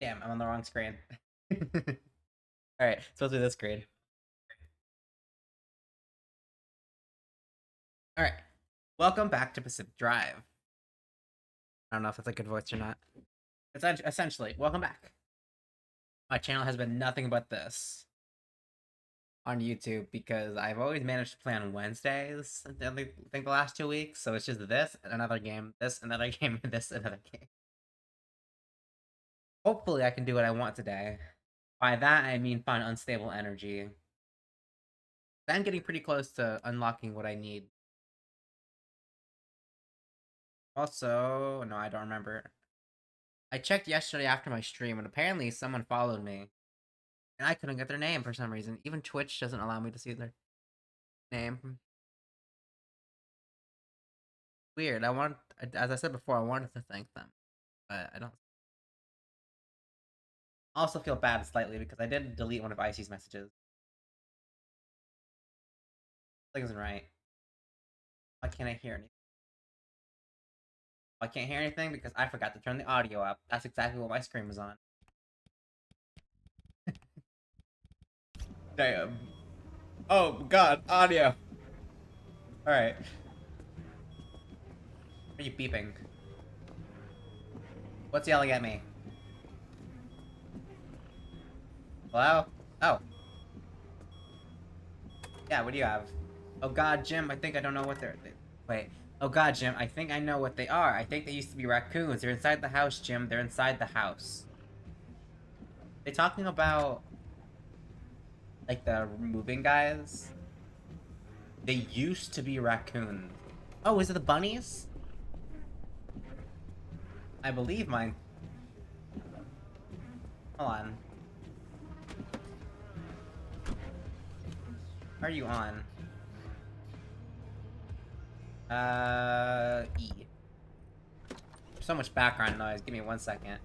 Damn, I'm on the wrong screen. Alright, supposed to be this screen. Alright, welcome back to Pacific Drive. I don't know if that's a good voice or not. Essentially, welcome back. My channel has been nothing but this on YouTube because I've always managed to play on Wednesdays, I think the last 2 weeks, so it's just this, another game, this, another game, this, another game. Hopefully I can do what I want today. By that, I mean find unstable energy. I'm getting pretty close to unlocking what I need. Also, no, I don't remember. I checked yesterday after my stream, and apparently someone followed me, and I couldn't get their name for some reason. Even Twitch doesn't allow me to see their name. Weird. As I said before, I wanted to thank them, but I don't. I also feel bad slightly because I did delete one of Icy's messages. Something isn't right. Why can't I hear anything? I can't hear anything because I forgot to turn the audio up. That's exactly what my screen was on. Damn. Oh god, audio. Alright. Are you beeping? What's yelling at me? Hello? Oh. Yeah, what do you have? Oh god, Jim, I think I don't know what Wait. Oh god, Jim, I think I know what they are. I think they used to be raccoons. They're inside the house, Jim. They're inside the house. They talking about... like, the moving guys? They used to be raccoons. Oh, is it the bunnies? I believe mine. Hold on. Are you on? E. There's so much background noise. Give me 1 second.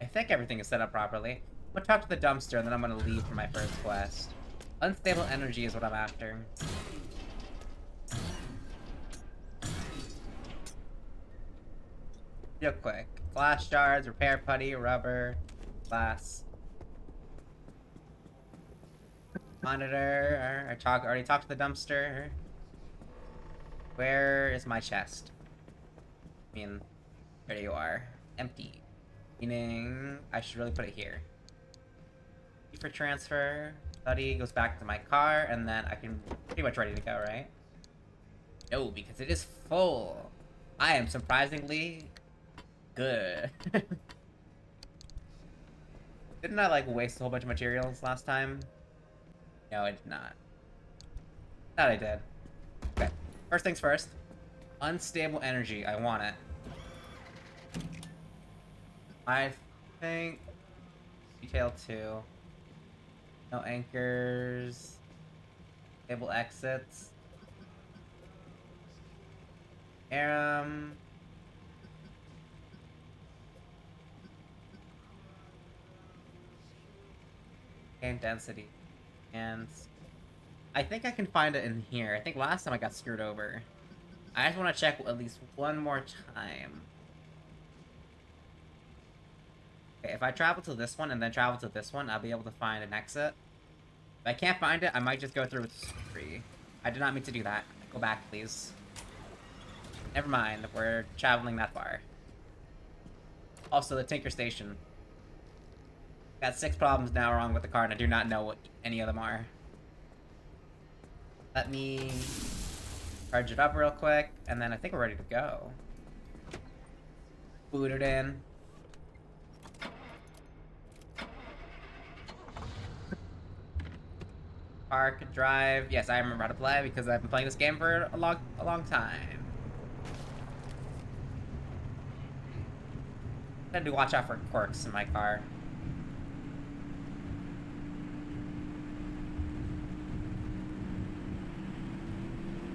I think everything is set up properly. I'm gonna talk to the dumpster and then I'm gonna leave for my first quest. Unstable energy is what I'm after. Real quick. Glass shards, repair putty, rubber, glass. Monitor. Already talked to the dumpster. Where is my chest? I mean, there you are. Empty. Meaning, I should really put it here. For transfer. Buddy goes back to my car, and then I can pretty much ready to go, right? No, because it is full. I am surprisingly good. Didn't I, like, waste a whole bunch of materials last time? No, I did not. Thought I did. Okay. First things first. Unstable energy. I want it. I think... Detail 2. No anchors. Stable exits. Aram. And density. And I think I can find it in here. I think last time I got screwed over. I just want to check at least one more time. Okay, if I travel to this one and then travel to this one, I'll be able to find an exit. If I can't find it, I might just go through with three. I did not mean to do that. Go back, please. Never mind, we're traveling that far. Also, the Tinker Station. Got 6 problems now wrong with the car, and I do not know what any of them are. Let me charge it up real quick, and then I think we're ready to go. Boot it in. Park, drive. Yes, I remember how to play because I've been playing this game for a long time. I had to watch out for quirks in my car.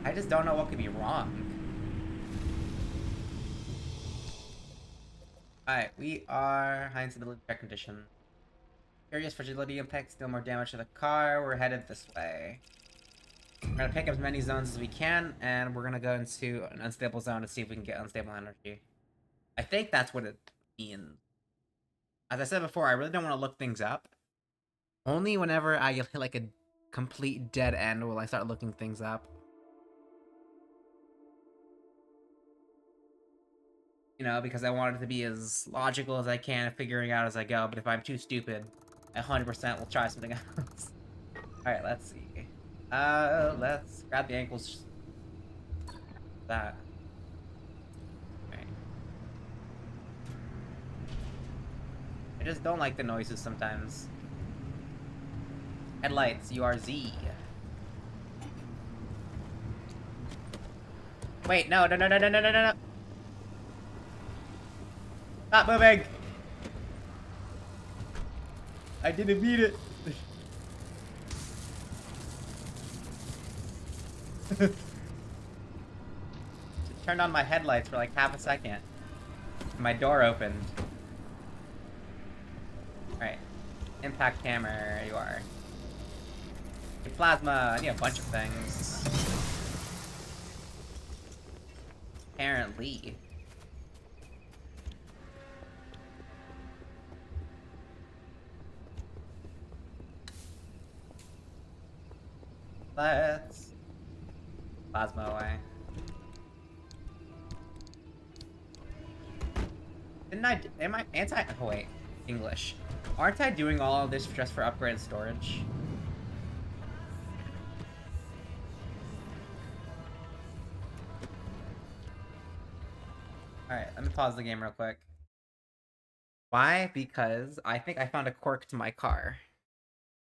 I just don't know what could be wrong. Alright, we are high instability check condition. Curious fragility impacts deal more damage to the car. We're headed this way. We're gonna pick up as many zones as we can, and we're gonna go into an unstable zone to see if we can get unstable energy. I think that's what it means. As I said before, I really don't want to look things up. Only whenever I hit like a complete dead end will I start looking things up. You know, because I want it to be as logical as I can, figuring out as I go. But if I'm too stupid, I 100% will try something else. All right, let's see. Let's grab the ankles. That. All right. I just don't like the noises sometimes. Headlights, URZ. Wait, no. Stop moving! I didn't beat it. Turned on my headlights for like half a second. My door opened. Alright. Impact hammer, you are. Plasma, I need a bunch of things. Apparently. Let's plasma away. Am I oh wait, English. Aren't I doing all of this just for upgraded storage? Alright, let me pause the game real quick. Why? Because I think I found a quirk to my car.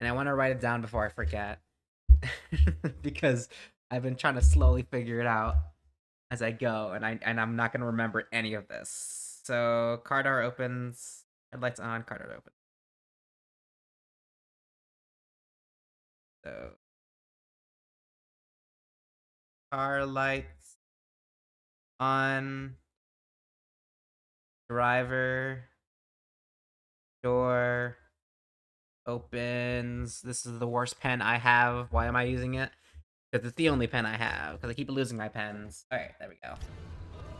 And I want to write it down before I forget. Because I've been trying to slowly figure it out as I go, and I'm not gonna remember any of this. So car door opens, headlights on, car door open. So car lights on, driver, door opens. This is the worst pen I have. Why am I using it? Because it's the only pen I have. Because I keep losing my pens. All right, there we go.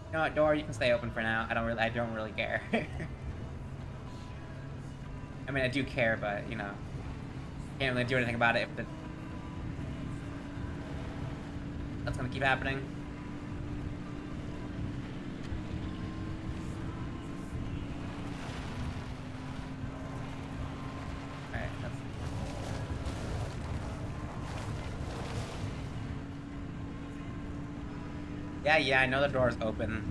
You know what, door? You can stay open for now. I don't really care. I mean, I do care, but you know, can't really do anything about it if that's gonna keep happening. All right, yeah, I know the door's open.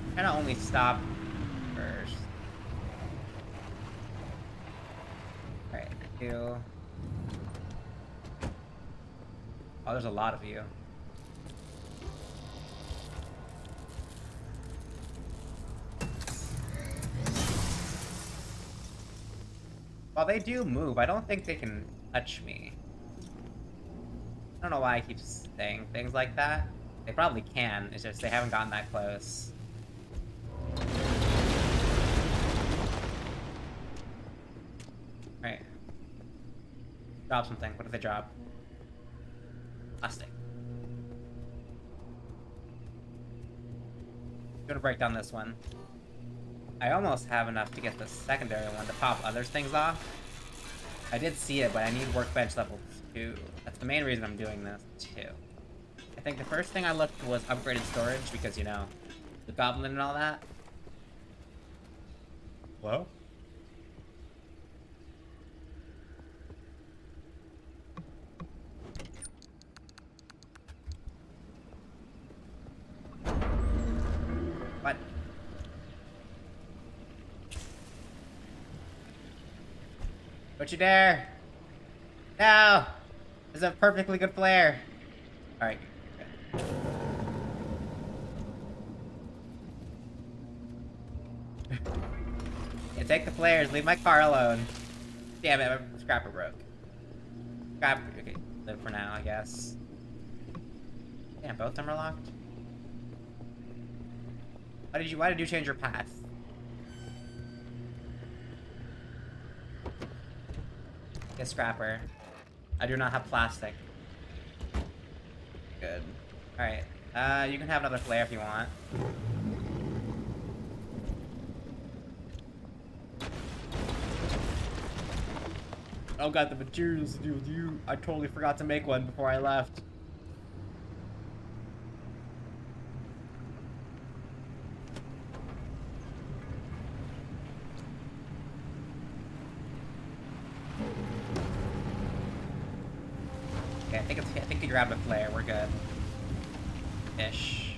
I'm gonna only stop first. Alright, you. Oh, there's a lot of you. While they do move, I don't think they can touch me. I don't know why I keep saying things like that. They probably can, it's just they haven't gotten that close. Alright. Drop something. What did they drop? Plastic. I'm gonna break down this one. I almost have enough to get the secondary one to pop other things off. I did see it, but I need workbench level 2. That's the main reason I'm doing this, too. I think the first thing I looked was upgraded storage, because, you know, the goblin and all that. Hello? What? Don't you dare! No! This is a perfectly good flare. Alright. Yeah, take the flares. Leave my car alone. Damn it, my scrapper broke. Scrap. Okay, live for now, I guess. Damn, both of them are locked. Why did you change your path? Get scrapper. I do not have plastic. Good. Alright. You can have another flare if you want. Oh god, the materials to do with you. I totally forgot to make one before I left. Okay, I think you grabbed a flare. We're good. Ish.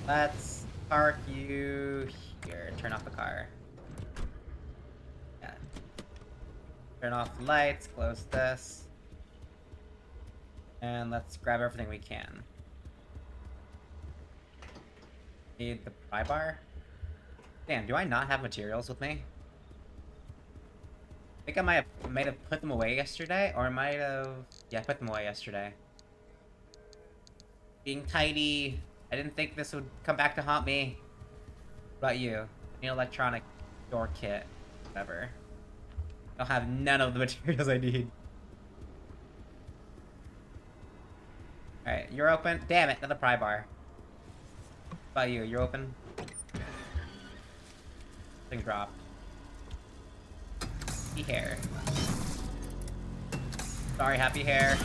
Let's park you here. Turn off the car. Yeah. Turn off the lights. Close this. And let's grab everything we can. Need the pry bar? Damn, do I not have materials with me? I think I might have put them away yesterday, or I might have... Yeah, I put them away yesterday. Being tidy. I didn't think this would come back to haunt me. What about you? An electronic door kit. Whatever. I'll have none of the materials I need. Alright, you're open. Damn it, another pry bar. What about you? You're open? Thing dropped. Happy hair. Sorry, happy hair.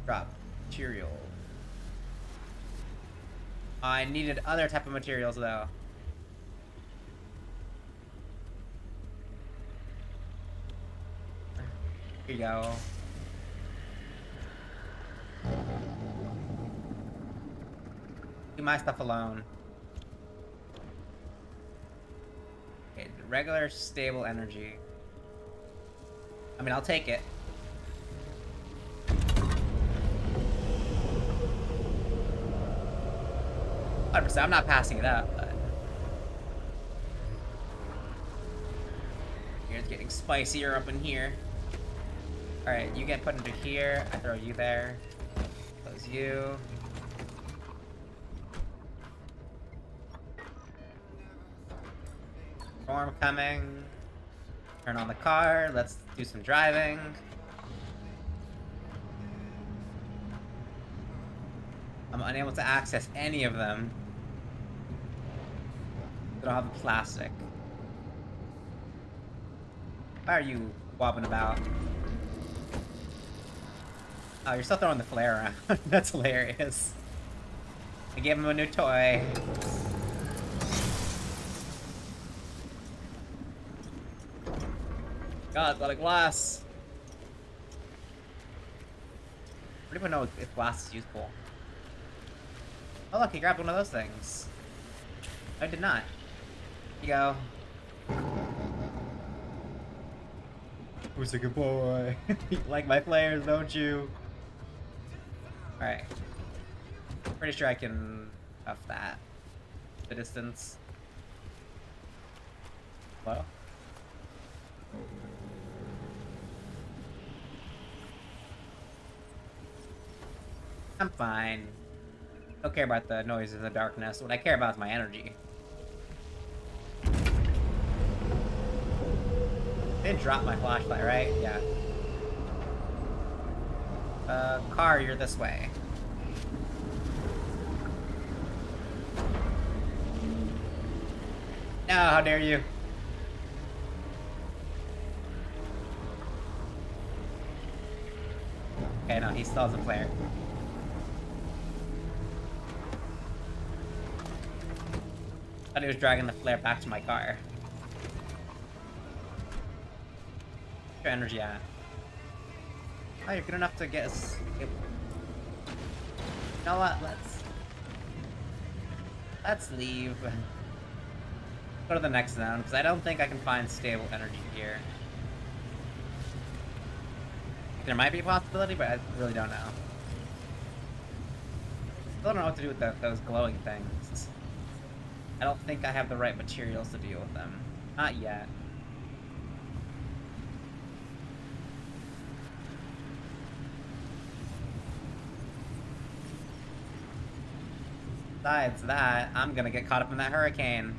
Drop. Material. I needed other type of materials though. Here you go. Leave my stuff alone. Okay, regular stable energy. I mean, I'll take it. I'm not passing it up, but it's getting spicier up in here. All right, you get put into here. I throw you there. Close you. Storm coming. Turn on the car. Let's do some driving. I'm unable to access any of them. They don't have the plastic. Why are you wobbling about? Oh, you're still throwing the flare around. That's hilarious. I gave him a new toy. God, it's a lot of glass. I don't even know if glass is useful. Oh look, he grabbed one of those things. I did not. Here you go. Who's a good boy? You like my flares, don't you? Alright. Pretty sure I can huff that. The distance. Hello? I'm fine. Don't care about the noise in the darkness. What I care about is my energy. Didn't drop my flashlight, right? Yeah. Car, you're this way. No, how dare you? Okay, no, he still has a flare. I thought he was dragging the flare back to my car. Where's your energy at? Oh, you're good enough to get us. You know what? Let's leave. Go to the next zone, because I don't think I can find stable energy here. There might be a possibility, but I really don't know. Still don't know what to do with those glowing things. I don't think I have the right materials to deal with them. Not yet. Besides that, I'm gonna get caught up in that hurricane.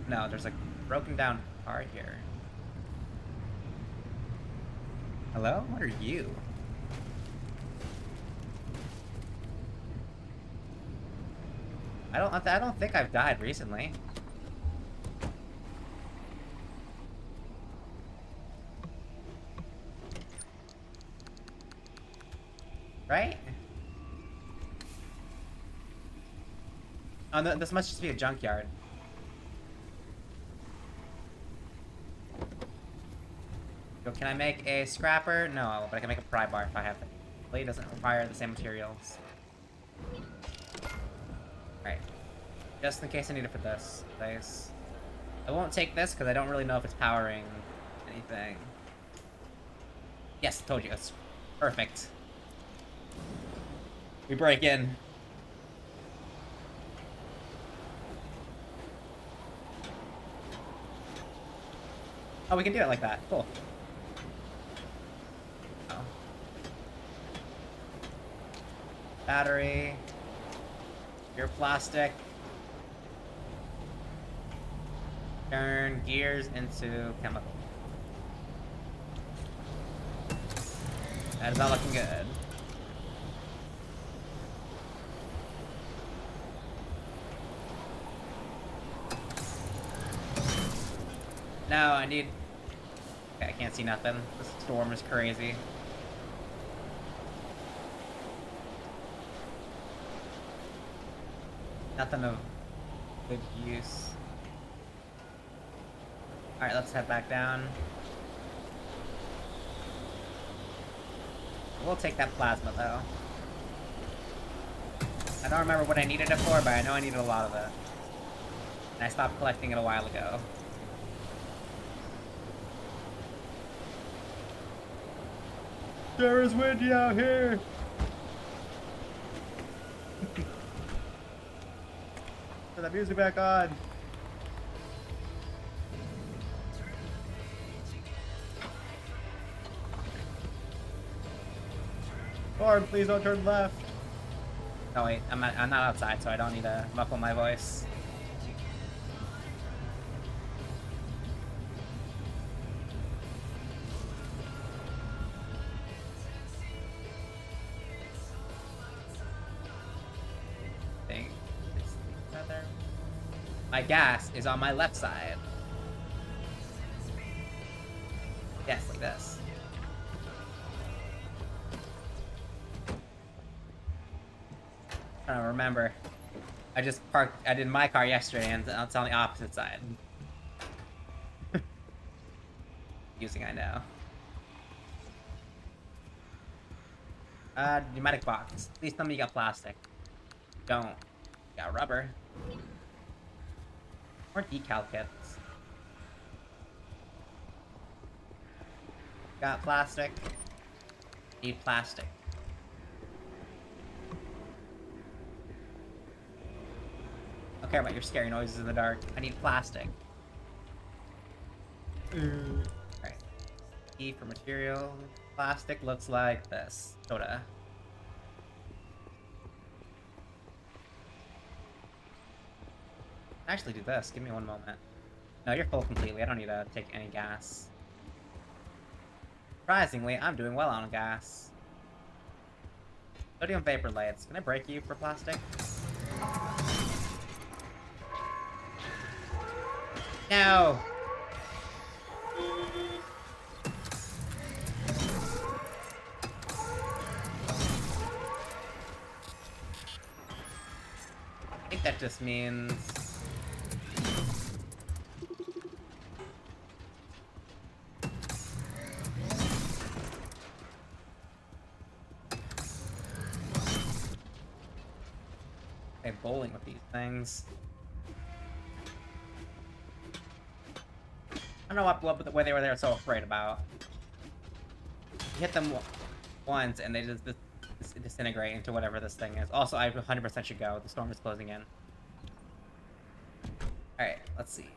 No, there's a broken down car here. Hello? What are you? I don't think I've died recently. Right? Oh, no, this must just be a junkyard. So can I make a scrapper? No, but I can make a pry bar if I have it. Blade doesn't require the same materials. Alright. Just in case I need it for this place. I won't take this because I don't really know if it's powering anything. Yes, told you. It's perfect. We break in. Oh, we can do it like that. Cool. Oh. Battery. Pure plastic. Turn gears into chemical. That is all looking good. No, I need... Okay, I can't see nothing. This storm is crazy. Nothing of good use. Alright, let's head back down. We'll take that plasma, though. I don't remember what I needed it for, but I know I needed a lot of it. And I stopped collecting it a while ago. There is windy out here! Put that music back on! Lord, please don't turn left! Oh wait, I'm not outside, so I don't need to muffle my voice. My gas is on my left side. Yes, like this. I don't remember. I just parked. I did my car yesterday, and it's on the opposite side. Using, I know. Pneumatic box. Please tell me you got plastic. Don't. You got rubber. More decal kits. Got plastic. Need plastic. I don't care about your scary noises in the dark. I need plastic. Alright. E for material. Plastic looks like this. Soda. Actually do this. Give me one moment. No, you're full completely. I don't need to take any gas. Surprisingly, I'm doing well on gas. Sodium vapor lights. Can I break you for plastic? No! I think that just means... Okay, bowling with these things. I don't know what they were so afraid about. You hit them once and they just disintegrate into whatever this thing is. Also, I 100% should go. The storm is closing in. Alright, let's see.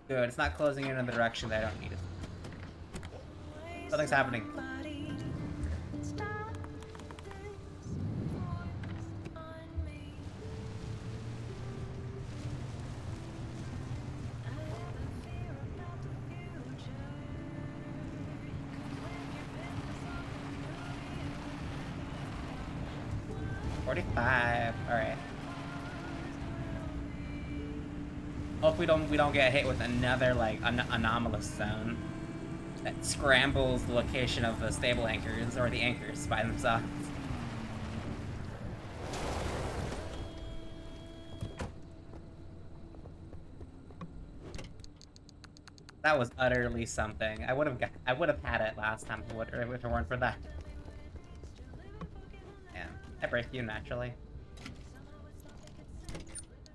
Good, it's not closing in the direction that I don't need it. Something's happening. 45. Alright. Hope we don't get hit with another, like, anomalous zone that scrambles the location of the stable anchors, or the anchors by themselves. That was utterly something. I would have had it last time if it weren't for that. Yeah, I break you naturally.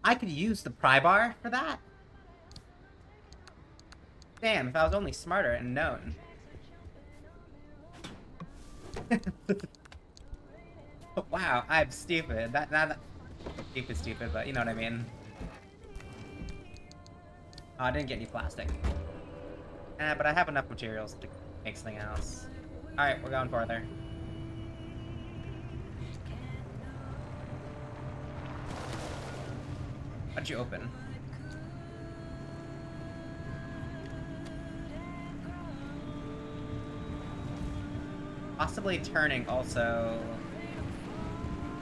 I could use the pry bar for that. Damn, if I was only smarter and known. Wow, I'm stupid. That stupid, but you know what I mean. Oh, I didn't get any plastic. But I have enough materials to make something else. Alright, we're going farther. What'd you open? Possibly turning also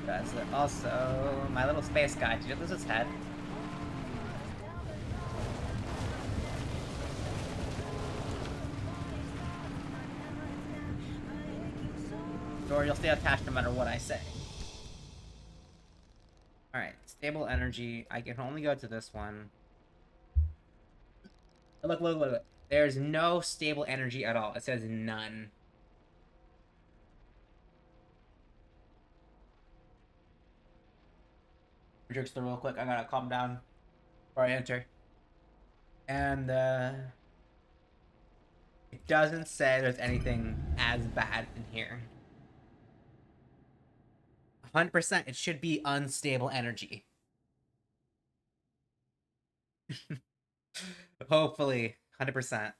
does it. Also, my little space guy, did you lose his head? Or you'll stay attached no matter what I say. Alright, stable energy. I can only go to this one. Look. There's no stable energy at all. It says none. Jokes through real quick. I gotta calm down before I enter. And, it doesn't say there's anything as bad in here. 100%, it should be unstable energy. Hopefully, 100%.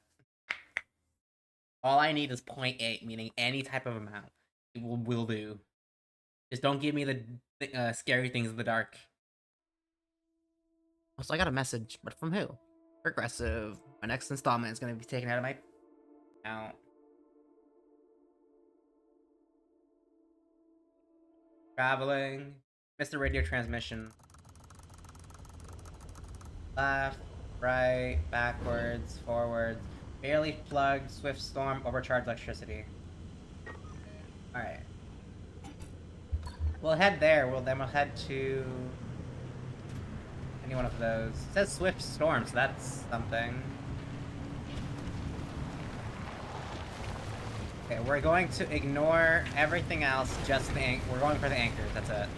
All I need is 0.8, meaning any type of amount. It will do. Just don't give me the scary things in the dark. Also, I got a message, but from who? Progressive. My next installment is going to be taken out of my account. Traveling. Mr. Radio transmission. Left, right, backwards, forwards. Barely plugged, swift storm, overcharged electricity. Alright. We'll head there. Then we'll head to any one of those. It says swift storm, so that's something. Okay, we're going to ignore everything else, just we're going for the anchors, that's it.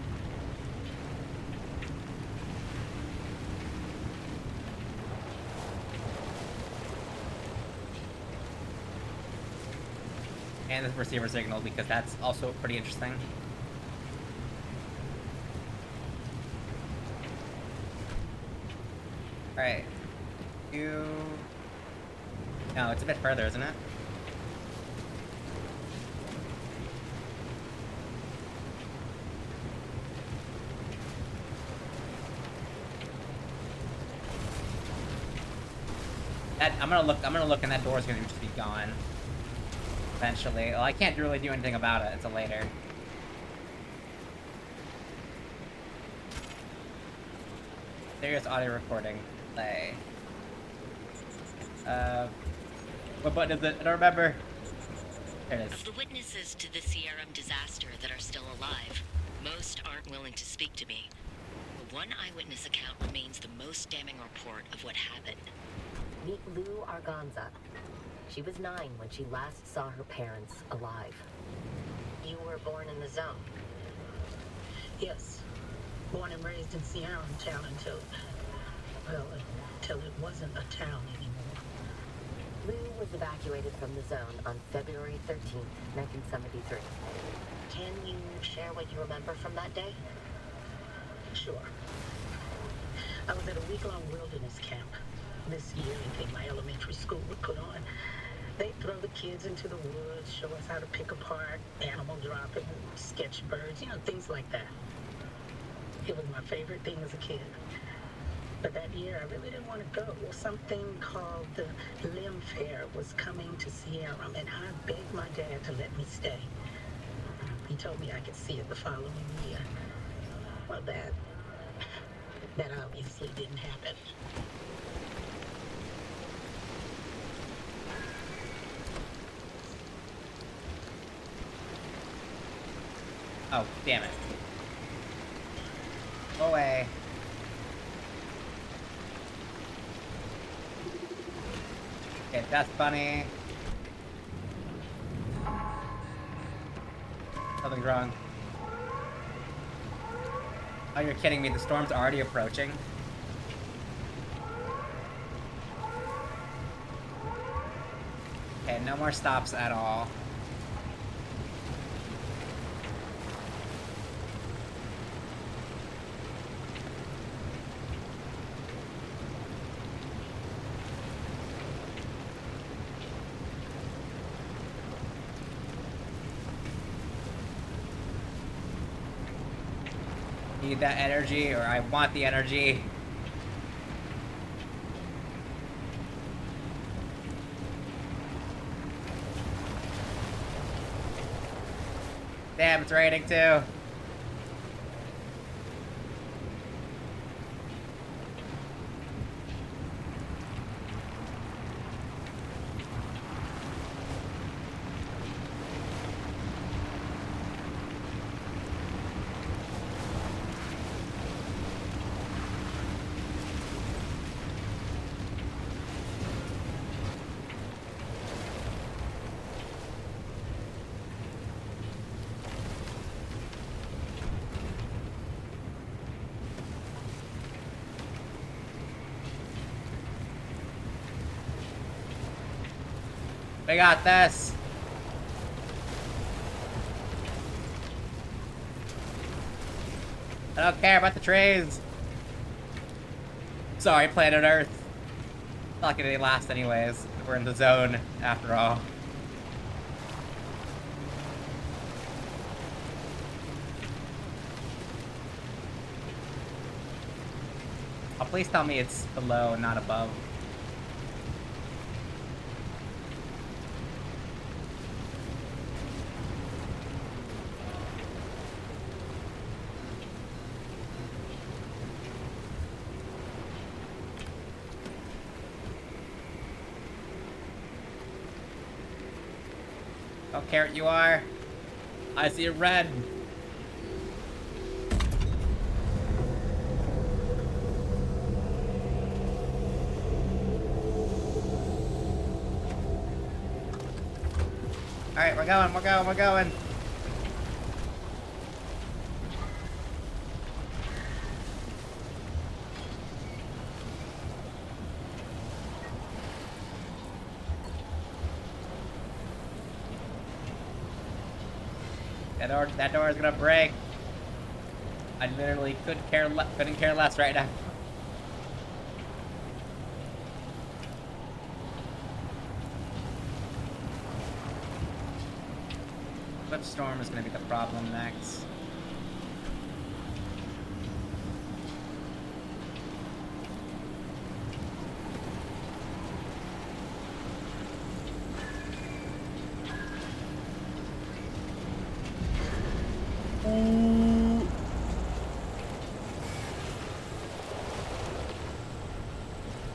And the receiver signal, because that's also pretty interesting. Alright. No, it's a bit further, isn't it? I'm gonna look and that door's gonna just be gone. Eventually. Well, I can't really do anything about it until later. Serious audio recording. Play. What button is it? I don't remember. There it is. Of the witnesses to the CRM disaster that are still alive, most aren't willing to speak to me. The one eyewitness account remains the most damning report of what happened. Meet Lou Arganza. She was 9 when she last saw her parents alive. You were born in the zone? Yes. Born and raised in Sierra Town until it wasn't a town anymore. Lou was evacuated from the zone on February 13th, 1973. Can you share what you remember from that day? Sure. I was at a week-long wilderness camp. This yearly thing my elementary school would put on. They'd throw the kids into the woods, show us how to pick apart animal dropping, sketch birds, things like that. It was my favorite thing as a kid. But that year, I really didn't want to go. Well, something called the Limb Fair was coming to Sierra, and I begged my dad to let me stay. He told me I could see it the following year. about that. That obviously didn't happen. Oh, damn it. Go away. Okay, that's funny. Something's wrong. Oh, you're kidding me. The storm's already approaching. Okay, no more stops at all. Need that energy, or I want the energy. Damn, it's raining too. We got this. I don't care about the trees. Sorry, planet Earth. Not gonna last anyways. We're in the zone, after all. Oh, please tell me it's below, not above. Oh, Carrot, you are. I see a red. Alright, we're going, we're going, we're going. That door is gonna break. I literally couldn't care less right now. Which storm is gonna be the problem next?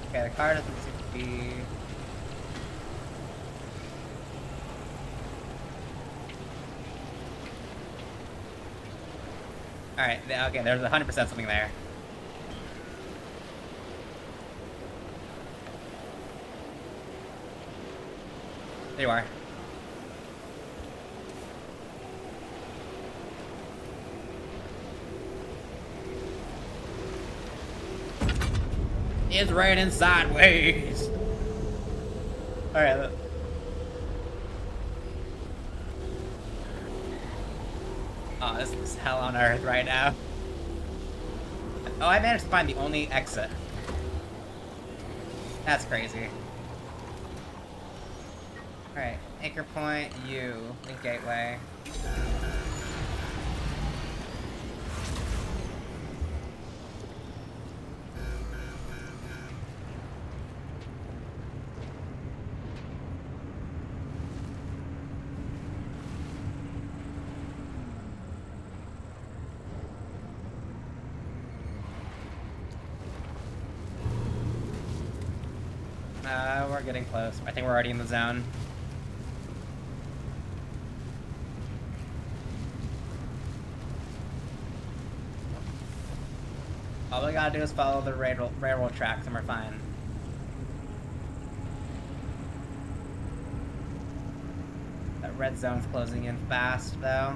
Okay, the car doesn't seem to be... Alright, okay, there's 100% something there. There you are. It's raining sideways. Alright. Oh, this is hell on earth right now. Oh, I managed to find the only exit. That's crazy. Alright, anchor point, U, link gateway. We're getting close. I think we're already in the zone. All we gotta do is follow the railroad tracks and we're fine. That red zone's closing in fast, though.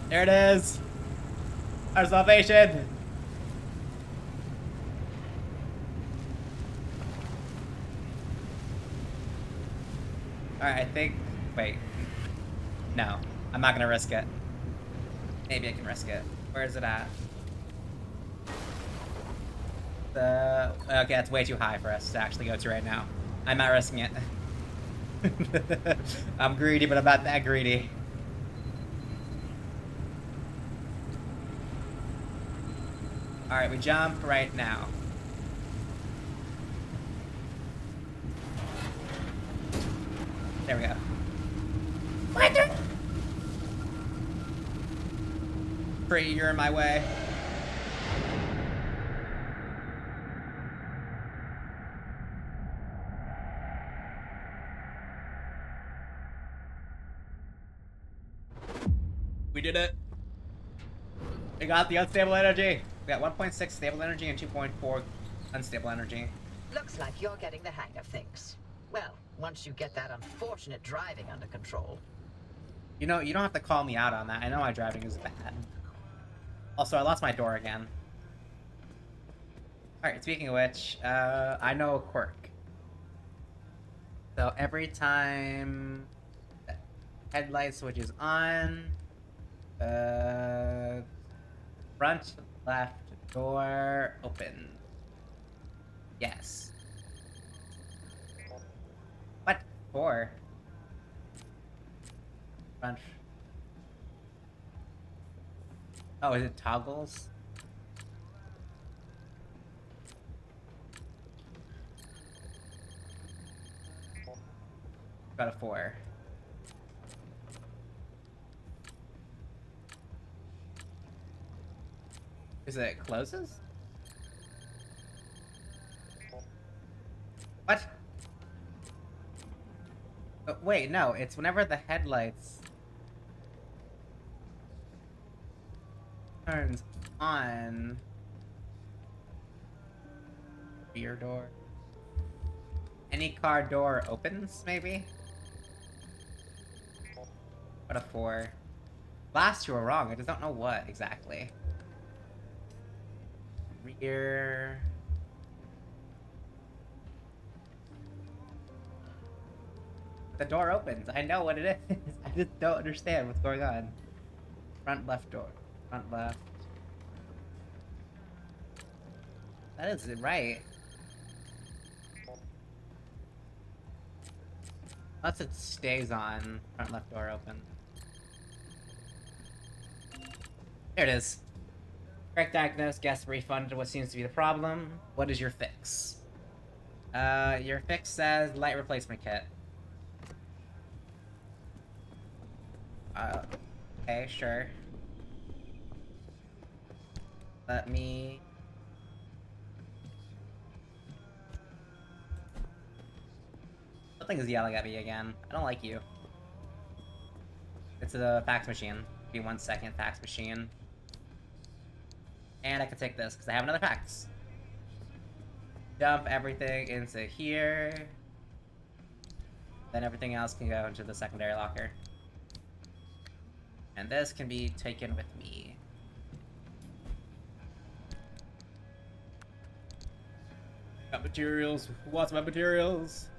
There it is! Our salvation! Alright, I think... Wait. No. I'm not gonna risk it. Maybe I can risk it. Where is it at? Okay, that's way too high for us to actually go to right now. I'm not risking it. I'm greedy, but I'm not that greedy. Alright, we jump right now. There we go. What? Pretty, you're in my way. We did it. We got the unstable energy. We got 1.6 stable energy and 2.4 unstable energy. Looks like you're getting the hang of things. Well, once you get that unfortunate driving under control. You know, you don't have to call me out on that. I know my driving is bad. Also, I lost my door again. Alright, speaking of which, I know a quirk. So every time the headlight switch is on, front left door open. Yes. What for? Front. Oh, is it toggles? Got a 4. Is it closes? What? Oh, wait, no, it's whenever the headlights turns on. Rear door. Any car door opens, maybe? What a 4. Last you were wrong, I just don't know what exactly. Rear. The door opens. I know what it is. I just don't understand what's going on. Front left door. Front left. That is right. Unless it stays on. Front left door open. There it is. Correct diagnosis, guess refunded. What seems to be the problem? What is your fix? Your fix says light replacement kit. Okay, sure. Let me... Something is yelling at me again. I don't like you. It's a fax machine. Give me 1 second, fax machine. And I can take this, because I have another fax. Dump everything into here. Then everything else can go into the secondary locker. And this can be taken with me. Got materials. Who wants my materials?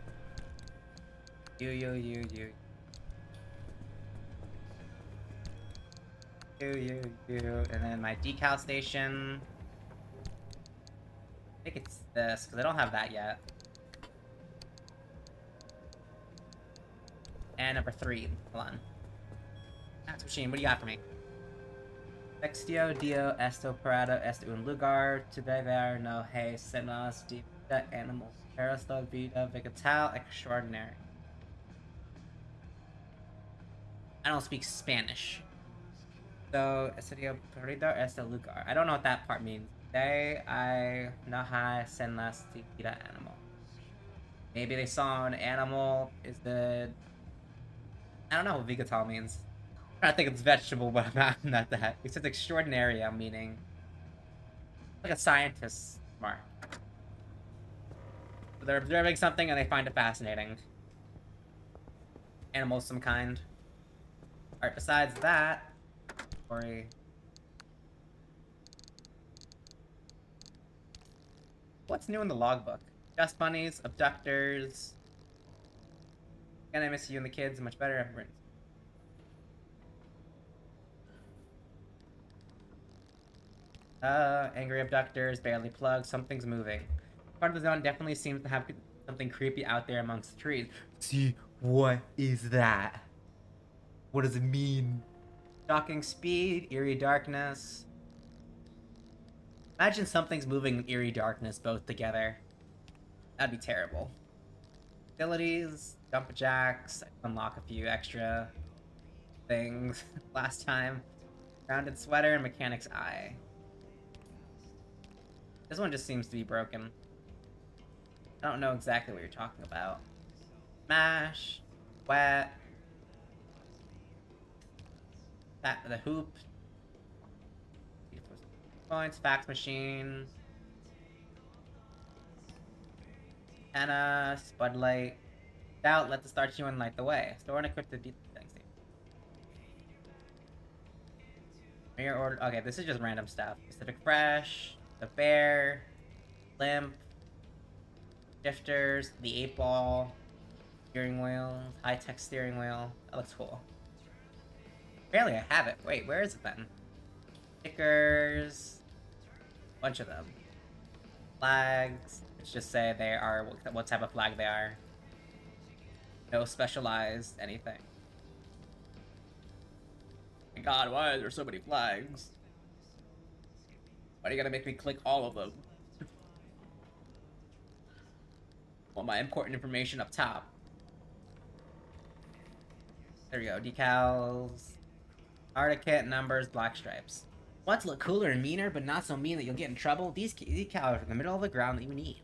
You. You. And then my decal station. I think it's this, because I don't have that yet. And number 3. Hold on. Fax machine, what do you got for me? Extio, Dio, Esto, Parado, Esto, un lugar, to beber, no hey, senos, divida, animal, peristo, vida, vegetal, extraordinary. I don't speak Spanish. So, Estudio Perdido este lugar. I don't know what that part means. They, I, naha, sen las tira animal. Maybe they saw an animal. Is the... I don't know what vegetal means. I think it's vegetable, but I'm not that. It says extraordinaria, meaning like a scientist's mark. So they're observing something and they find it fascinating. Animals of some kind. Alright, besides that, story. What's new in the logbook? Dust bunnies, abductors. Again, I miss you and the kids. Much better. I've written. Angry abductors, barely plugged. Something's moving. Part of the zone definitely seems to have something creepy out there amongst the trees. See, what is that? What does it mean? Shocking speed, eerie darkness. Imagine something's moving and eerie darkness both together. That'd be terrible. Abilities, jump jacks, unlock a few extra things last time. Grounded sweater and mechanic's eye. This one just seems to be broken. I don't know exactly what you're talking about. Smash, wet. The hoop. Points, fax machine. Anna, Spudlight. Doubt, let the start you and light the way. Store and equip the things. Mirror order. Okay, this is just random stuff. Pacific Fresh, the bear, limp, shifters, the 8-ball, steering wheel, high-tech steering wheel. That looks cool. Apparently I have it. Wait, where is it then? Stickers. Bunch of them. Flags. Let's just say they are what type of flag they are. No specialized anything. My god, why are there so many flags? Why do you gotta make me click all of them? Want my important information up top. There we go. Decals. Articate, numbers, black stripes. Want to look cooler and meaner, but not so mean that you'll get in trouble? These decals are in the middle of the ground that you need.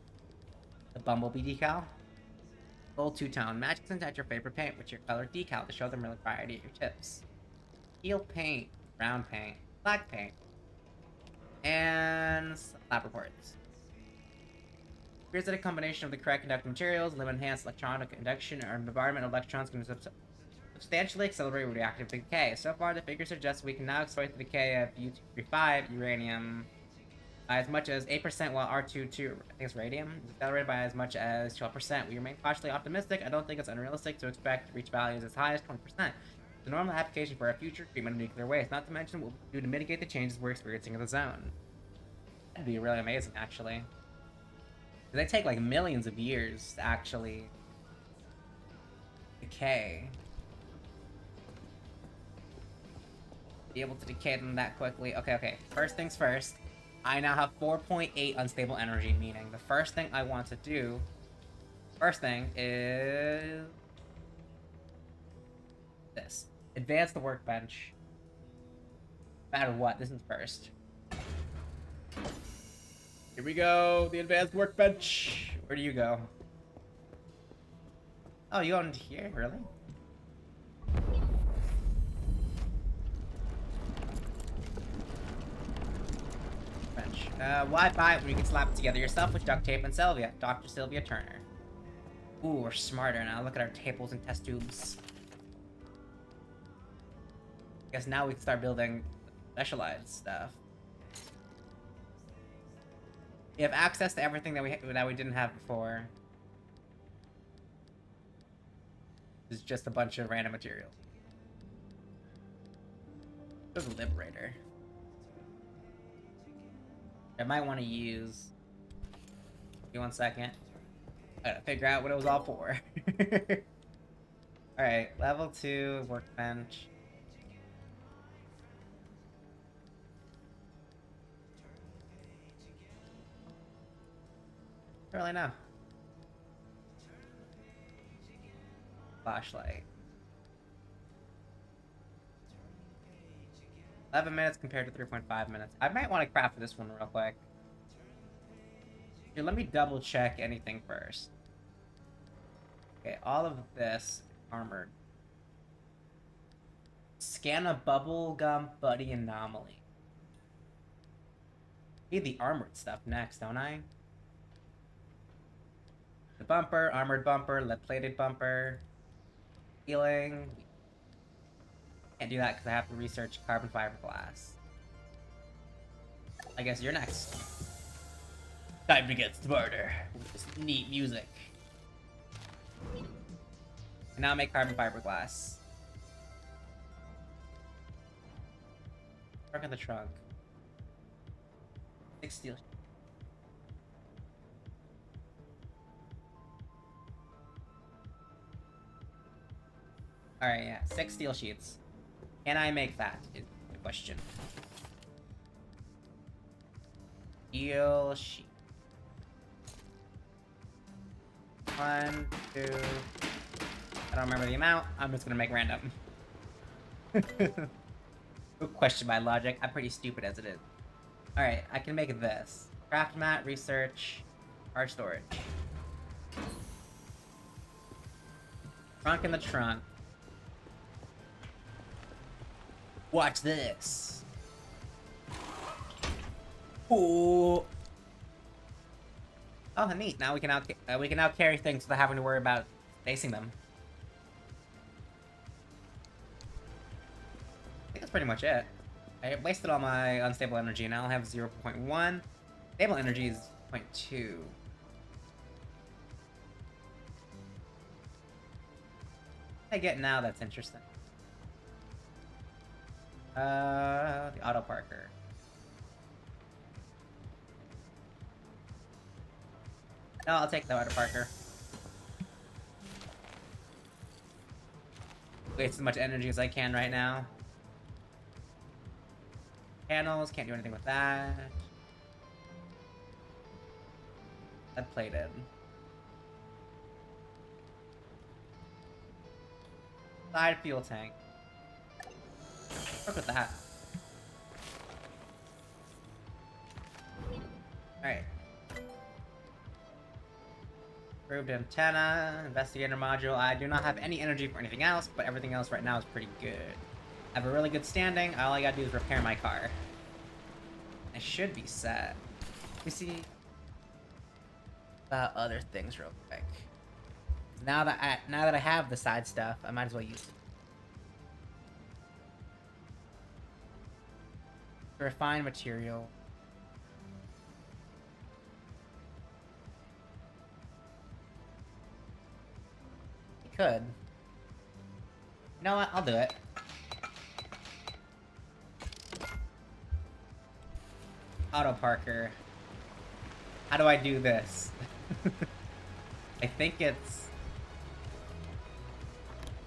The Bumblebee decal. Gold two-tone. Match and touch your favorite paint with your colored decal to show them real variety at your tips. Steel paint, brown paint, black paint, and lab reports. Here's that a combination of the correct conducting materials, limit-enhanced electronic induction, or environment of electrons can substantially accelerate reactive decay. So far, the figure suggests we can now accelerate the decay of U-235 uranium by as much as 8%, while R22, I think it's radium, is accelerated by as much as 12%. We remain cautiously optimistic. I don't think it's unrealistic to expect to reach values as high as 20%. The normal application for a future treatment of nuclear waste, not to mention what we do to mitigate the changes we're experiencing in the zone. That'd be really amazing, actually. They take like millions of years to actually decay. Be able to decay them that quickly. Okay. First things first. I now have 4.8 unstable energy, meaning the first thing I want to do. First thing is this. Advance the workbench. No matter what, this is first. Here we go, the advanced workbench. Where do you go? Oh, you go into here? Really? Bench. Why buy it when you can slap it together yourself with duct tape and Sylvia? Dr. Sylvia Turner. Ooh, we're smarter now. Look at our tables and test tubes. Guess now we can start building specialized stuff. We have access to everything that we didn't have before. It's just a bunch of random material. There's a liberator. I might want to use. Give me 1 second. I gotta figure out what it was all for. Alright, level 2 workbench. I don't really know. Flashlight. 11 minutes compared to 3.5 minutes. I might want to craft this one real quick. Here, let me double check anything first. Okay, all of this armored. Scan a bubblegum buddy anomaly. Need the armored stuff next, don't I? The bumper, armored bumper, lead-plated bumper. Healing. Can't do that because I have to research carbon fiberglass. I guess you're next. Time to get smarter with this neat music. And now make carbon fiberglass. Work in the trunk. 6 steel. Alright, yeah. 6 steel sheets. Can I make that? Is the question. Steel sheet. 1, 2. I don't remember the amount. I'm just gonna make random. Don't question my logic. I'm pretty stupid as it is. Alright, I can make this. Craft mat, research, car storage. Trunk in the trunk. Watch this. Ooh. Oh, neat. Now we can now carry things without having to worry about facing them. I think that's pretty much it. I wasted all my unstable energy. Now I'll have 0.1. Stable energy is 0.2. I get now that's interesting. The auto parker. No, I'll take the auto parker. Waste as much energy as I can right now. Panels, can't do anything with that. Lead plated. Side fuel tank. Work with that. Alright. Improved antenna, investigator module. I do not have any energy for anything else, but everything else right now is pretty good. I have a really good standing. All I gotta do is repair my car. I should be set. Let me see about other things real quick. Now that I have the side stuff, I might as well use it. Refined material. You could. You know what? I'll do it. Auto parker. How do I do this? I think it's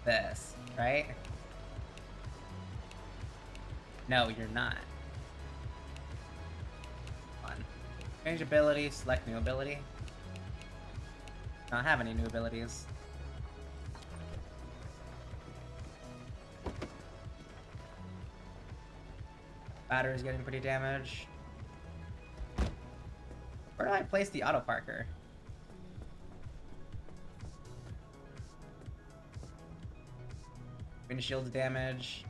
this, right? No, you're not. Change ability, select new ability. Don't have any new abilities. Battery's getting pretty damaged. Where do I place the auto parker? Windshield damage.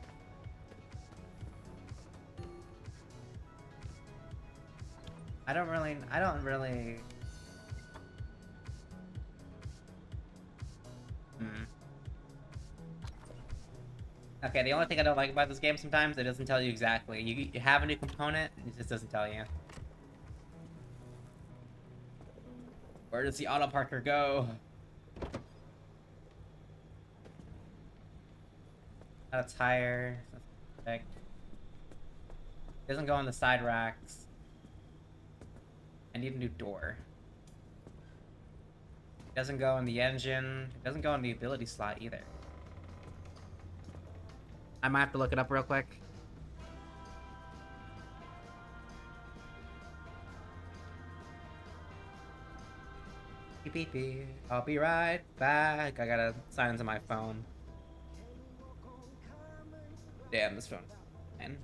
I don't really... Okay, the only thing I don't like about this game sometimes, it doesn't tell you exactly. You have a new component, it just doesn't tell you. Where does the auto parker go? Not a tire. It doesn't go on the side racks. I need a new door. It doesn't go in the engine. It doesn't go in the ability slot either. I might have to look it up real quick. Beep beep beep. I'll be right back. I gotta sign into my phone. Damn, this phone. Man.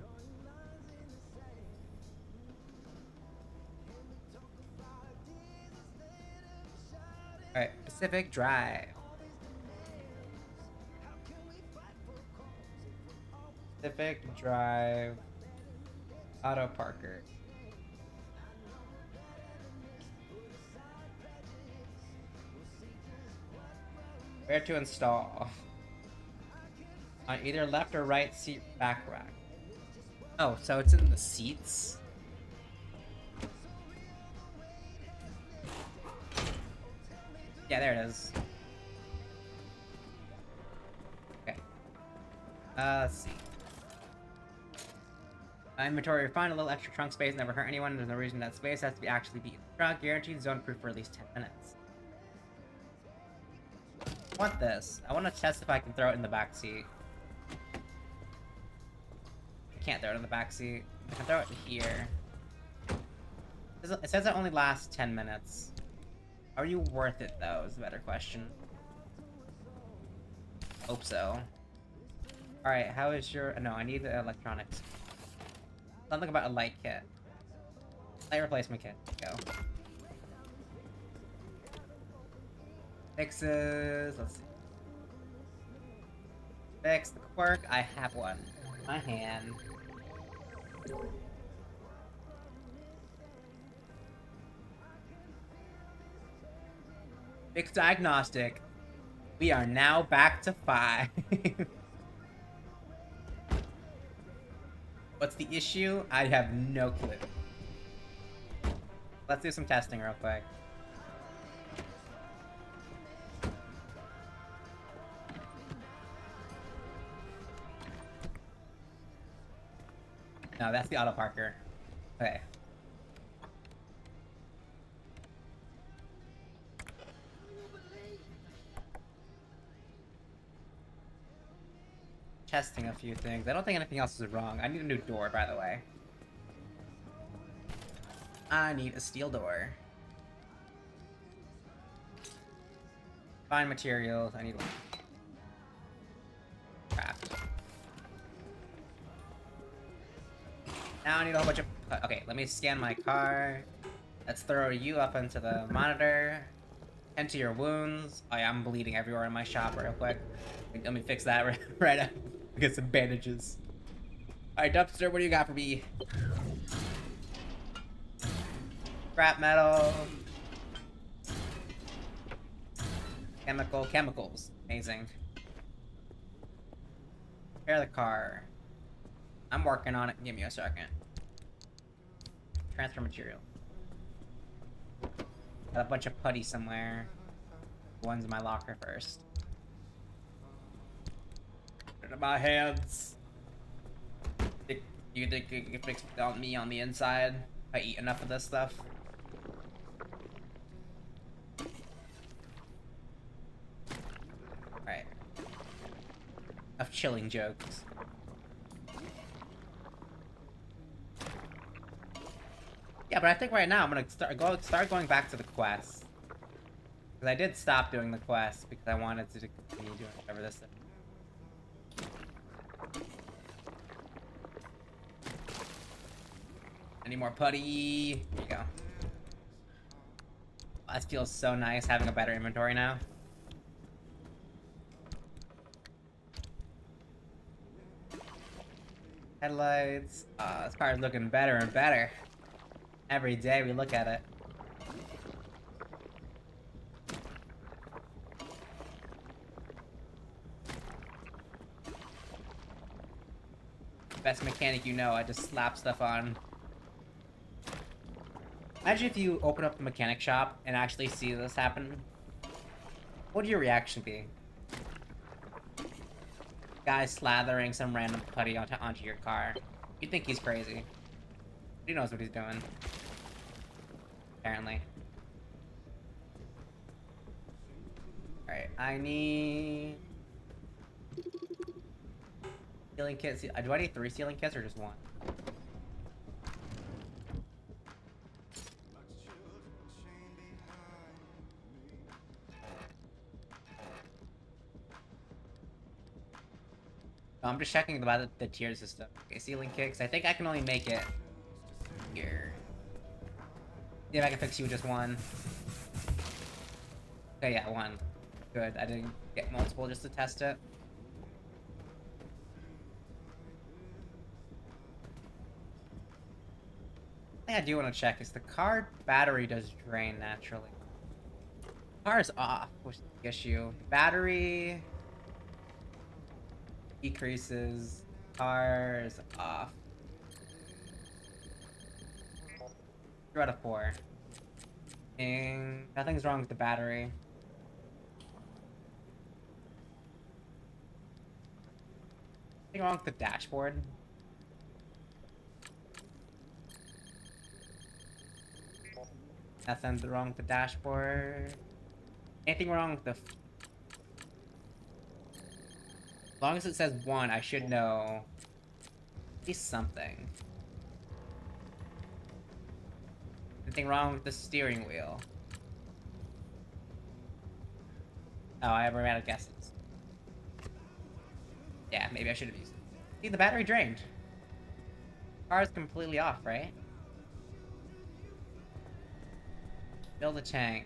Alright, Pacific Drive. Pacific Drive. Auto Parker. Where to install? On either left or right seat back rack. Oh, so it's in the seats? Yeah, there it is. Okay. Let's see. Inventory refined, a little extra trunk space, never hurt anyone. There's no reason that space has to be actually be in the trunk. Guaranteed zone proof for at least 10 minutes. I want this. I want to test if I can throw it in the back seat. I can't throw it in the back seat. I can throw it here. It says it only lasts 10 minutes. Are you worth it, though, is a better question. Hope so. Alright, how is your... No, I need the electronics. Something about a light kit. Light replacement kit. Go. Fixes... Let's see. Fix the quirk. I have one. My hand. Fix diagnostic. We are now back to 5. What's the issue? I have no clue. Let's do some testing real quick. No, that's the auto parker. Okay. Testing a few things. I don't think anything else is wrong. I need a new door, by the way. I need a steel door. Find materials. I need one. Craft. Now I need a whole bunch of... Okay, let me scan my car. Let's throw you up into the monitor. Tend to your wounds. Oh yeah, I'm bleeding everywhere in my shop real quick. Let me fix that right up. Get some bandages. Alright, Dumpster, what do you got for me? Scrap metal. Chemicals. Amazing. Repair the car. I'm working on it. Give me a second. Transfer material. Got a bunch of putty somewhere. One's in my locker first. Put it in my hands. You think you can fix it on me on the inside? I eat enough of this stuff. Alright. Enough chilling jokes. Yeah, but I think right now I'm gonna start going back to the quest. Because I did stop doing the quest because I wanted to continue doing whatever this is. Any more putty? There you go. Oh, this feels so nice having a better inventory now. Headlights. This car is looking better and better. Every day we look at it. Best mechanic you know, I just slap stuff on. Imagine if you open up the mechanic shop and actually see this happen. What would your reaction be? Guy slathering some random putty onto your car. You'd think he's crazy. He knows what he's doing. Apparently. Alright, I need... Sealing kits. Do I need 3 sealing kits or just 1? No, I'm just checking about the tier system. Okay, sealing kits. I think I can only make it here. See if I can fix you with just 1. Okay, yeah, one. Good. I didn't get multiple just to test it. The thing I do want to check is the car battery does drain naturally. Car's off, which is the issue. The battery decreases. Car is off. 3 out of 4. And nothing's wrong with the battery. Nothing wrong with the dashboard. Nothing's wrong with the dashboard. Anything wrong with the... As long as it says 1, I should know at least something. Anything wrong with the steering wheel? Oh, I ran out of guesses. Yeah, maybe I should have used it. See, the battery drained. Car's completely off, right? Fill the tank.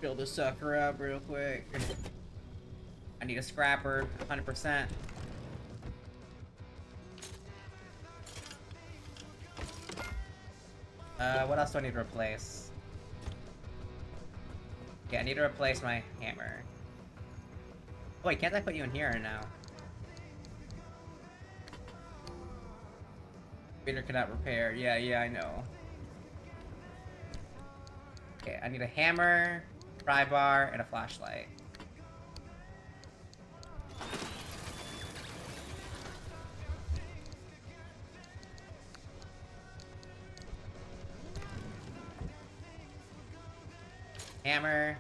Fill this sucker up real quick. I need a scrapper, 100%. What else do I need to replace? Yeah, I need to replace my hammer. Oh, wait, can't I put you in here now? Reader cannot repair. Yeah, I know. Okay, I need a hammer, pry bar, and a flashlight. Hammer,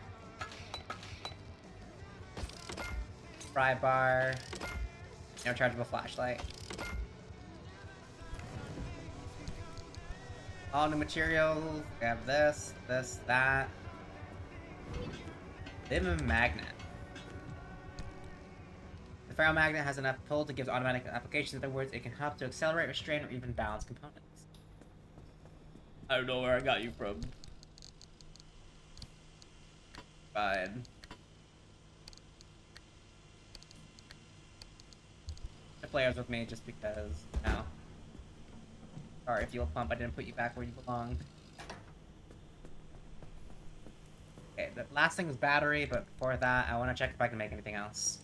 pry bar, no chargeable flashlight. All new materials. We have this, that. Vim magnet. The ferromagnet has enough pull to give automatic applications. In other words, it can help to accelerate, restrain, or even balance components. I don't know where I got you from. Fine. The players with me just because, no. Sorry, fuel pump, I didn't put you back where you belong. Okay, the last thing is battery, but before that, I want to check if I can make anything else.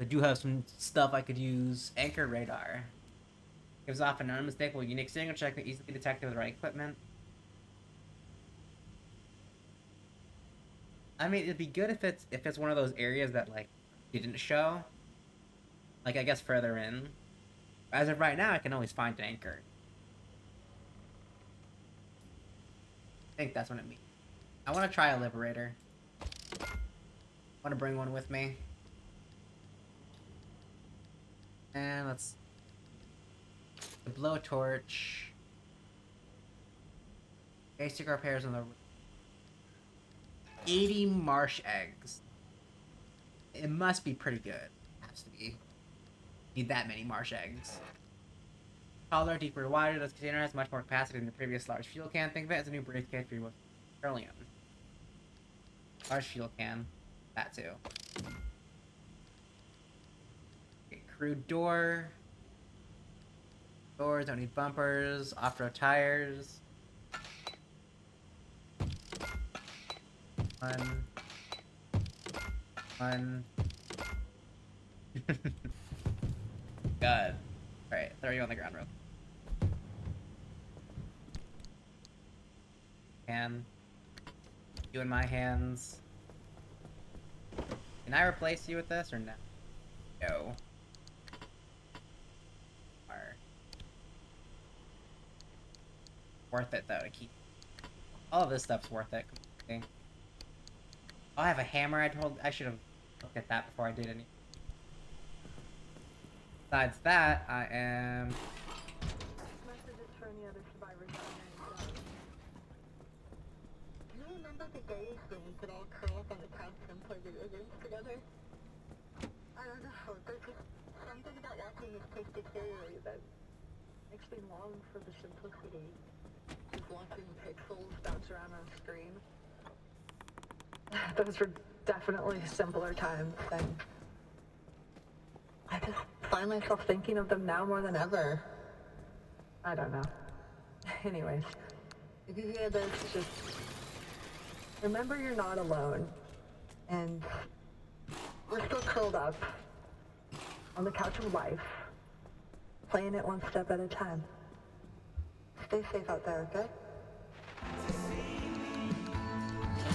I do have some stuff I could use. Anchor radar. Gives off an unmistakable unique signature that can easily be detected with the right equipment. I mean, it'd be good if it's one of those areas that, like, didn't show. Like, I guess further in. As of right now, I can always find an anchor. I think that's what it means. I want to try a liberator. I want to bring one with me. And let's... The blowtorch. Basic repairs on the... 80 marsh eggs. It must be pretty good. It has to be. Need that many marsh eggs. Taller, deeper, wider. This container has much more capacity than the previous large fuel can. Think of it as a new briefcase for your petroleum. Large fuel can. That too. Okay, crude door. Doors don't need bumpers. Off-road tires. One. God. Alright, throw you on the ground real quick. Can. You in my hands. Can I replace you with this or no? No. Worth it though to keep. All of this stuff's worth it. Okay. Oh, I have a hammer. I should have looked at that before I did any. Besides that, I am. Messages for any other survivors out there. Do you remember the days when we could all curl up on the couch and play video games together? I don't know. There's just something about watching this place deteriorate that makes me long for the simplicity watching pixels bounce around on a screen. Those were definitely simpler times, and I just find myself thinking of them now more than ever. I don't know. Anyways, if you hear this, just remember you're not alone, and we're still curled up on the couch of life, playing it one step at a time. Stay safe out there, okay?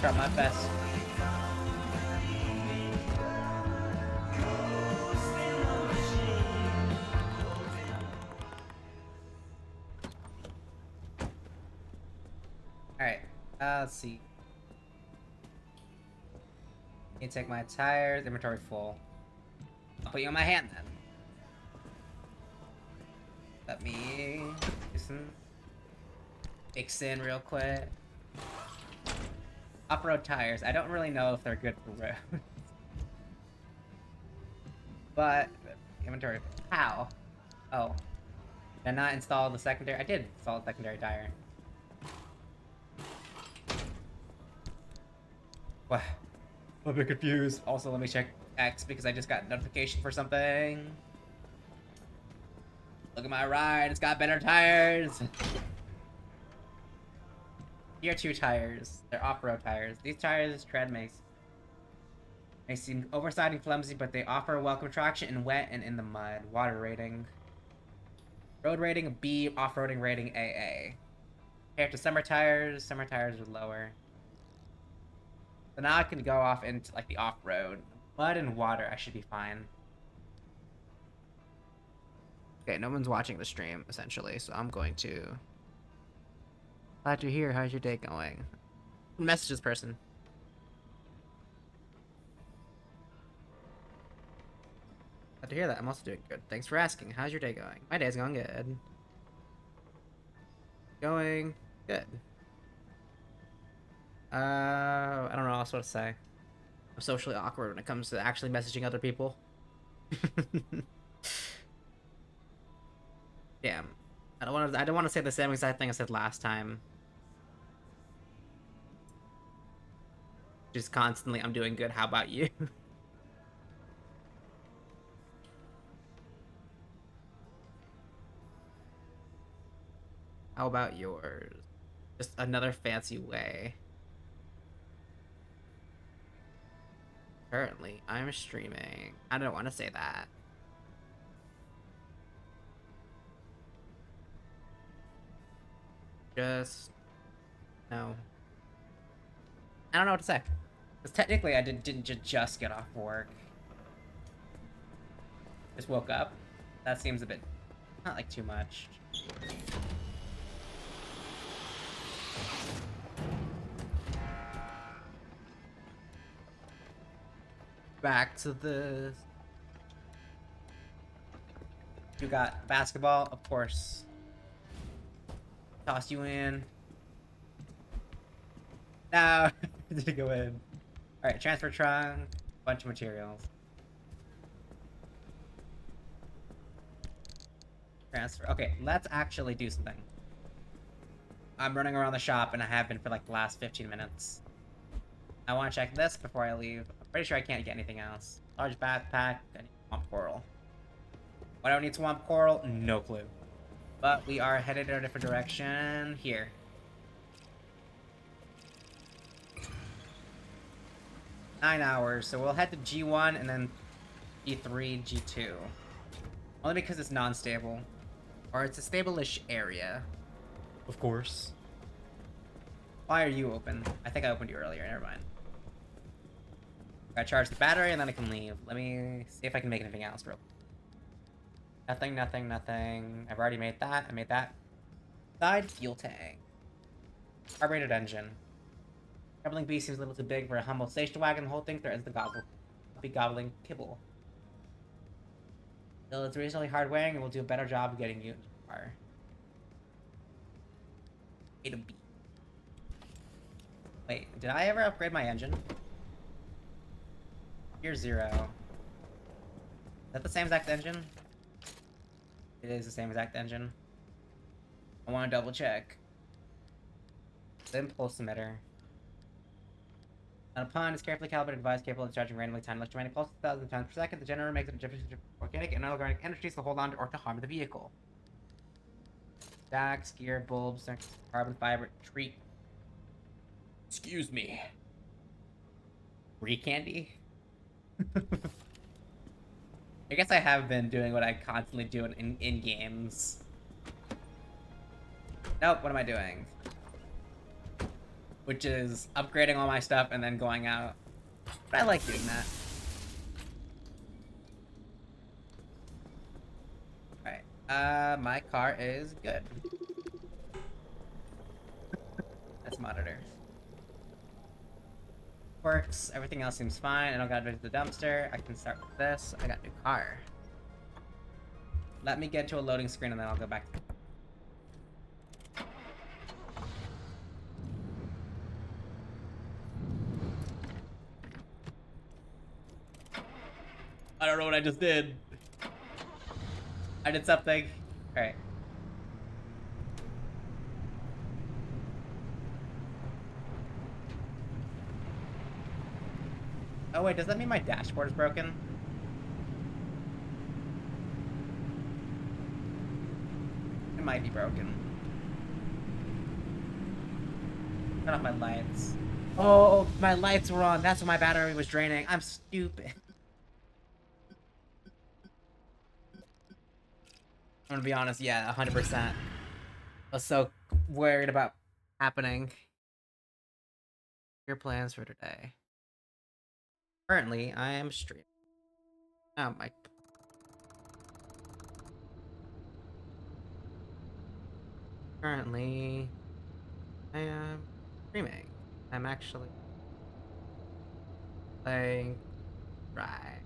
Try my best. Alright, let's see. Need to take my tires, inventory full. I'll put you on my hand then. Let me do some fix in real quick. Off-road tires. I don't really know if they're good for roads. But inventory. How? Oh. Did I not install the secondary? I did install the secondary tire. What? I'm a bit confused. Also, let me check X because I just got a notification for something. Look at my ride. It's got better tires. Tier 2 tires. They're off-road tires. These tires tread may seem oversized and clumsy, but they offer welcome traction in wet and in the mud. Water rating. Road rating B, off-roading rating AA. Compared to summer tires are lower. So now I can go off into like the off-road. Mud and water, I should be fine. Okay, no one's watching the stream, essentially, so I'm going to... Glad you're here. How's your day going? Message this person. Glad to hear that. I'm also doing good. Thanks for asking. How's your day going? My day's going good. Going good. I don't know else what to say. I'm socially awkward when it comes to actually messaging other people. Damn. I don't want to say the same exact thing I said last time. Just constantly, I'm doing good. How about you? How about yours? Just another fancy way. Currently, I'm streaming. I don't want to say that. Just... no. I don't know what to say. Because technically I didn't just get off work. Just woke up. That seems a bit... not like too much. Back to this. You got basketball, of course. Toss you in. No, didn't go in. Alright, transfer trunk, bunch of materials. Transfer. Okay, let's actually do something. I'm running around the shop and I have been for like the last 15 minutes. I want to check this before I leave. I'm pretty sure I can't get anything else. Large backpack, I need swamp coral. Why do I need swamp coral? No clue. But we are headed in a different direction here. Nine hours, so we'll head to G1 and then G3, G2. Only because it's non-stable. Or it's a stable-ish area. Of course. Why are you open? I think I opened you earlier, never mind. Gotta charge the battery and then I can leave. Let me see if I can make anything else real quick. Nothing, nothing, nothing. I've already made that. I made that. Side fuel tank. Carbureted engine. Gobbling bee seems a little too big for a humble station wagon. The whole thing threatens the gobble. I'll be gobbling kibble. Still, it's reasonably hard wearing and we'll do a better job of getting you in the car. A to B. Wait, did I ever upgrade my engine? Year 0. Is that the same exact engine? It is the same exact engine. I want to double check. The impulse emitter. On a pond is carefully calibrated device capable of charging randomly tiny electromagnetic pulses 1,000 times per second. The generator makes a difference between organic and inorganic energies to hold on to or to harm the vehicle. Stacks, gear, bulbs, carbon fiber, treat. Excuse me. Free candy? I guess I have been doing what I constantly do in games. Nope, what am I doing? Which is upgrading all my stuff and then going out. But I like doing that. Alright, my car is good. Let's monitor. Works, everything else seems fine. I don't gotta visit the dumpster. I can start with this. I got a new car. Let me get to a loading screen and then I'll go back to I don't know what I just did. I did something. Alright. Oh wait, does that mean my dashboard is broken? It might be broken. Turn off my lights. Oh, my lights were on. That's when my battery was draining. I'm stupid. I'm gonna be honest, yeah, 100%. I was so worried about happening. Your plans for today. Currently, I am streaming. Oh my. Currently, I am streaming. I'm actually playing Right.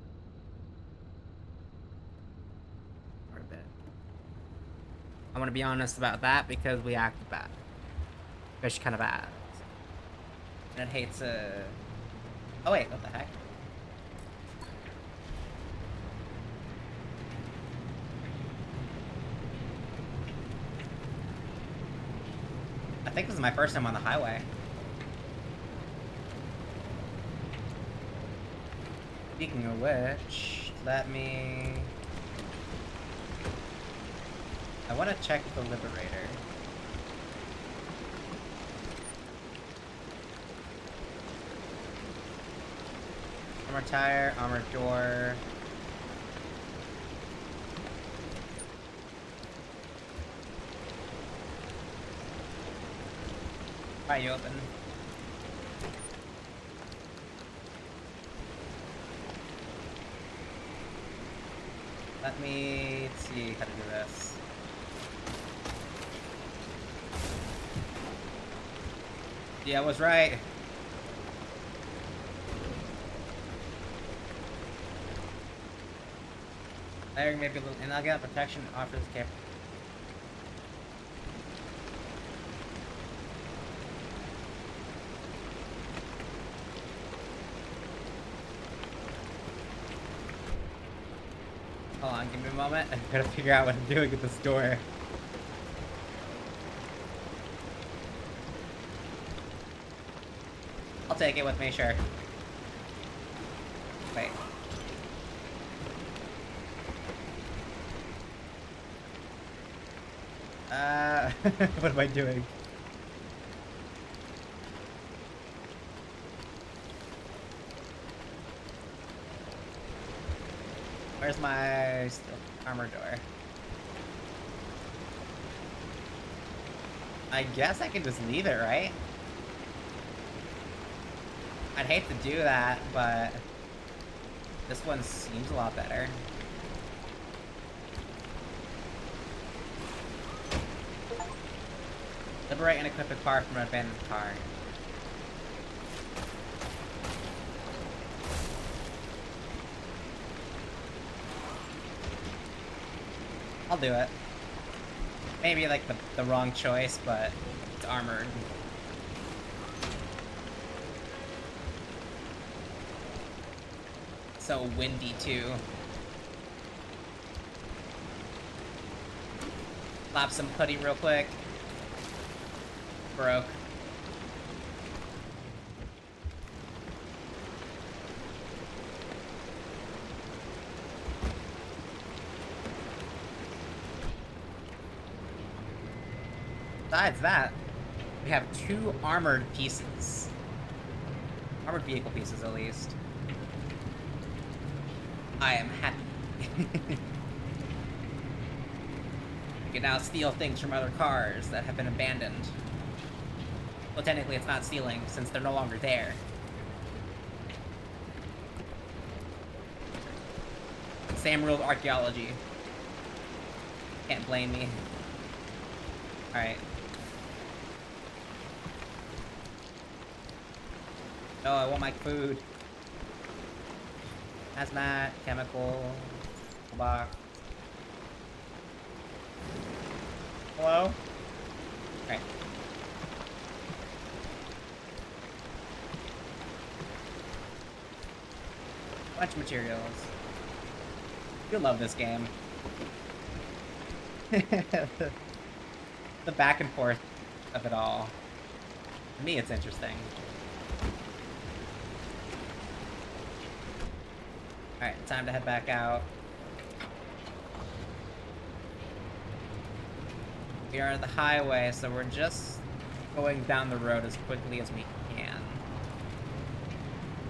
For a bit. I want to be honest about that because we acted bad. Fish kind of bad. And it hates Oh wait, what the heck? I think this is my first time on the highway. Speaking of which, let me... I want to check the Liberator. Armor tire, armor door. Why are you open? Let me see how to do this. Yeah, I was right. There, maybe a little, and I'll get protection offers cap. Hold on, give me a moment. I gotta figure out what I'm doing with this door. I'll take it with me, sure. Wait. What am I doing? Where's my steel armor door? I guess I can just leave it, right? I'd hate to do that, but this one seems a lot better. Liberate and equip a car from an abandoned car. I'll do it. Maybe like the wrong choice, but it's armored. So windy too. Slap some putty real quick. Broke. Besides that, we have 2 armored pieces. Armored vehicle pieces, at least. I am happy. We can now steal things from other cars that have been abandoned. Well, technically it's not stealing, since they're no longer there. Same rule of archaeology. Can't blame me. Alright. No, I want my food. Hazmat, chemical, box. Hello? Alright. Bunch of materials. You'll love this game. The back and forth of it all. To me, it's interesting. Alright, time to head back out. We are on the highway, so we're just going down the road as quickly as we can.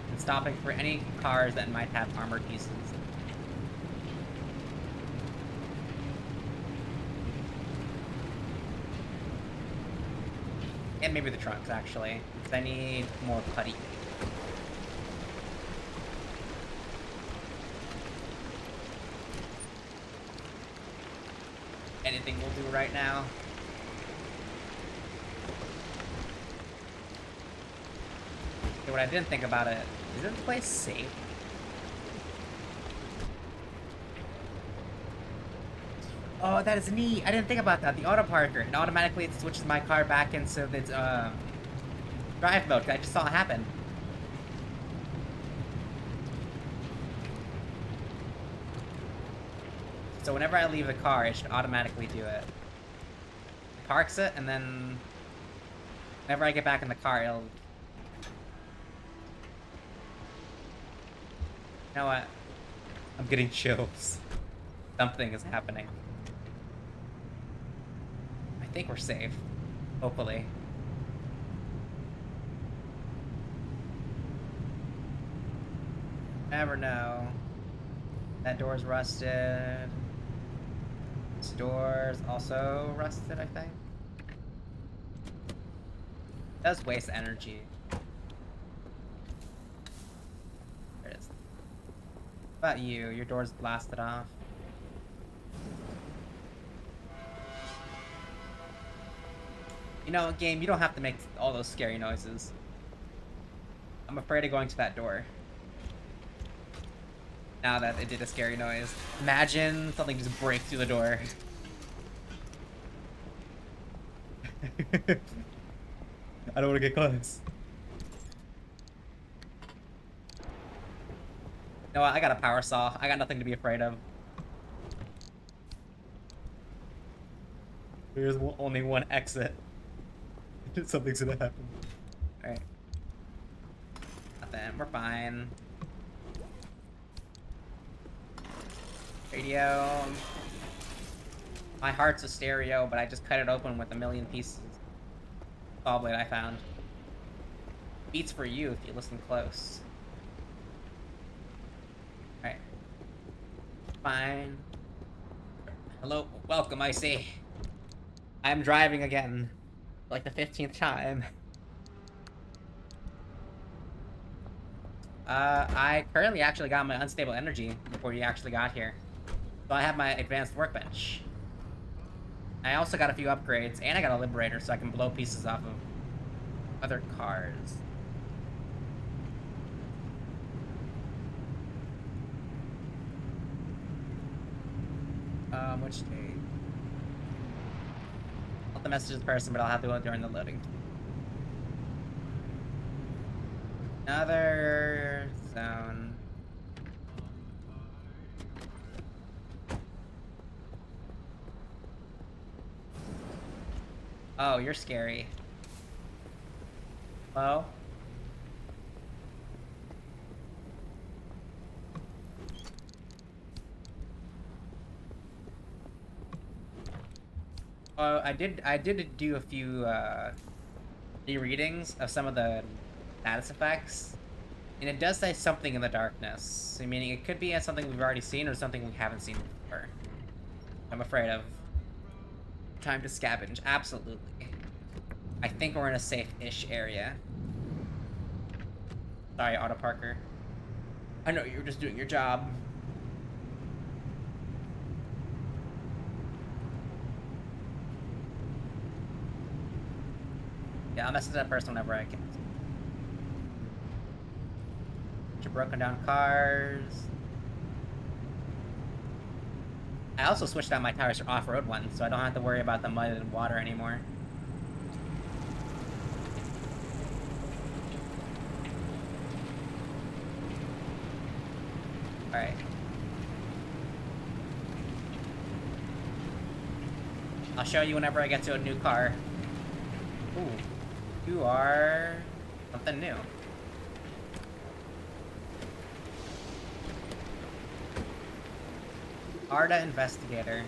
And stopping for any cars that might have armored pieces. And maybe the trunks, actually. Because I need more putty. Anything we'll do right now. Okay, what I didn't think about it, is this place safe? Oh, that is neat. I didn't think about that. The auto parker. It automatically switches my car back into its drive mode. I just saw it happen. So whenever I leave the car, it should automatically do it. It parks it, and then whenever I get back in the car, it'll... You know what? I'm getting chills. Something is happening. I think we're safe. Hopefully. Never know. That door's rusted. This door's also rusted, I think. It does waste energy. There it is. What about you? Your door's blasted off. You know, game, you don't have to make all those scary noises. I'm afraid of going to that door. Now that it did a scary noise. Imagine something just break through the door. I don't want to get close. You know what? I got a power saw. I got nothing to be afraid of. There's only one exit. Something's gonna happen. Alright. Nothing. We're fine. Radio. My heart's a stereo, but I just cut it open with a million pieces. Saw blade I found. Beats for you if you listen close. Alright. Fine. Hello. Welcome, I see. I'm driving again. Like the 15th time. I currently actually got my unstable energy before you actually got here. So I have my advanced workbench. I also got a few upgrades, and I got a liberator so I can blow pieces off of other cars. Which day? Not the message to the person, but I'll have to do it during the loading. Another zone. Oh, you're scary. Hello? I did do a few rereadings of some of the status effects, and it does say something in the darkness. Meaning it could be something we've already seen or something we haven't seen before. I'm afraid of. Time to scavenge. Absolutely. I think we're in a safe-ish area. Sorry, Auto Parker. I know you were just doing your job. Yeah, I'll message that person whenever I can. Bunch of broken down cars. I also switched out my tires for off-road ones, so I don't have to worry about the mud and water anymore. Alright. I'll show you whenever I get to a new car. Ooh. You are... something new. Arda Investigator.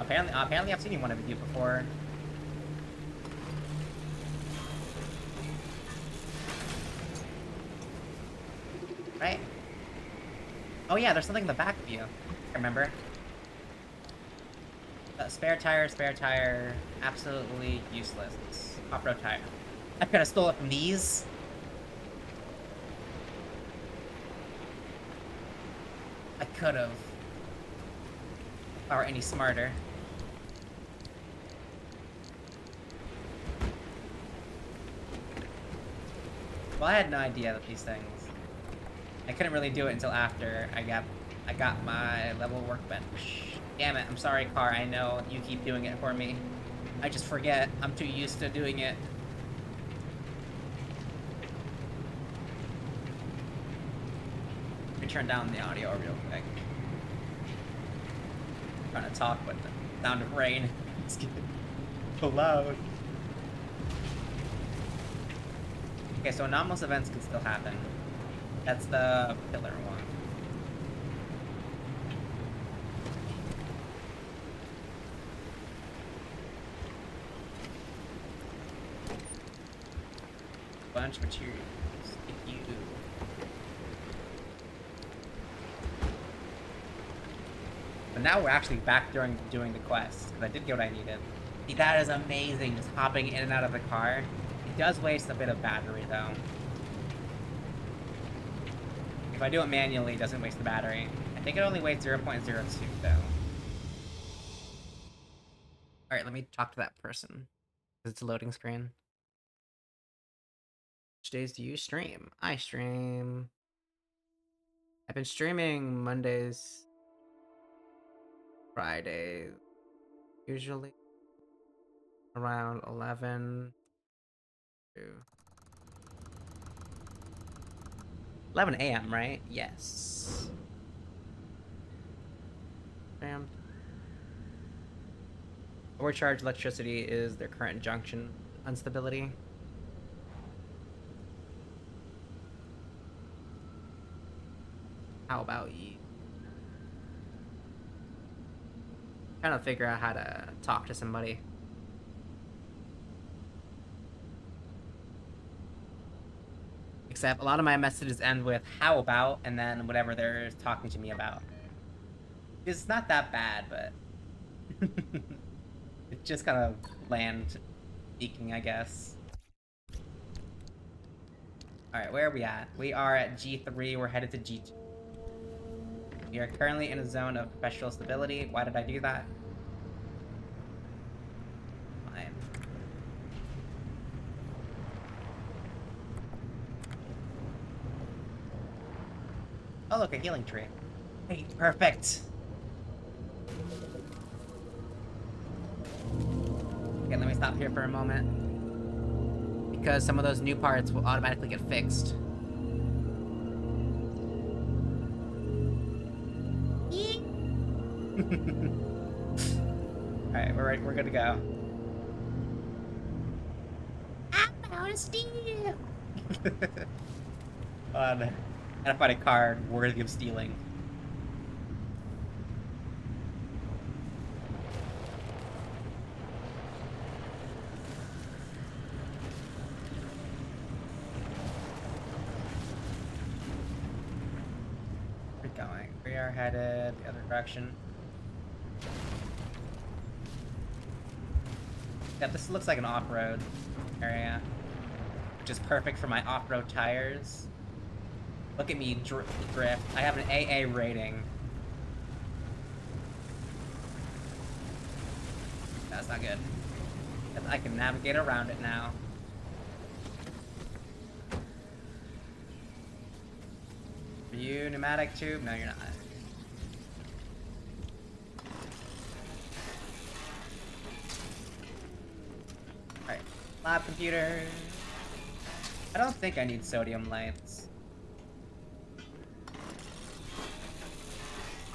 Apparently I've seen one of you before. Right? Oh yeah, there's something in the back of you. I remember. Spare tire. Absolutely useless. Off-road tire. I could have stole it from these. I could have. If I were any smarter. Well, I had no idea that these things. I couldn't really do it until after I got my level workbench. Damn it, I'm sorry, car. I know you keep doing it for me. I just forget. I'm too used to doing it. Let me turn down the audio real quick. I'm trying to talk, but the sound of rain is getting so loud. Okay, so anomalous events can still happen. That's the pillar one. Bunch of materials. Thank you. But now we're actually back doing the quest, because I did get what I needed. See, that is amazing, just hopping in and out of the car. It does waste a bit of battery, though. If I do it manually, it doesn't waste the battery. I think it only weighs 0.02, though. Alright, let me talk to that person. It's a loading screen. Which days do you stream? I stream... I've been streaming Mondays, Fridays, usually around 11 to 11 a.m., right? Yes. Damn. Overcharged electricity is their current junction instability. How about you? Trying to figure out how to talk to somebody. Except a lot of my messages end with "how about" and then whatever they're talking to me about. It's not that bad, but it's just kind of bland speaking, I guess. Alright, where are we at? We are at G3, we're headed to G2. We are currently in a zone of perpetual stability. Why did I do that? Fine. Oh, look, a healing tree. Hey, perfect. Okay, let me stop here for a moment. Because some of those new parts will automatically get fixed. Alright, we're good to go. I'm out of steam! I gotta find a card worthy of stealing. We are headed the other direction. Yeah, this looks like an off-road area, which is perfect for my off-road tires. Look at me drift. I have an AA rating. That's not good. I can navigate around it now. Are you pneumatic tube? No, you're not. Alright. Lab computer. I don't think I need sodium lights.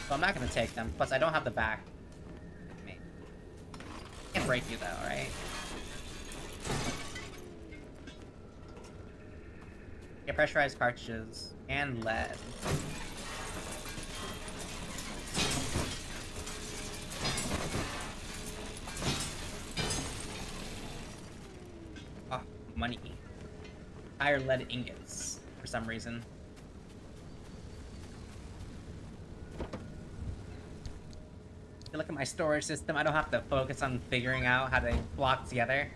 So I'm not gonna take them. Plus, I don't have the back with me. Can't break you though, right? Get pressurized cartridges and lead. Oh, money. Higher lead ingots for some reason. If you look at my storage system, I don't have to focus on figuring out how they block together.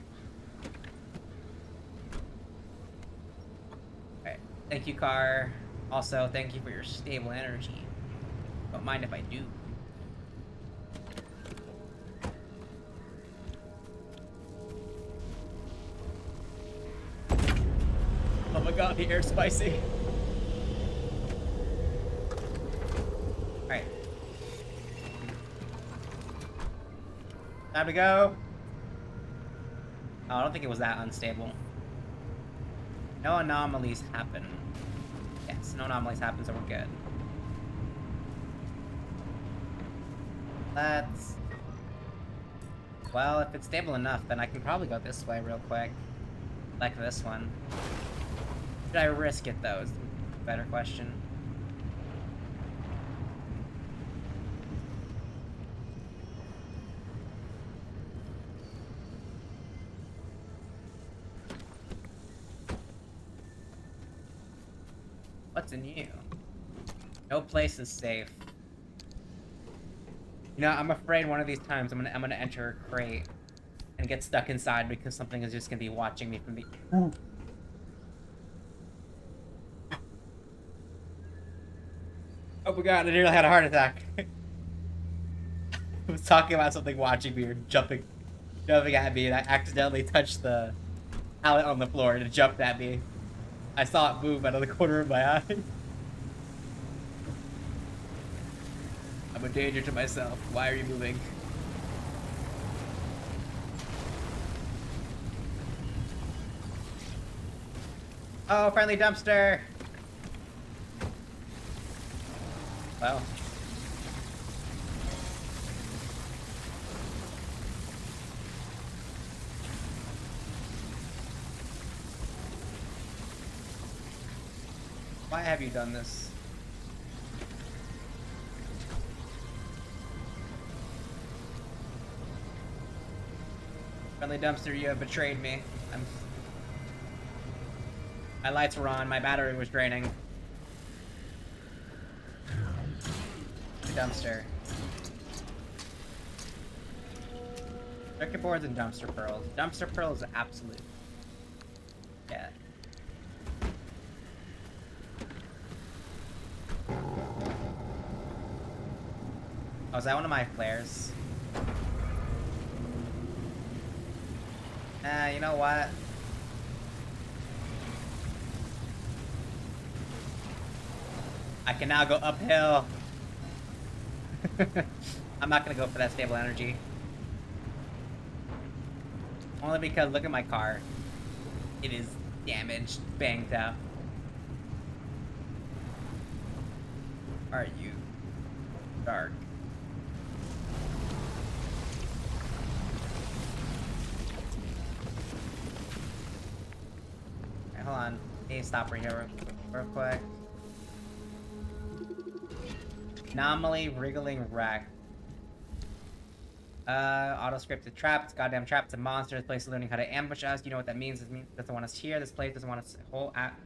Alright, thank you, car. Also, thank you for your stable energy. Don't mind if I do. Oh my god, the air's spicy. Alright. Time to go. Oh, I don't think it was that unstable. No anomalies happen. Yes, no anomalies happen, so we're good. Let's... Well, if it's stable enough, then I can probably go this way real quick. Like this one. Should I risk it, though, is the better question. What's in you? No place is safe. You know, I'm afraid one of these times I'm gonna enter a crate and get stuck inside because something is just gonna be watching me from the... Oh my god, I nearly had a heart attack. I was talking about something watching me or jumping at me, and I accidentally touched the pallet on the floor and it jumped at me. I saw it move out of the corner of my eye. I'm a danger to myself. Why are you moving? Oh, friendly dumpster! Well. Why have you done this? Friendly dumpster, you have betrayed me. My lights were on, my battery was draining. Dumpster. Circuit boards and dumpster pearls. Dumpster pearls are absolute. Yeah. Oh, is that one of my flares? You know what? I can now go uphill. I'm not gonna go for that stable energy. Only because look at my car. It is damaged, banged up. Are you dark? Alright, hold on. Hey, stop right here real quick. Anomaly wriggling wreck. Auto-scripted traps, goddamn traps and monsters. This place is learning how to ambush us. You know what that means? It means it doesn't want us here. This place doesn't want us whole at.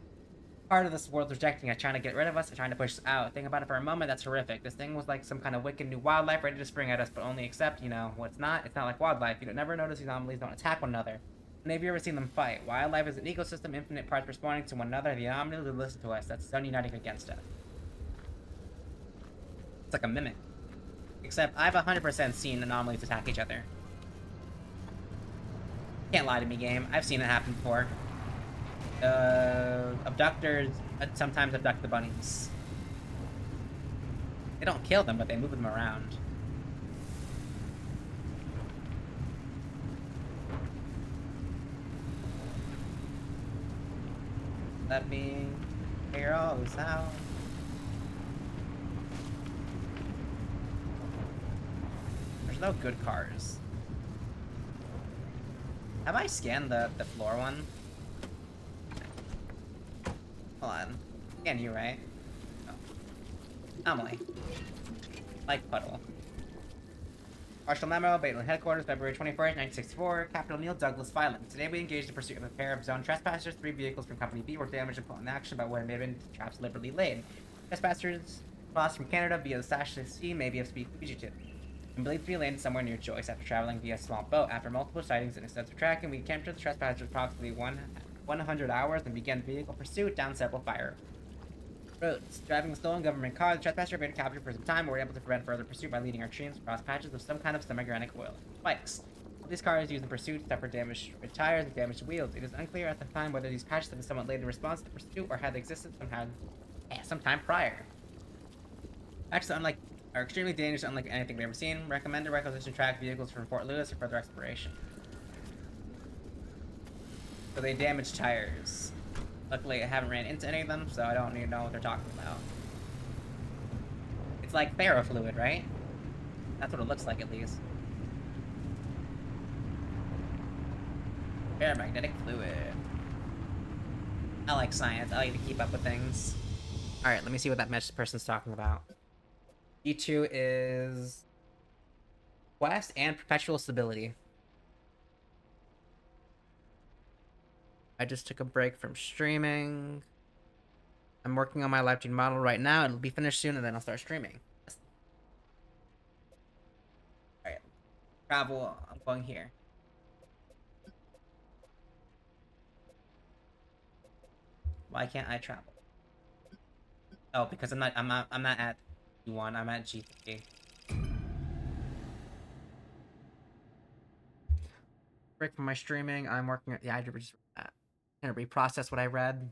part of this world rejecting us, trying to get rid of us, and trying to push us out. Think about it for a moment, that's horrific. This thing was like some kind of wicked new wildlife ready to spring at us, but only except, you know, what's not? It's not like wildlife. You don't never notice these anomalies don't attack one another. And have you ever seen them fight? Wildlife is an ecosystem, infinite parts responding to one another. The anomalies will listen to us. That's the sun uniting against us. It's like a mimic. Except I've 100% seen anomalies attack each other. Can't lie to me, game. I've seen it happen before. Abductors sometimes abduct the bunnies. They don't kill them, but they move them around. Let me figure all this out. There's no good cars. Have I scanned the floor one? Hold on. Scan you, right? Oh. Anomaly. Like puddle. Marshal Memo, Baitland Headquarters, February 21st, 1964. Captain Neil Douglas Filing. Today we engaged in pursuit of a pair of zone trespassers. 3 vehicles from Company B were damaged and put in action by what may have been traps deliberately laid. Trespassers crossed from Canada via the Sash Sea may be a speed fugitive, and believed to be landed somewhere near Joyce after traveling via a small boat. After multiple sightings and extensive tracking, we captured the trespassers approximately 100 hours and began vehicle pursuit down several fire roads. Driving a stolen government car, the trespasser evaded capture for some time, but were able to prevent further pursuit by leading our teams across patches of some kind of semi-organic oil spikes. These cars used in pursuit suffered damage to tires and damaged wheels. It is unclear at the time whether these patches have been somewhat late in response to the pursuit or had existed sometime prior. Patches are extremely dangerous, unlike anything we've ever seen. Recommended requisition track vehicles from Fort Lewis for further exploration. So they damaged tires. Luckily, I haven't ran into any of them, so I don't even know what they're talking about. It's like ferrofluid, right? That's what it looks like, at least. Paramagnetic fluid. I like science. I like to keep up with things. Alright, let me see what that message person's talking about. G2 is quest and perpetual stability. I just took a break from streaming. I'm working on my live stream model right now. It'll be finished soon, and then I'll start streaming. Alright. Travel. I'm going here. Why can't I travel? Oh, because I'm not at G1, I'm at G3. Break from my streaming. I'm working at I just gonna reprocess what I read.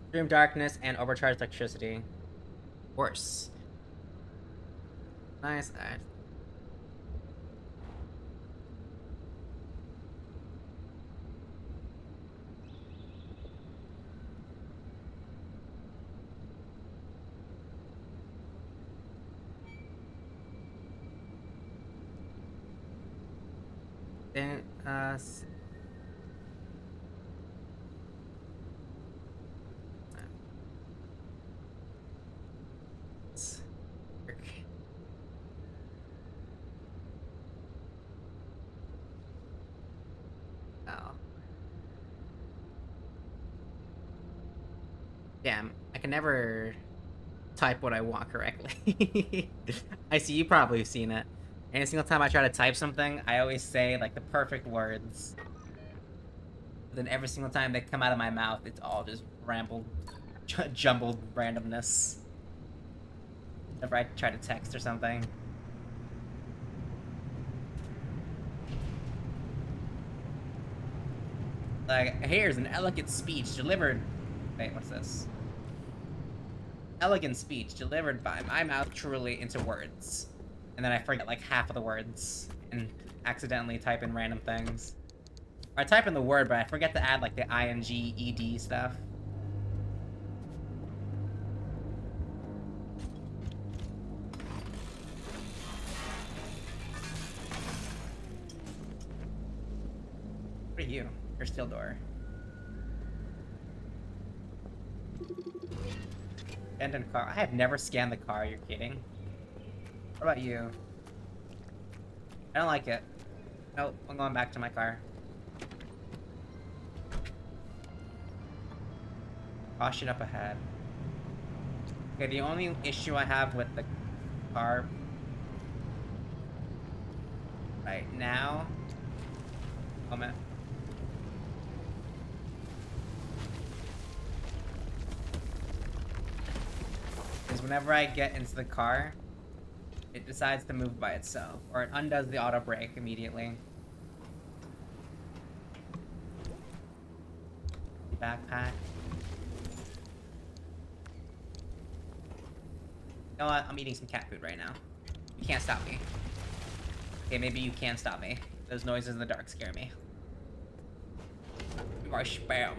Extreme darkness and overcharged electricity. Worse. Nice. Then, oh. Damn, I can never type what I want correctly. I see, you probably have seen it. Any single time I try to type something, I always say, like, the perfect words. But then every single time they come out of my mouth, it's all just jumbled randomness. Whenever I try to text or something. Like, here's an elegant speech delivered... Wait, what's this? Elegant speech delivered by my mouth truly into words. And then I forget like half of the words and accidentally type in random things. Or I type in the word, but I forget to add like the ing, ed stuff. What are you? You're steel door. Abandoned car. I have never scanned the car, you're kidding. What about you? I don't like it. Nope, I'm going back to my car. Caution up ahead. Okay, the only issue I have with the car right now... Moment. Is whenever I get into the car, it decides to move by itself, or it undoes the auto brake immediately. Backpack. You know what? I'm eating some cat food right now. You can't stop me. Okay, maybe you can stop me. Those noises in the dark scare me. My spam.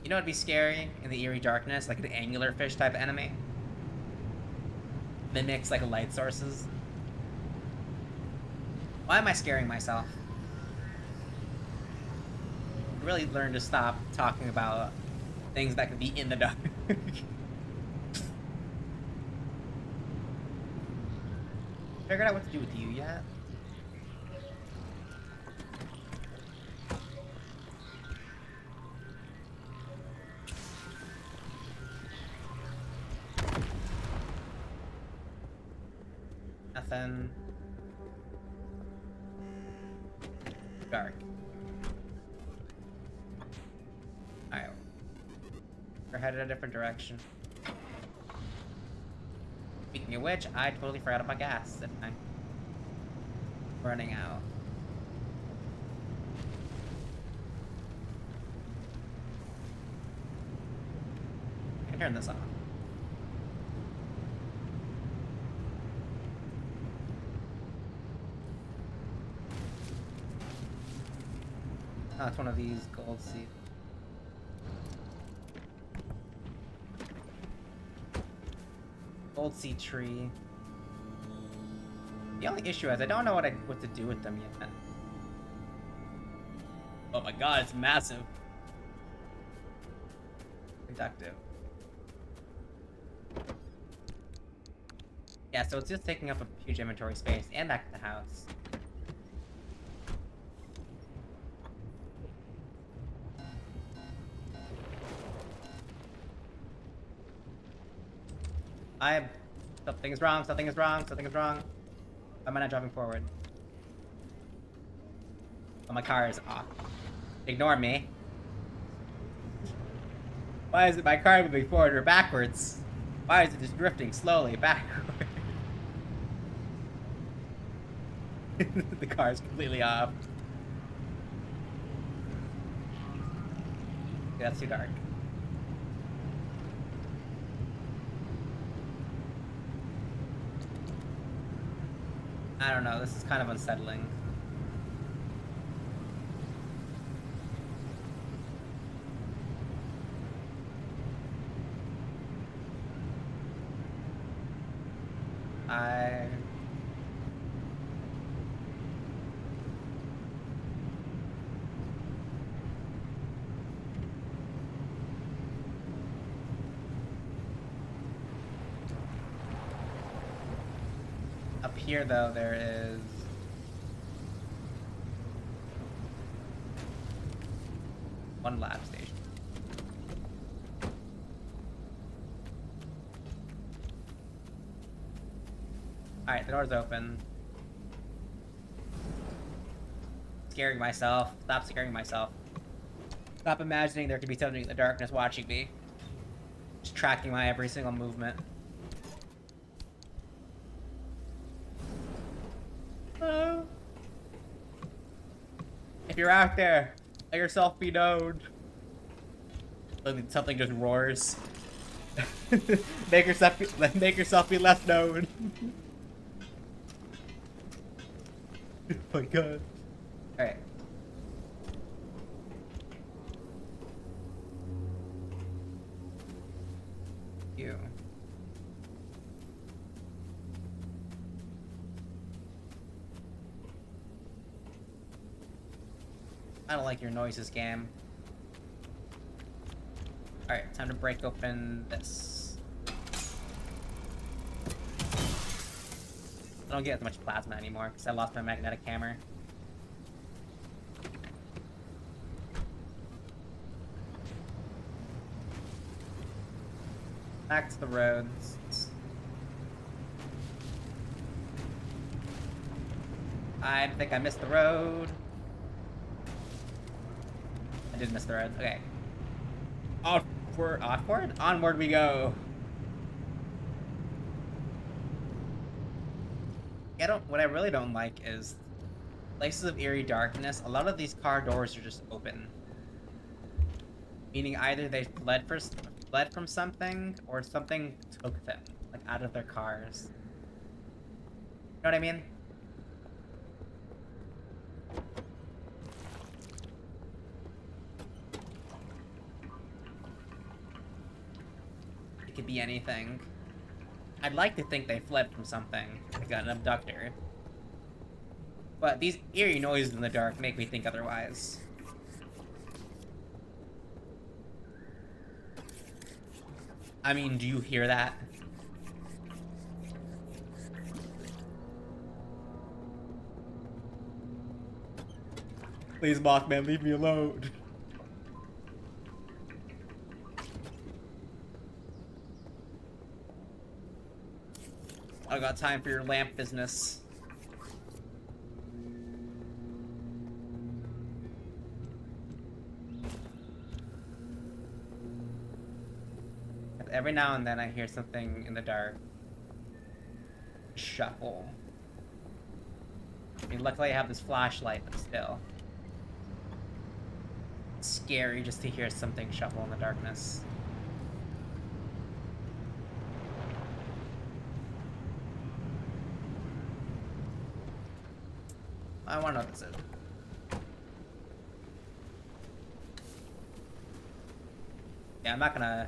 You know what'd be scary in the eerie darkness? Like an angular fish type of enemy? Mimics like light sources. Why am I scaring myself? Really learn to stop talking about things that could be in the dark. Figured out what to do with you yet? Nothing. Dark. Alright. We're headed a different direction. Speaking of which, I totally forgot about gas, didn't I? Running out. I can turn this off. Oh, it's one of these gold seeds. Gold seed tree. The only issue is I don't know what to do with them yet. Oh my god, it's massive. Productive. Yeah, so it's just taking up a huge inventory space and back to the house. Something is wrong, something is wrong, something is wrong. Why am I not driving forward? Oh, my car is off. Ignore me. Why is it my car moving forward or backwards? Why is it just drifting slowly backward? The car is completely off. Yeah, that's too dark. I don't know, this is kind of unsettling. Up here, though, there is... one lab station. Alright, the door's open. Scaring myself. Stop scaring myself. Stop imagining there could be something in the darkness watching me. Just tracking my every single movement. If you're out there, let yourself be known. Something just roars. Make yourself be less known. Oh my god. Alright. You. I don't like your noises, game. Alright, time to break open this. I don't get as much plasma anymore because I lost my magnetic hammer. Back to the roads. I think I missed the road. I did miss the road. Okay. Onward we go. What I really don't like is places of eerie darkness. A lot of these car doors are just open. Meaning either they fled from something or something took them, like out of their cars. You know what I mean? It could be anything. I'd like to think they fled from something, like an abductor. But these eerie noises in the dark make me think otherwise. I mean, do you hear that? Please, Mothman, leave me alone. I got time for your lamp business. Every now and then I hear something in the dark shuffle. I mean, luckily I have this flashlight, but still. It's scary just to hear something shuffle in the darkness. I want to know what this is. Yeah, I'm not gonna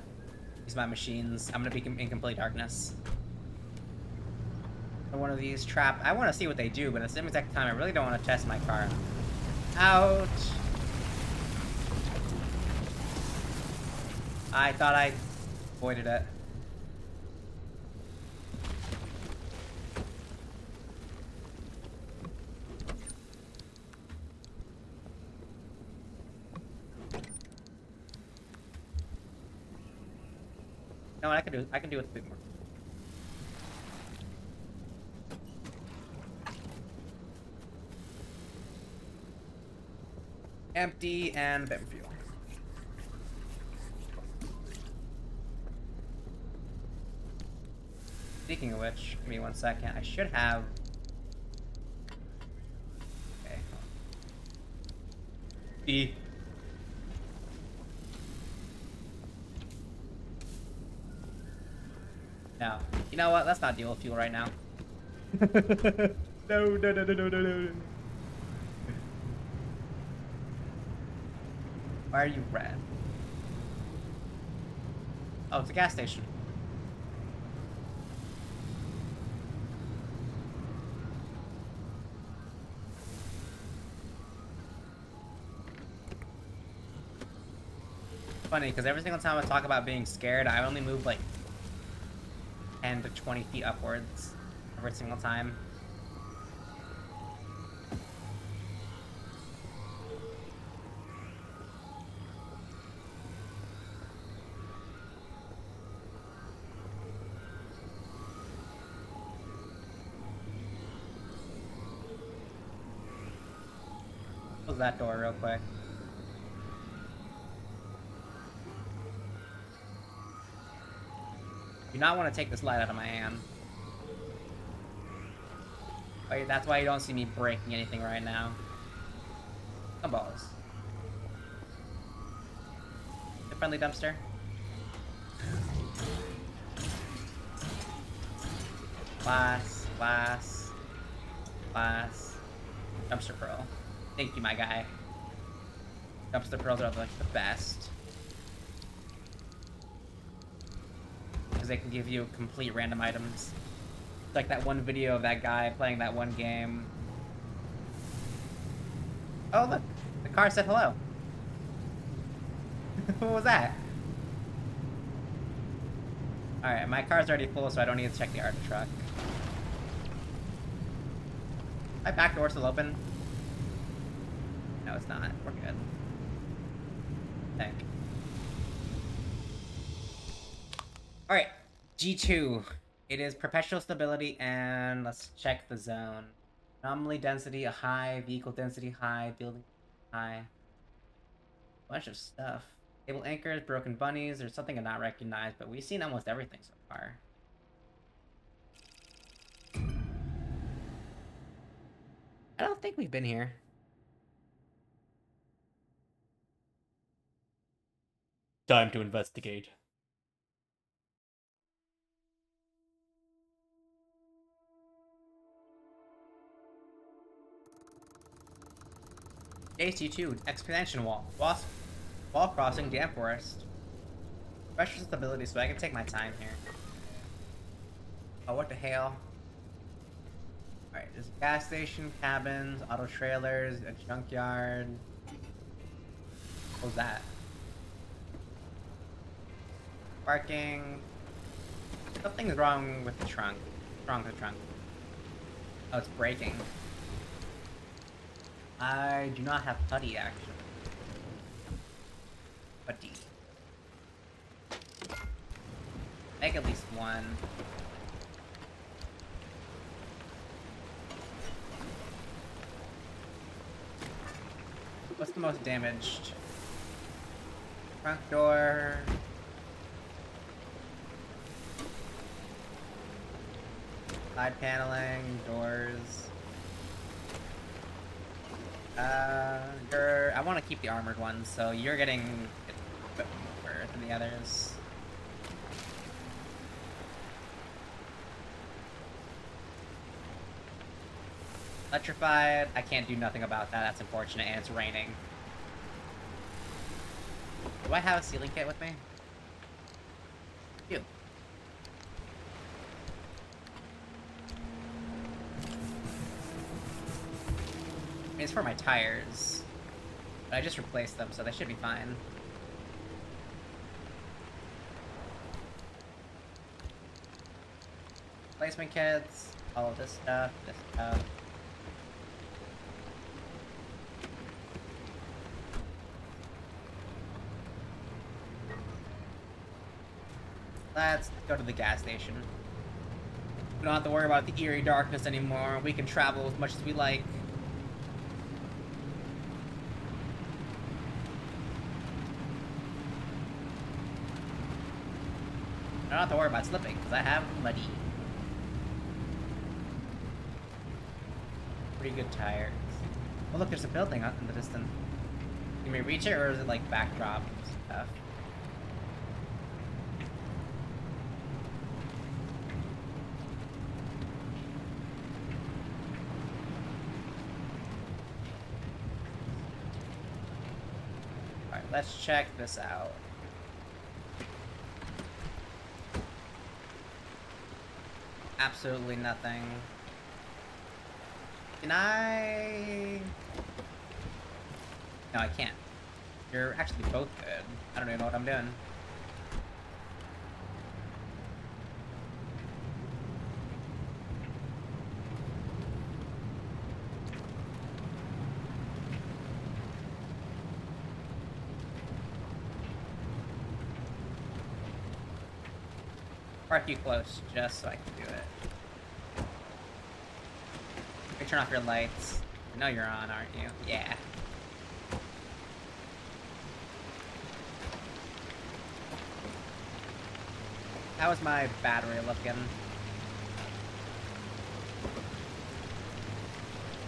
use my machines. I'm gonna be in complete darkness. One of these trap. I want to see what they do, but at the same exact time, I really don't want to test my car. Ouch! I thought I avoided it. No, I can do it with a bit more. Empty and a bit more fuel. Speaking of which, give me 1 second. I should have. Okay. D. No. You know what? Let's not deal with fuel right now. No. Why are you red? Oh, it's a gas station. Funny, because every single time I talk about being scared, I only move like 10 to 20 feet upwards every single time. Close that door real quick. Do not want to take this light out of my hand. Wait, that's why you don't see me breaking anything right now. Come balls. The friendly dumpster. Glass. Dumpster pearl. Thank you, my guy. Dumpster pearls are like the best. They can give you complete random items. It's like that one video of that guy playing that one game. Oh look, the car said hello. What was that? Alright, my car's already full, so I don't need to check the Arctic truck. My back door still open? No, it's not. We're good. I think. Alright, G2. It is perpetual stability, and let's check the zone. Anomaly density high, vehicle density high, building high. Bunch of stuff. Cable anchors, broken bunnies, there's something I not recognized, but we've seen almost everything so far. I don't think we've been here. Time to investigate. AC2, expansion wall. Wall crossing, dam forest. Special stability, so I can take my time here. Oh, what the hell? Alright, there's a gas station, cabins, auto trailers, a junkyard. What was that? Parking. Something's wrong with the trunk. What's wrong with the trunk? Oh, it's braking. I do not have putty, actually. Putty. Make at least one. What's the most damaged? Front door. Side paneling, doors. I want to keep the armored ones, so you're getting a bit more than the others. Electrified, I can't do nothing about that, that's unfortunate, and it's raining. Do I have a ceiling kit with me? You. I mean, it's for my tires. But I just replaced them, so they should be fine. Replacement kits, all of this stuff, this stuff. Let's go to the gas station. We don't have to worry about the eerie darkness anymore. We can travel as much as we like. I don't have to worry about slipping, because I have muddy. Pretty good tires. Oh look, there's a building out in the distance. Can we reach it, or is it like backdrop stuff? Alright, let's check this out. Absolutely nothing. Can I... No, I can't. You're actually both good. I don't even know what I'm doing. Park you close, just so I can do it. Let me turn off your lights. I know you're on, aren't you? Yeah. How is my battery looking?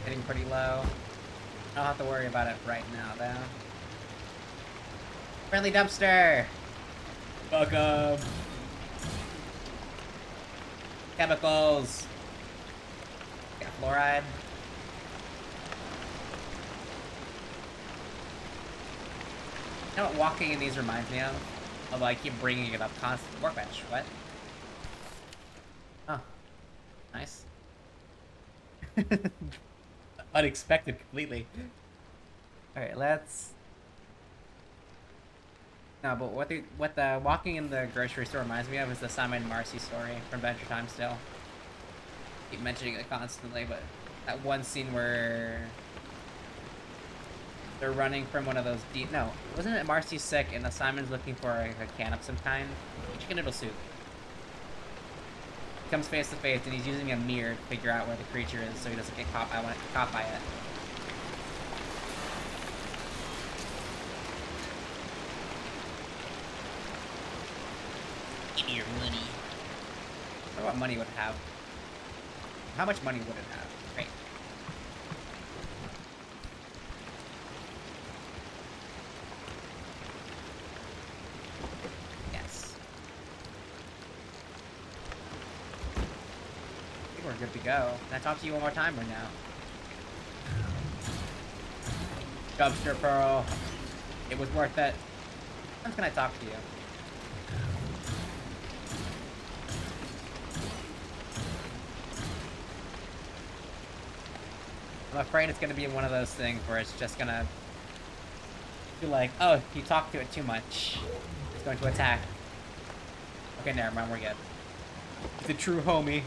Getting pretty low. I don't have to worry about it right now, though. Friendly dumpster! Welcome! Chemicals! Got fluoride. You know what walking in these reminds me of? Although I keep bringing it up constantly. Workbench, what? Oh. Nice. Unexpected completely. Alright, let's... No, but what the walking in the grocery store reminds me of is the Simon and Marcy story from Adventure Time still. Keep mentioning it constantly, but that one scene where they're running from one of those deep... No, wasn't it Marcy's sick and the Simon's looking for a can of some kind? Chicken noodle soup. He comes face to face and he's using a mirror to figure out where the creature is so he doesn't get caught by it. Give me your money. I wonder what money would have. How much money would it have? Right. Yes. I think we're good to go. Can I talk to you one more time or no? Dumpster Pearl. It was worth it. When can I talk to you? I'm afraid it's gonna be one of those things where it's just gonna be like, oh, you talked to it too much. It's going to attack. Okay, never mind, we're good. It's a true homie.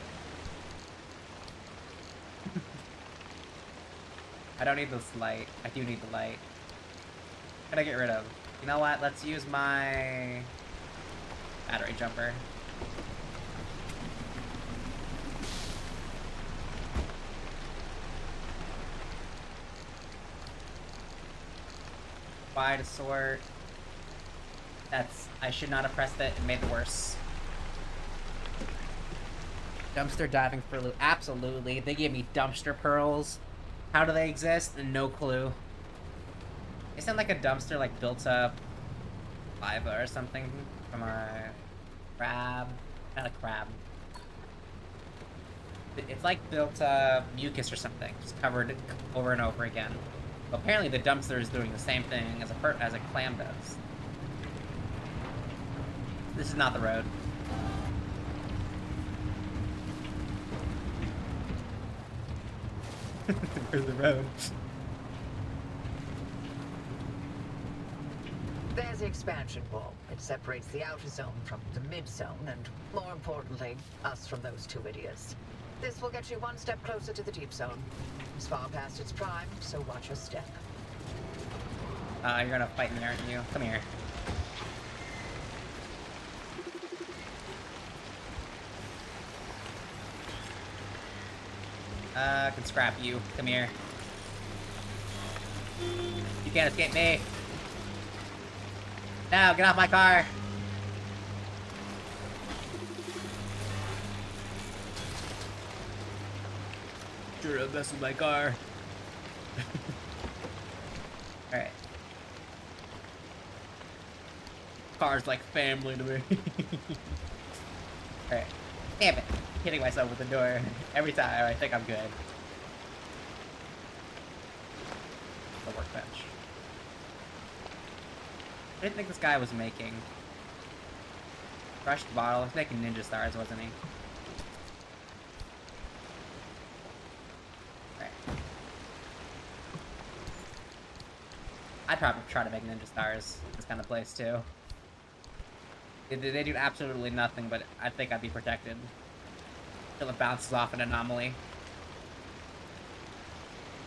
I don't need this light. I do need the light. What can I get rid of? You know what? Let's use my battery jumper. Why to sort? That's... I should not have pressed it and made it worse. Dumpster diving for loot. Absolutely. They gave me dumpster pearls. How do they exist? No clue. They sound like a dumpster like built up lava or something from a crab. Not a crab. It's like built mucus or something, just covered over and over again. But apparently the dumpster is doing the same thing as a clam does. This is not the road. Where's the road? There's the expansion wall. It separates the outer zone from the mid-zone, and more importantly, us from those two idiots. This will get you one step closer to the deep zone. It's far past its prime, so watch your step. You're gonna fight me, aren't you? Come here. I can scrap you. Come here. You can't escape me. Now, get off my car. You're a mess with my car. Alright. Car's like family to me. Alright. Damn it. Hitting myself with the door every time. I think I'm good. The workbench. I didn't think this guy was making crushed bottle. He's making ninja stars, wasn't he? Right. I'd probably try to make ninja stars in this kind of place too. They do absolutely nothing, but I think I'd be protected. Until it bounces off an anomaly.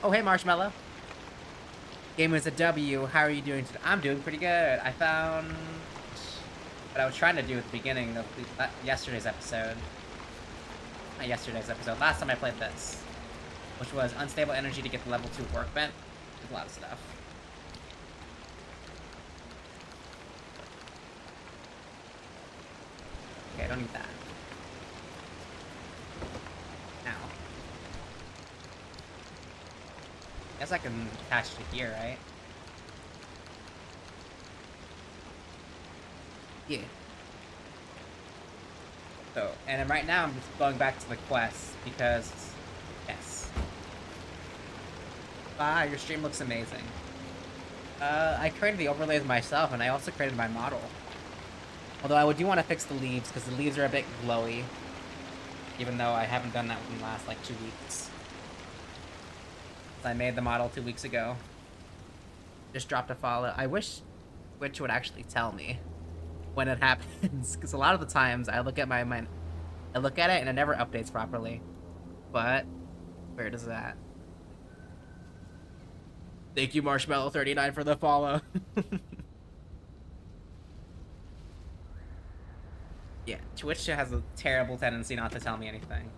Oh, hey, Marshmallow. Game is a W. How are you doing today? I'm doing pretty good. I found what I was trying to do at the beginning of yesterday's episode. Not yesterday's episode. Last time I played this. Which was unstable energy to get the level 2 workbench. There's a lot of stuff. Okay, I don't need that. Now. Guess I can attach to here, right? Yeah. So, and then right now I'm just going back to the quest because, yes. Wow, your stream looks amazing. I created the overlays myself, and I also created my model. Although I do want to fix the leaves, because the leaves are a bit glowy. Even though I haven't done that in the last, like, 2 weeks. I made the model 2 weeks ago. just dropped a follow. I wish Twitch would actually tell me when it happens, because a lot of the times I look at I look at it and it never updates properly. But where does that? Thank you, Marshmallow39, for the follow. Yeah, Twitch has a terrible tendency not to tell me anything.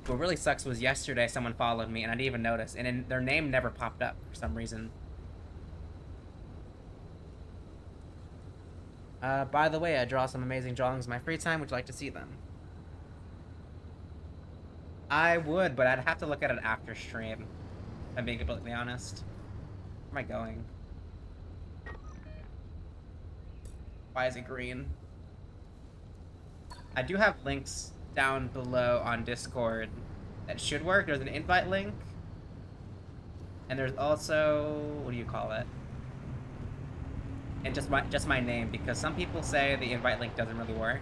What really sucks was yesterday someone followed me and I didn't even notice, and their name never popped up for some reason. By the way, I draw some amazing drawings in my free time. Would you like to see them? I would, but I'd have to look at it after stream, if I'm being completely honest. Where am I going? Why is it green? I do have links down below on Discord that should work. There's an invite link. And there's also, what do you call it? And just my name, because some people say the invite link doesn't really work.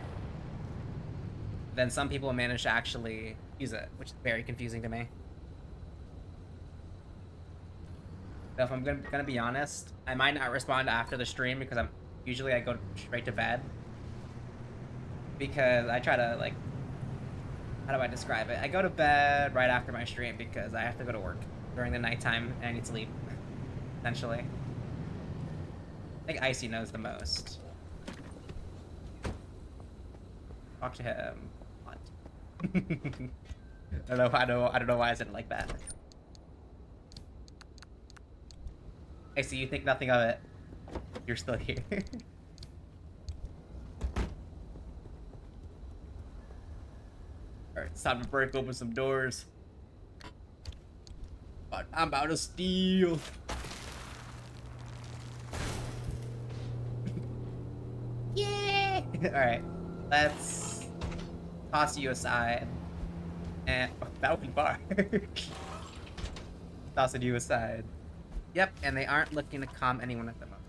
Then some people manage to actually use it, which is very confusing to me. So if I'm gonna be honest, I might not respond after the stream because usually I go straight to bed. Because I try to, like, how do I describe it? I go to bed right after my stream because I have to go to work during the nighttime and I need sleep, essentially. I think Icy knows the most. Talk to him. What? I don't know why I said it like that. Icy, you think nothing of it. You're still here. Alright, it's time to break open some doors. But I'm about to steal. Yay! Alright, let's toss you aside. And that would be far. Tossing you aside. Yep, and they aren't looking to calm anyone at the moment.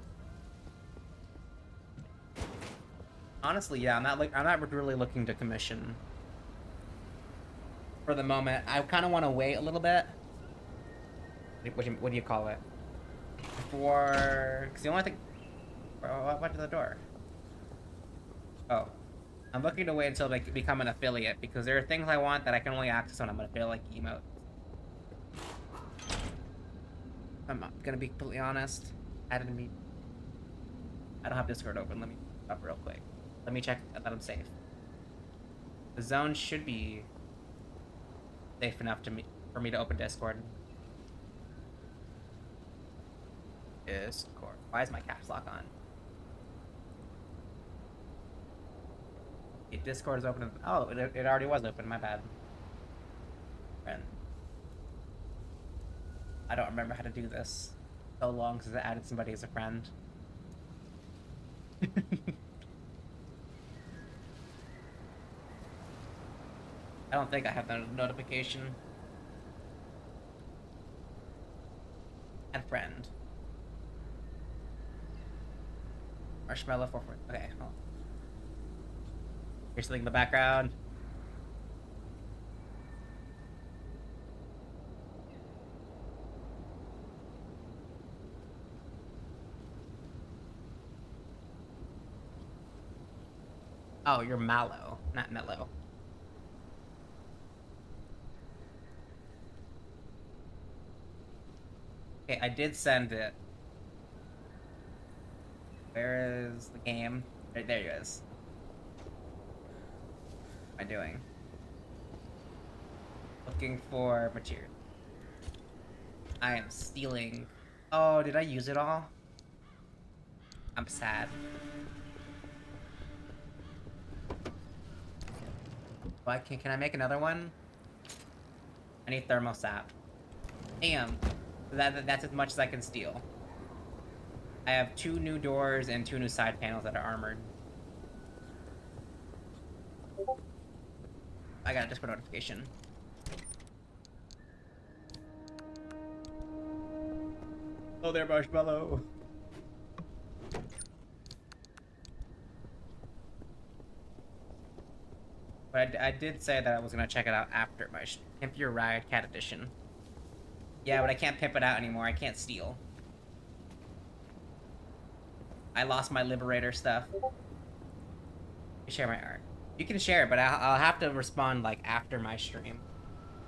Honestly, yeah, I'm not really looking to commission. For the moment, I kind of want to wait a little bit. What do you call it? Because the only thing... What went to the door? Oh. I'm looking to wait until they become an affiliate, because there are things I want that I can only access when I'm an affiliate, like emotes. I'm gonna be completely honest. I don't have Discord open. Let me up real quick. Let me check that I'm safe. The zone should be safe enough for me to open Discord. Discord. Why is my caps lock on? Okay, Discord is open. Oh, it already was open. My bad. Friend. I don't remember how to do this. So long since I added somebody as a friend. I don't think I have the notification. Add friend. Marshmallow 4. Okay, hold on. Here's something in the background. Oh, you're Mallow, not Mellow. Okay, I did send it. Where is the game? Right there it is. What am I doing? Looking for material. I am stealing. Oh, did I use it all? I'm sad. What? Can I make another one? I need thermosap. Damn. That's as much as I can steal. I have 2 new doors and 2 new side panels that are armored. I got a Discord notification. Oh there, Marshmallow. But I did say that I was gonna check it out after my Pimp Your Ride Cat Edition. Yeah, but I can't pimp it out anymore. I can't steal. I lost my Liberator stuff. Share my art. You can share it, but I'll have to respond like after my stream.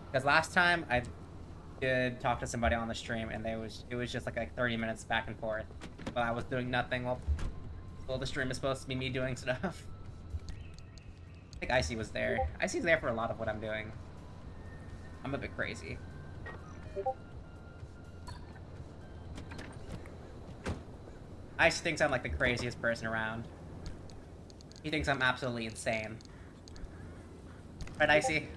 Because last time I did talk to somebody on the stream, and it was just like 30 minutes back and forth. But I was doing nothing while the stream is supposed to be me doing stuff. I think Icy was there. Icy's there for a lot of what I'm doing. I'm a bit crazy. Icy thinks I'm like the craziest person around. He thinks I'm absolutely insane. Right, Icy?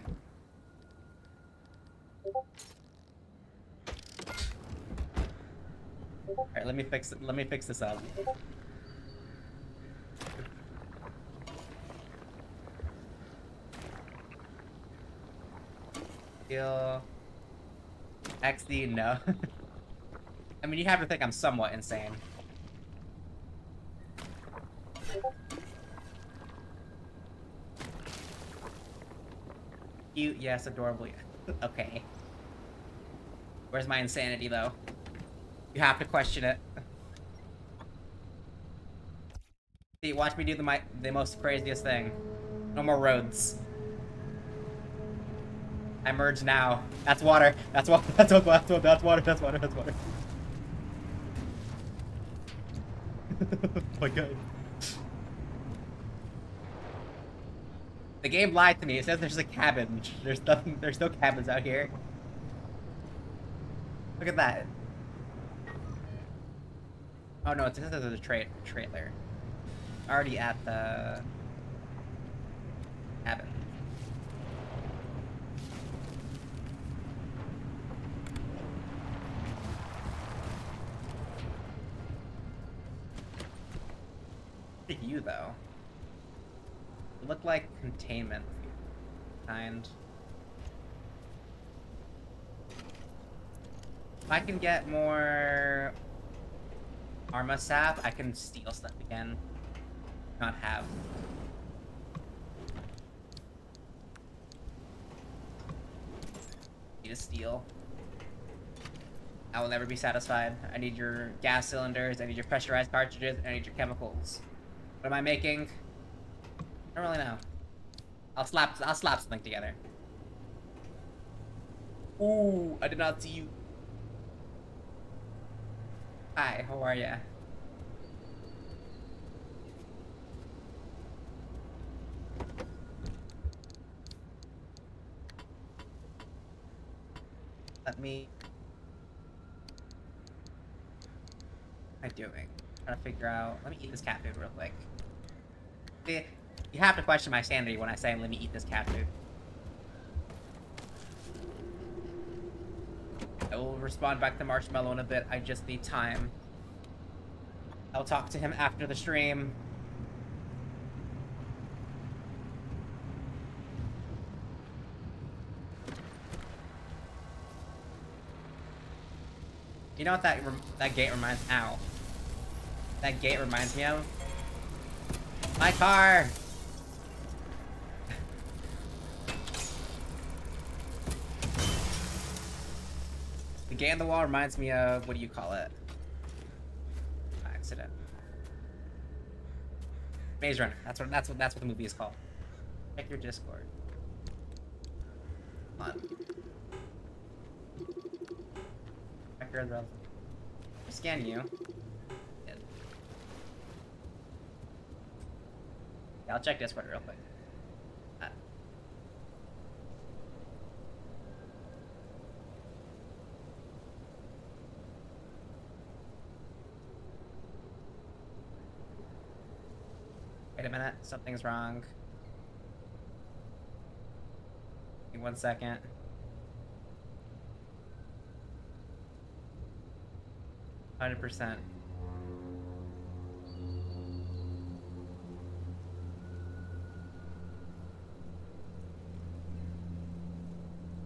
Alright, let me fix this up. Heal. XD, no. I mean, you have to think I'm somewhat insane. Cute, yes, adorable, yes. Okay. Where's my insanity, though? You have to question it. See, watch me do the most craziest thing. No more roads. I merge now. That's water. That's water. That's water. That's water. That's water. That's water. That's water. Oh my god. The game lied to me. It says there's a cabin. There's nothing. There's no cabins out here. Look at that. Oh no, it says there's a trailer. Already at the cabin. Look at you though. You look like containment kind. If I can get more Arma sap, I can steal stuff again. Not have. Need to steal. I will never be satisfied. I need your gas cylinders, I need your pressurized cartridges, and I need your chemicals. What am I making? I don't really know. I'll slap something together. Ooh, I did not see you. Hi, how are ya? Let me... What am I doing? Trying to figure out... Let me eat this cat food real quick. See, you have to question my sanity when I say let me eat this cat food. I will respond back to Marshmallow in a bit. I just need time. I'll talk to him after the stream. You know what that gate reminds... Ow. That gate reminds me of? My car! The gate on the wall reminds me of... What do you call it? Accident. Maze Runner. That's what the movie is called. Check your Discord. Come on. Check your other... Scan you. Yeah, I'll check Discord real quick. Wait a minute, something's wrong. Give me 1 second. %.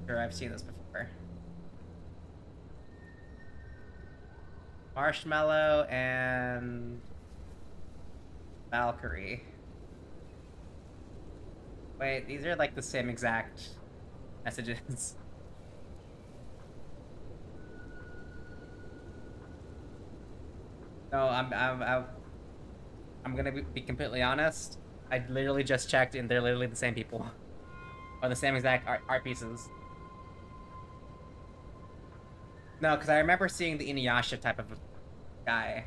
Sure, I've seen this before. Marshmallow and Valkyrie. Wait, these are like the same exact messages. No, I'm gonna be completely honest. I literally just checked, and they're literally the same people, or the same exact art pieces. No, because I remember seeing the Inuyasha type of guy.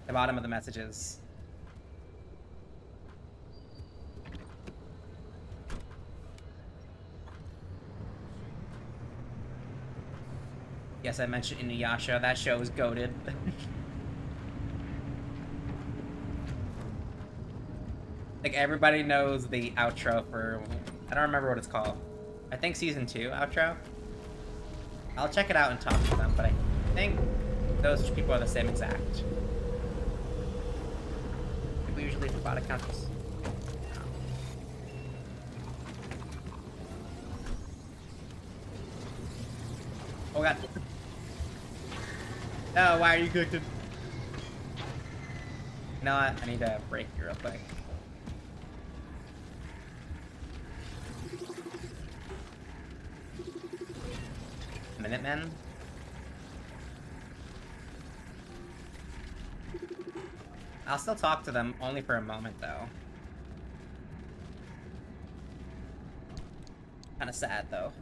The bottom of the messages. Yes, I mentioned Inuyasha. That show is goated. Like, everybody knows the outro for... I don't remember what it's called. I think season 2 outro. I'll check it out and talk to them, but I think those people are the same exact. People usually leave bot accounts. Oh god. No, why are you connected? You know what? I need to break you real quick. Minutemen? I'll still talk to them, only for a moment though. Kinda sad though.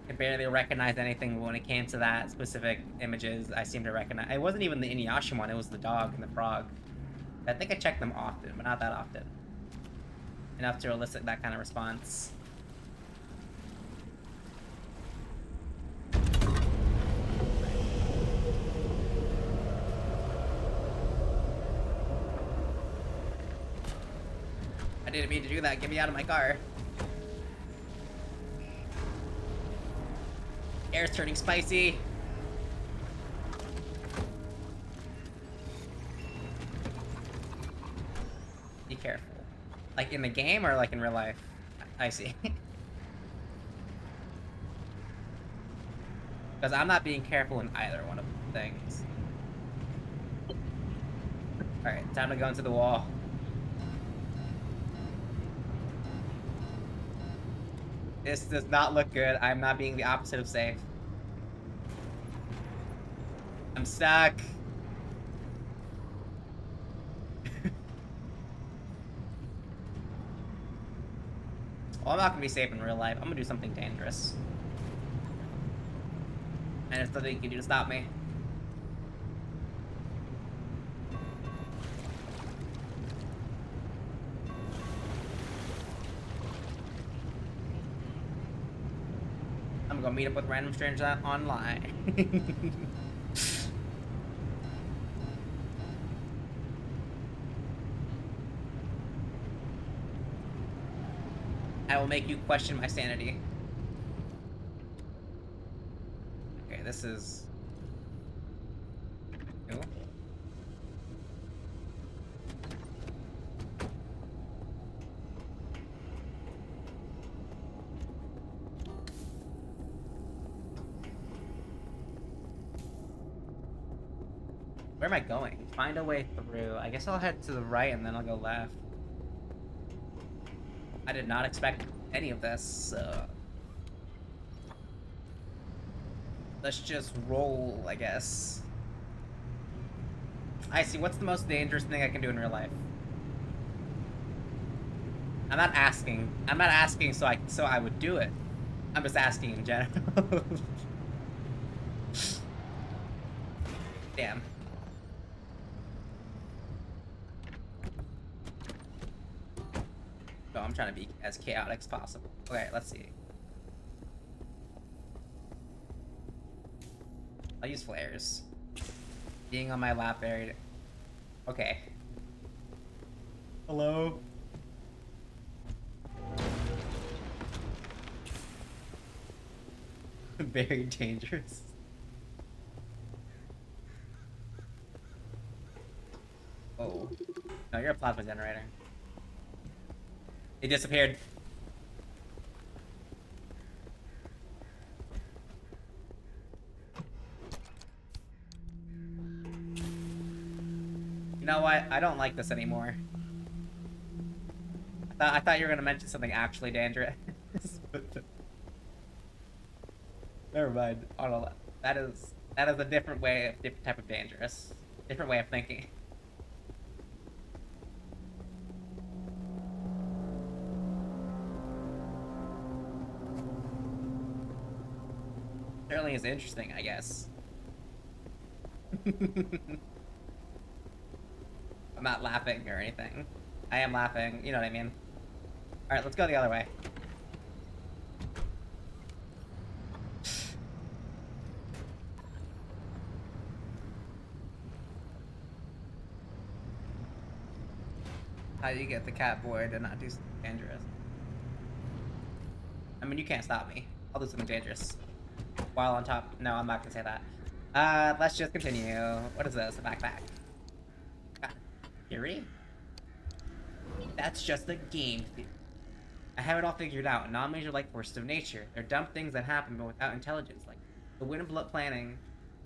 I barely recognized anything when it came to that specific images. I seem to recognize. It wasn't even the Inuyasha one, it was the dog and the frog. I think I check them often, but not that often. Enough to elicit that kind of response. I didn't mean to do that. Get me out of my car. Air's turning spicy. Be careful. Like in the game or like in real life? I see. Because I'm not being careful in either one of the things. Alright, time to go into the wall. This does not look good. I'm not being the opposite of safe. I'm stuck. Well, I'm not gonna be safe in real life. I'm gonna do something dangerous. And there's nothing you can do to stop me. I'm gonna meet up with random strangers online. I will make you question my sanity. Okay, this is... Ooh. Where am I going? Find a way through. I guess I'll head to the right and then I'll go left. I did not expect any of this, so... Let's just roll, I guess. I see. What's the most dangerous thing I can do in real life? I'm not asking. I'm not asking so I would do it. I'm just asking in general. Damn. So I'm trying to be as chaotic as possible. Okay, let's see. I'll use flares. Being on my lap very... Okay. Hello? Very dangerous. Oh. No, you're a plasma generator. It disappeared. You know what? I don't like this anymore. I thought you were gonna mention something actually dangerous. Never mind. Oh, no, that is That is a different way of different type of dangerous. Different way of thinking. Certainly is interesting, I guess. I'm not laughing or anything. I am laughing, you know what I mean. Alright, let's go the other way. How do you get the cat boy to not do something dangerous? I mean, you can't stop me. I'll do something dangerous. While on top. No, I'm not gonna say that. Let's just continue. What is this? A backpack. God. Fury? That's just a game theory. I have it all figured out. Anomalies are like forces of nature. They're dumb things that happen but without intelligence. Like the wind planning.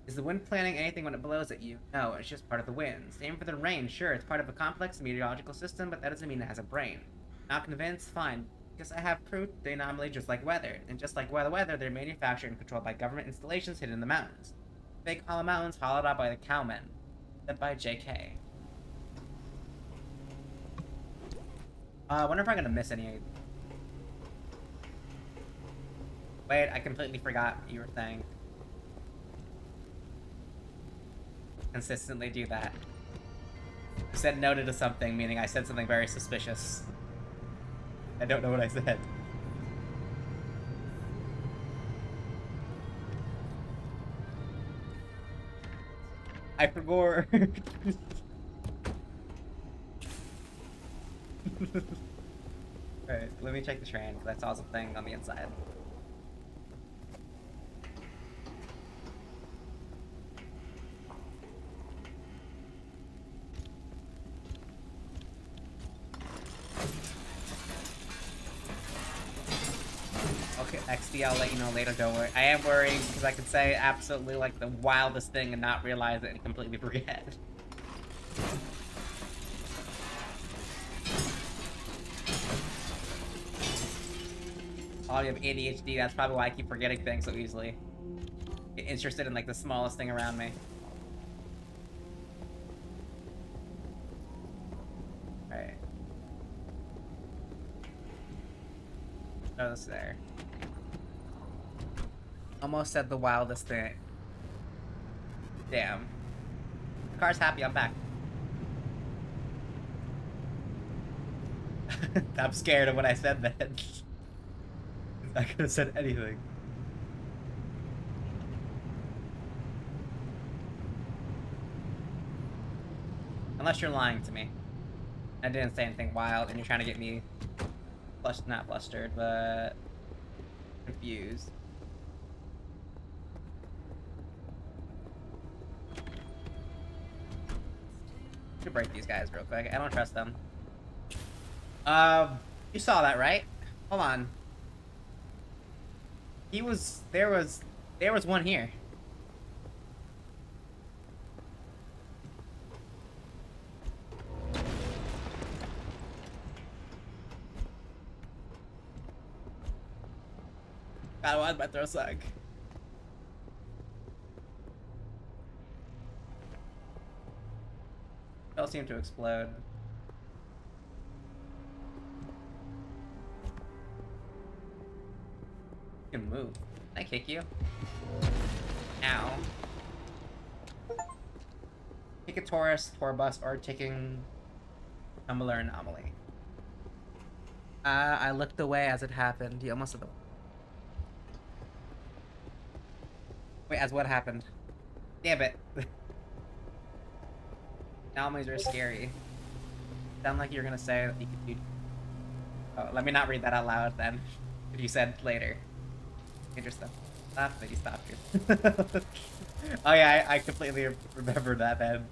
Is the wind planning anything when it blows at you? No, it's just part of the wind. Same for the rain. Sure, it's part of a complex meteorological system, but that doesn't mean it has a brain. Not convinced? Fine. Because I have proof the anomaly just like weather. And just like weather, they're manufactured and controlled by government installations hidden in the mountains. Fake hollow mountains hollowed out by the cowmen. Said by JK. I wonder if I'm gonna miss any. Wait, I completely forgot what you were saying. Consistently do that. You said noted to something, meaning I said something very suspicious. I don't know what I said. I forgot. Alright, let me check the train, because I saw something on the inside. Okay, XD, I'll let you know later, don't worry. I am worried, because I could say absolutely, like, the wildest thing and not realize it and completely forget. Oh, you have ADHD, that's probably why I keep forgetting things so easily. Get interested in, like, the smallest thing around me. Alright. Oh, this there. Almost said the wildest thing. Damn. The car's happy, I'm back. I'm scared of what I said then. I could have said anything. Unless you're lying to me. I didn't say anything wild and you're trying to get me not flustered, but confused. Should break these guys real quick. I don't trust them. You saw that, right? Hold on. There was one here. God, why did my throat suck? They all seem to explode. You can move. Can I kick you? Ow. Kick a Taurus, Tourbus, or taking Tumbler Anomaly. I looked away as it happened. You almost said the... Wait, as what happened? Damn it. Anomalies are scary. Sound like you're gonna say that you could do... Oh, let me not read that out loud then. If you said later. Interesting. Stop, but you stopped you. Oh yeah, I completely remember that then.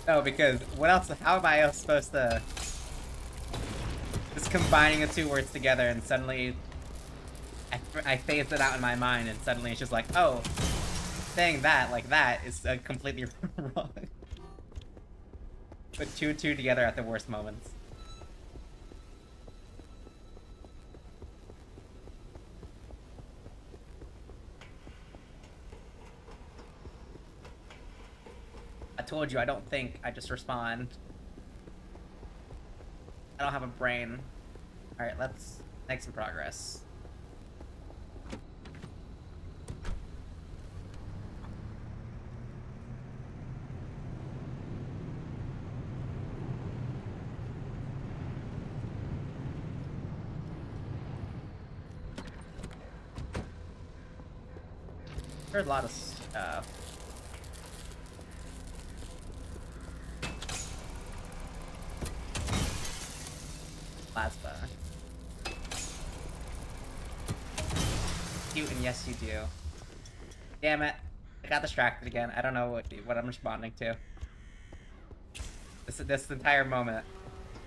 No, because what else? How am I else supposed to... Just combining the two words together and suddenly... I phased it out in my mind and suddenly it's just like, oh, saying that like that is completely wrong. Put two and two together at the worst moments. told you, I don't think, I just respond. I don't have a brain. Alright, let's make some progress. Heard a lot of stuff. Plasma. Cute, and yes you do. Damn it. I got distracted again. I don't know what I'm responding to. This entire moment.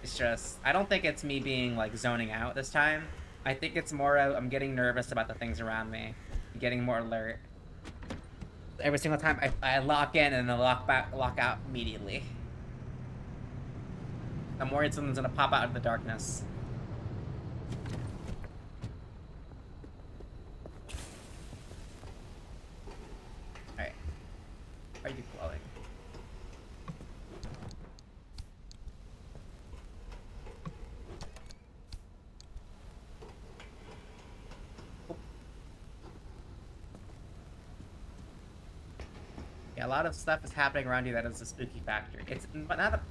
It's just, I don't think it's me being like zoning out this time. I think it's more I'm getting nervous about the things around me. I'm getting more alert. Every single time I lock in and then lock out immediately. I'm worried something's gonna pop out of the darkness. Alright. Why are you glowing? Yeah, a lot of stuff is happening around you that is a spooky factor. It's not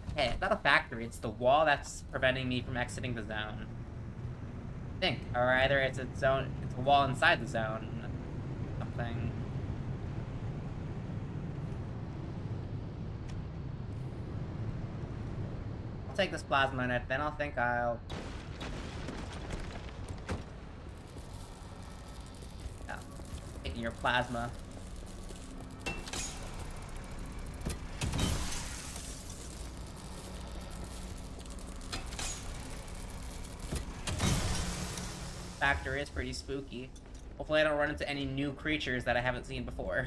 a factory, it's the wall that's preventing me from exiting the zone. I think. Or either it's a wall inside the zone. Something. I'll take this plasma net, then I'll think I'll... Yeah. Taking your plasma. Factor is pretty spooky. Hopefully I don't run into any new creatures that I haven't seen before.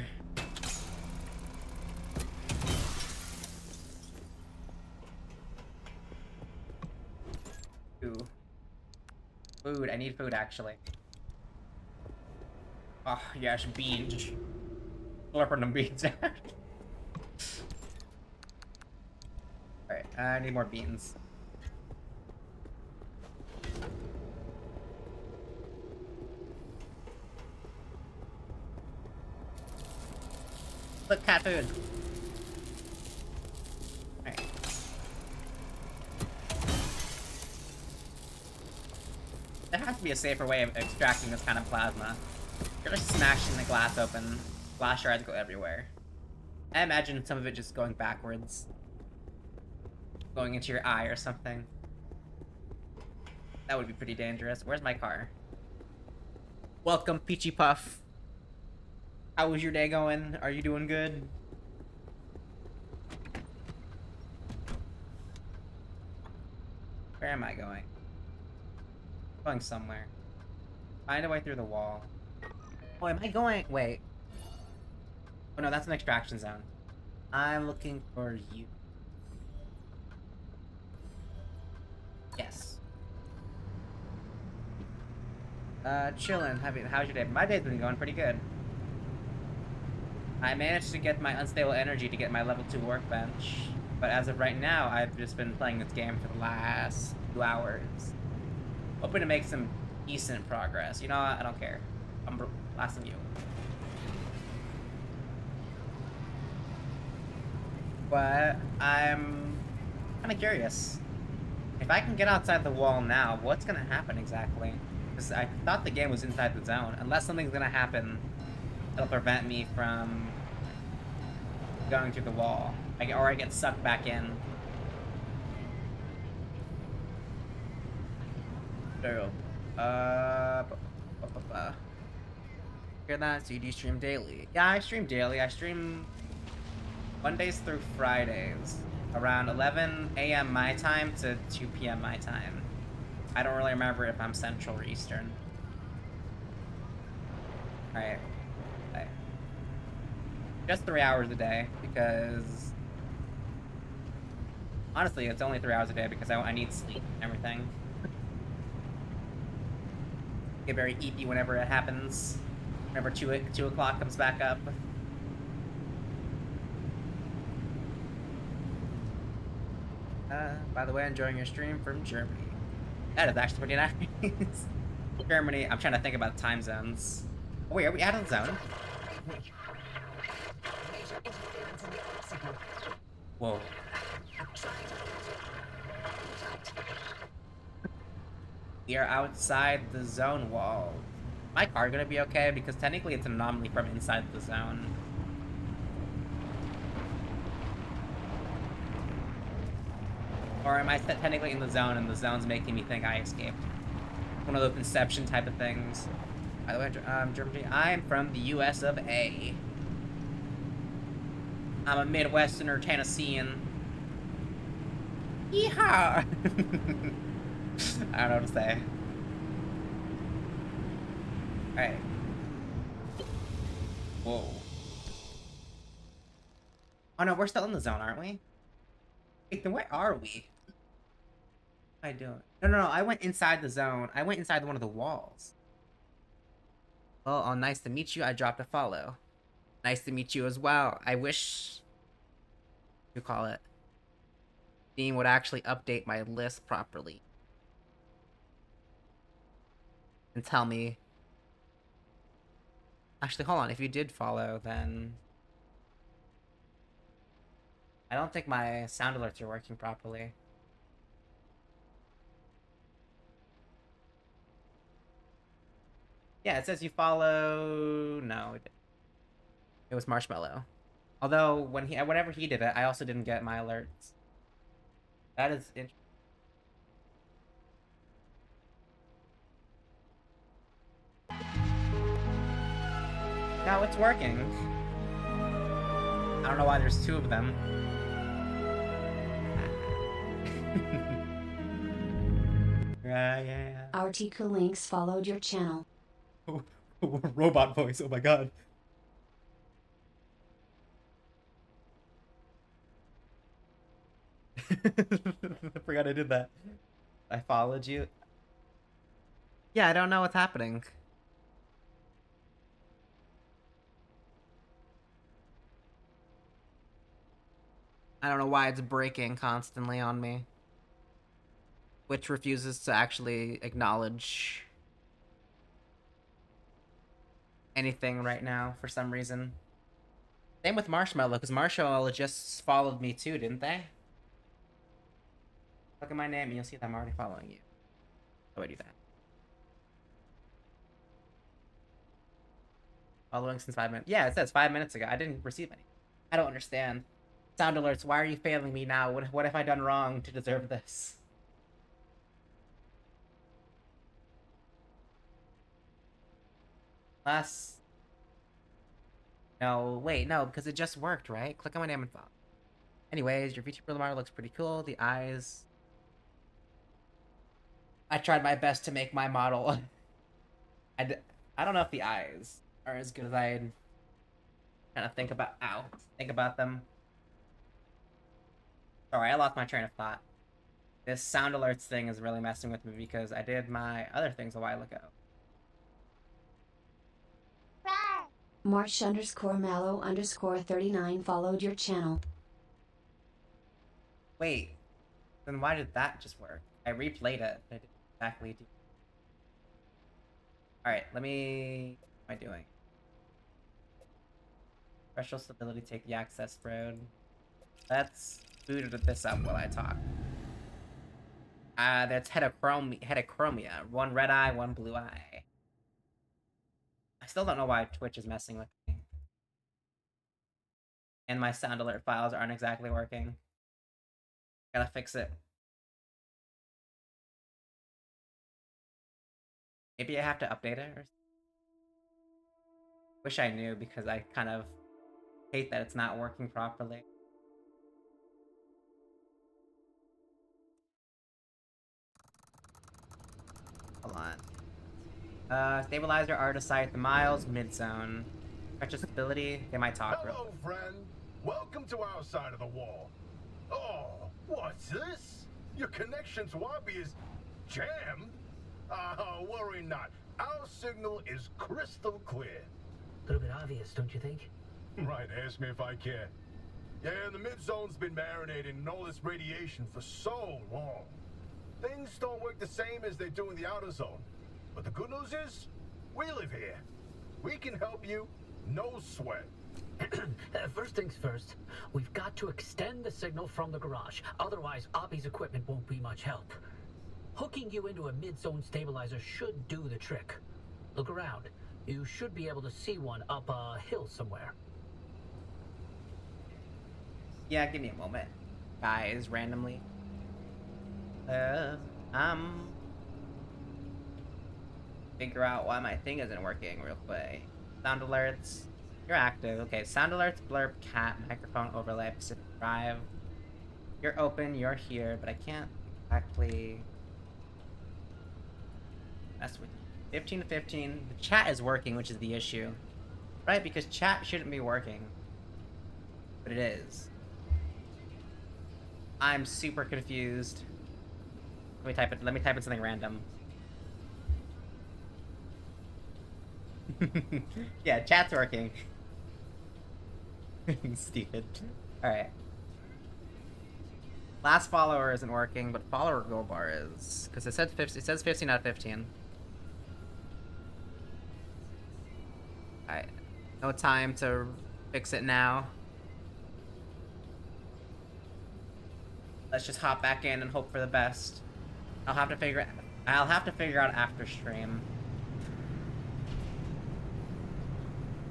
Ooh. Food, I need food actually. Oh, yes, beans. Slurping them beans out. Alright, I need more beans. Look, cat food. Alright. There has to be a safer way of extracting this kind of plasma. You're just smashing the glass open. Glass shards go everywhere. I imagine some of it just going backwards. Going into your eye or something. That would be pretty dangerous. Where's my car? Welcome, Peachy Puff. How was your day going? Are you doing good? Where am I going? Going somewhere. Find a way through the wall. Oh, am I going? Wait. Oh no, that's an extraction zone. I'm looking for you. Yes. Chillin'. How's your day? My day's been going pretty good. I managed to get my unstable energy to get my level 2 workbench, but as of right now, I've just been playing this game for the last 2 hours. Hoping to make some decent progress. You know what? I don't care. I'm blasting you. But I'm kind of curious. If I can get outside the wall now, what's gonna happen exactly? Because I thought the game was inside the zone. Unless something's gonna happen that'll prevent me from going through the wall. Or I get sucked back in. There we go. Hear that? So you do stream daily? Yeah, I stream daily. I stream Mondays through Fridays. Around 11 a.m. my time to 2 p.m. my time. I don't really remember if I'm Central or Eastern. Alright. Just 3 hours a day, because... Honestly, it's only 3 hours a day because I need sleep and everything. Get very eepy whenever it happens. Whenever 2 o'clock comes back up. By the way, enjoying your stream from Germany. That is actually pretty nice. Germany, I'm trying to think about time zones. Oh, wait, are we out of the zone? Whoa. We are outside the zone wall. Is my car gonna be okay? Because technically it's an anomaly from inside the zone. Or am I technically in the zone and the zone's making me think I escaped? One of those Inception type of things. By the way, Germany, I'm from the US of A. I'm a Midwesterner Tennessean. Yeehaw! I don't know what to say. Alright. Whoa. Oh no, we're still in the zone, aren't we? Wait, then where are we? What am I doing? No, I went inside the zone. I went inside one of the walls. Well, oh, nice to meet you. I dropped a follow. Nice to meet you as well. I wish... you call it. Steam would actually update my list properly. And tell me... Actually, hold on. If you did follow, then... I don't think my sound alerts are working properly. Yeah, it says you follow... No, it was Marshmallow. Although, whenever he did it, I also didn't get my alerts. That is interesting. No, it's working. I don't know why there's two of them. Yeah. Article Links followed your channel. Robot voice, oh my god. I forgot I did that. I followed you. Yeah, I don't know what's happening. I don't know why it's breaking constantly on me. Which refuses to actually acknowledge anything right now for some reason. Same with Marshmallow, because Marshmallow just followed me too, didn't they? Look at my name and you'll see that I'm already following you. How do I do that? Following since 5 minutes. Yeah, it says 5 minutes ago. I didn't receive any. I don't understand. Sound alerts, why are you failing me now? What have I done wrong to deserve this? No, wait, no, because it just worked, right? Click on my name and follow. Anyways, your VTuber Lamar looks pretty cool. The eyes... I tried my best to make my model. I don't know if the eyes are as good as I'd kind of think about them. Sorry, I lost my train of thought. This sound alerts thing is really messing with me because I did my other things a while ago. Marsh_Mallow_39 followed your channel. Wait, then why did that just work? I replayed it. I didn't exactly do. Alright, let me... What am I doing? Special stability, take the access road. Let's boot this up while I talk. That's heterochromia. One red eye, one blue eye. I still don't know why Twitch is messing with me. And my sound alert files aren't exactly working. Gotta fix it. Maybe I have to update it or... Wish I knew because I kind of hate that it's not working properly. Hold on. Stabilizer, Artesight, the miles, mid-zone. Pressure stability, they might talk real Hello, friend. Welcome to our side of the wall. Oh, what's this? Your connection to Wabi is jammed? Worry not. Our signal is crystal clear. A little bit obvious, don't you think? Right, ask me if I care. Yeah, the mid-zone's been marinating in all this radiation for so long. Things don't work the same as they do in the outer zone. But the good news is, we live here. We can help you, no sweat. First things first, we've got to extend the signal from the garage. Otherwise, Oppie's equipment won't be much help. Hooking you into a mid-zone stabilizer should do the trick. Look around. You should be able to see one up a hill somewhere. Yeah, give me a moment. Guys, randomly. Figure out why my thing isn't working real quick. Sound alerts. You're active. Okay, sound alerts, blurb, cat, microphone overlay, Pacific Drive. You're open, you're here, but I can't actually mess with you. 15 to 15. The chat is working, which is the issue. Right? Because chat shouldn't be working. But it is. I'm super confused. Let me type in something random. Yeah, chat's working. Stupid. Alright. Last follower isn't working, but follower goal bar is. Because it says 15 out of 15. Alright. No time to fix it now. Let's just hop back in and hope for the best. I'll have to figure out after stream.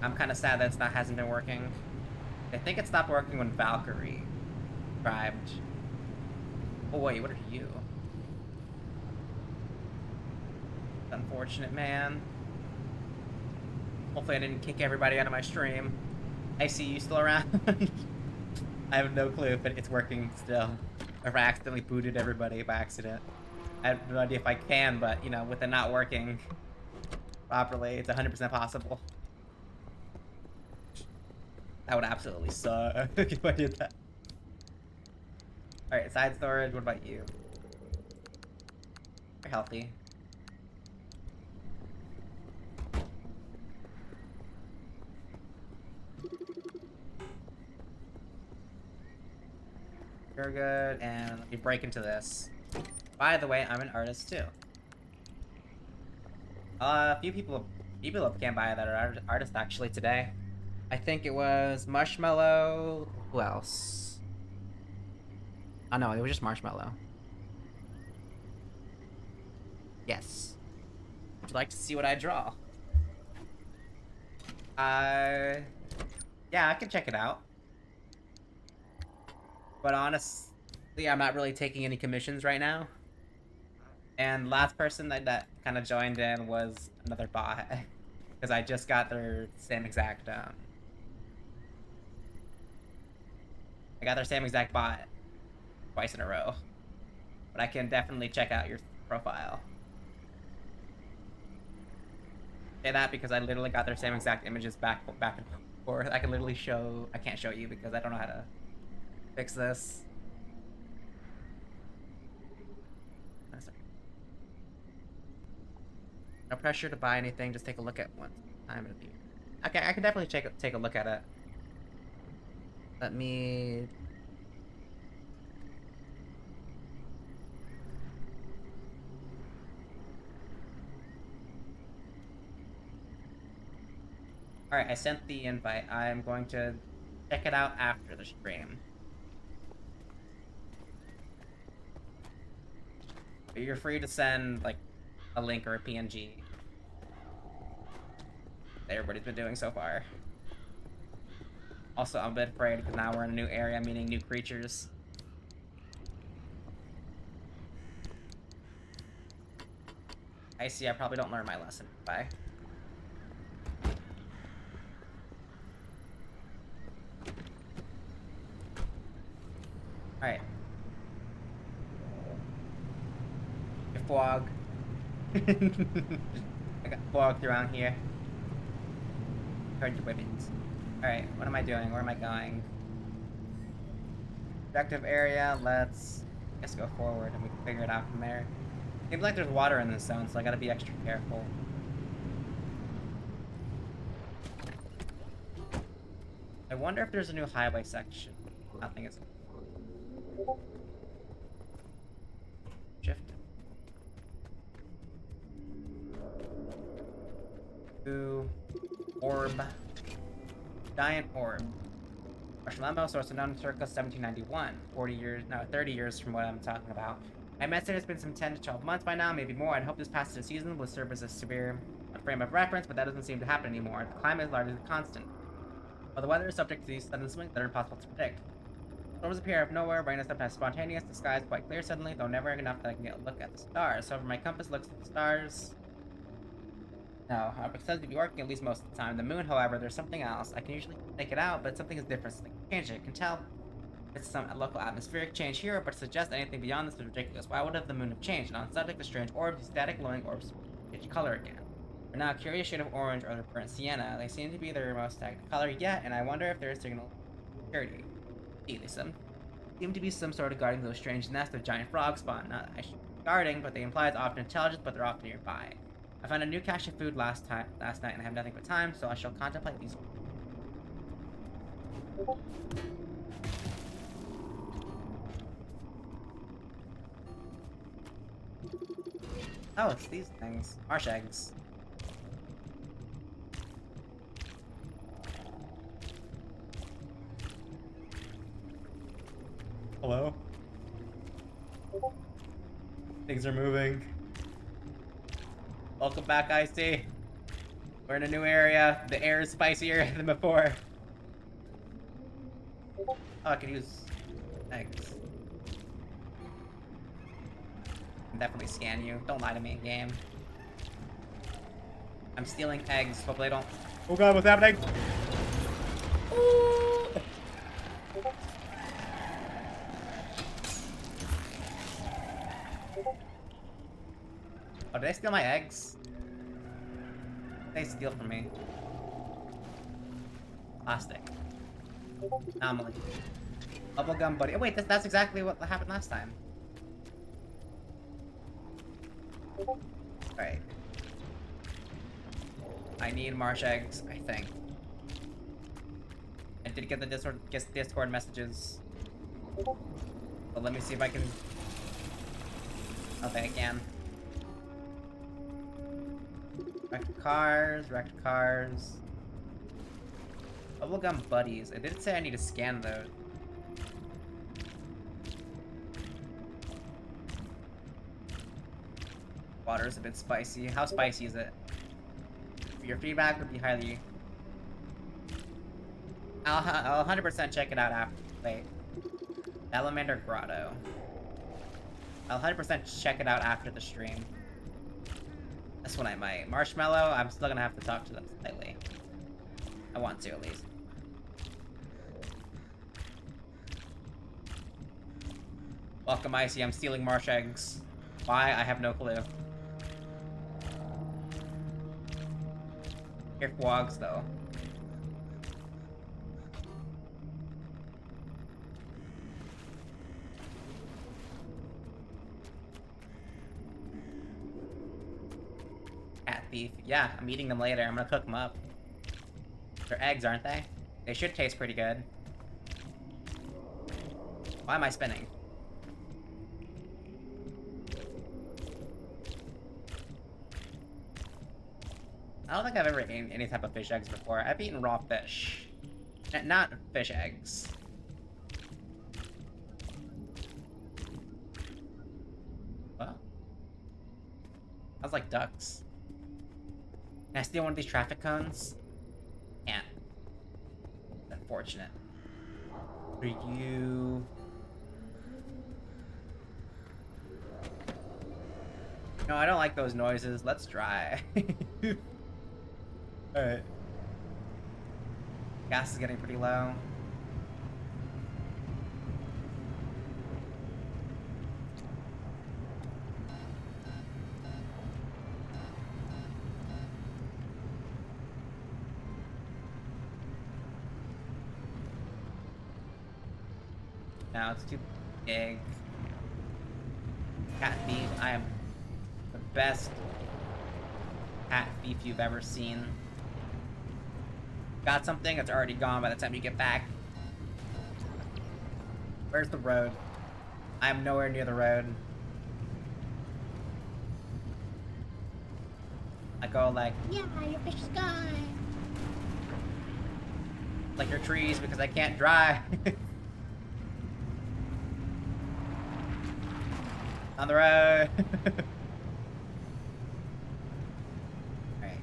I'm kind of sad that hasn't been working. I think it stopped working when Valkyrie subscribed. Oh wait, what are you? Unfortunate, man. Hopefully I didn't kick everybody out of my stream. I see you still around. I have no clue, but it's working still. Or if I accidentally booted everybody by accident. I have no idea if I can, but, you know, with it not working properly, it's 100% possible. That would absolutely suck if I did that. Alright, side storage, what about you? You're healthy. You're good, and let me break into this. By the way, I'm an artist too. A few people came by that are artists actually today. I think it was Marshmallow. Who else? Oh no, it was just Marshmallow. Yes. Would you like to see what I draw? Yeah, I can check it out. But honestly, I'm not really taking any commissions right now. And last person that kind of joined in was another bot. Because I just got their same exact, I got their same exact bot twice in a row. But I can definitely check out your profile. Say that because I literally got their same exact images back and forth. I can literally show... I can't show you because I don't know how to fix this. No pressure to buy anything, just take a look at one time. Okay, I can definitely take a look at it. Let me... Alright, I sent the invite. I'm going to check it out after the stream. But you're free to send, like, a link or a PNG. That everybody's been doing so far. Also, I'm a bit afraid because now we're in a new area, meeting new creatures. I see, I probably don't learn my lesson. Bye. Alright. Your fog. I got fogged around here. Heard your weapons. Alright, what am I doing? Where am I going? Objective area, let's... I guess go forward and we can figure it out from there. Seems like there's water in this zone, so I gotta be extra careful. I wonder if there's a new highway section. Nothing is. Shift. Ooh. Orb. Giant orb. Marshall Lambo, source unknown, circa 1791. 40 years, no, 30 years from what I'm talking about. I imagine it's been some 10 to 12 months by now, maybe more. I'd hope this passage of season will serve as a severe frame of reference, but that doesn't seem to happen anymore. The climate is largely constant. While the weather is subject to these sudden swings that are impossible to predict. Storms appear out of nowhere, rain is sometimes spontaneous, the sky is quite clear suddenly, though never enough that I can get a look at the stars. However, my compass looks at the stars. No, it says to be working at least most of the time. The moon, however, there's something else. I can usually make it out, but something is different. Something change it. I can tell it's some local atmospheric change here, but to suggest anything beyond this is ridiculous. Why would the moon have changed? And on subject of strange orbs, static glowing orbs change color again. They're now a curious shade of orange or burnt sienna. They seem to be their most stagnant color yet, and I wonder if there is signal security. They seem to be some sort of guarding those strange nests of giant frog spawn. Not that I should be guarding, but they imply it's often intelligence, but they're often nearby. I found a new cache of food last night, and I have nothing but time, so I shall contemplate these. Oh, it's these things. Marsh eggs. Hello? Things are moving. Welcome back, Icy. We're in a new area. The air is spicier than before. Oh, I could use eggs. I'll definitely scan you. Don't lie to me in game. I'm stealing eggs. Hopefully I don't. Oh god, what's happening? Ooh. Oh, did they steal my eggs? They steal from me. Plastic. Anomaly. Bubblegum buddy. Oh wait, that's exactly what happened last time. Alright. I need marsh eggs, I think. I did get the Discord messages. But let me see if I can... Okay, I can. Wrecked cars. Bubblegum buddies. It did say I need to scan those. Water is a bit spicy. How spicy is it? Your feedback would be highly... I'll 100% check it out after. Wait. Salamander Grotto. I'll 100% check it out after the stream. This one I might. Marshmallow, I'm still gonna have to talk to them slightly. I want to, at least. Welcome, Icy. I'm stealing marsh eggs. Why? I have no clue. Here wogs, though. Cat thief. Yeah, I'm eating them later. I'm gonna cook them up. They're eggs, aren't they? They should taste pretty good. Why am I spinning? I don't think I've ever eaten any type of fish eggs before. I've eaten raw fish. Not fish eggs. Well. Sounds like ducks. Can I steal one of these traffic cones? Can't. That's unfortunate. For you... No, I don't like those noises. Let's try. Alright. Gas is getting pretty low. Now it's too big. Cat thief. I am the best cat thief you've ever seen. Got something that's already gone by the time you get back. Where's the road? I'm nowhere near the road. I go like, yeah, your fish is gone. Like your trees because I can't drive. On the road. Alright.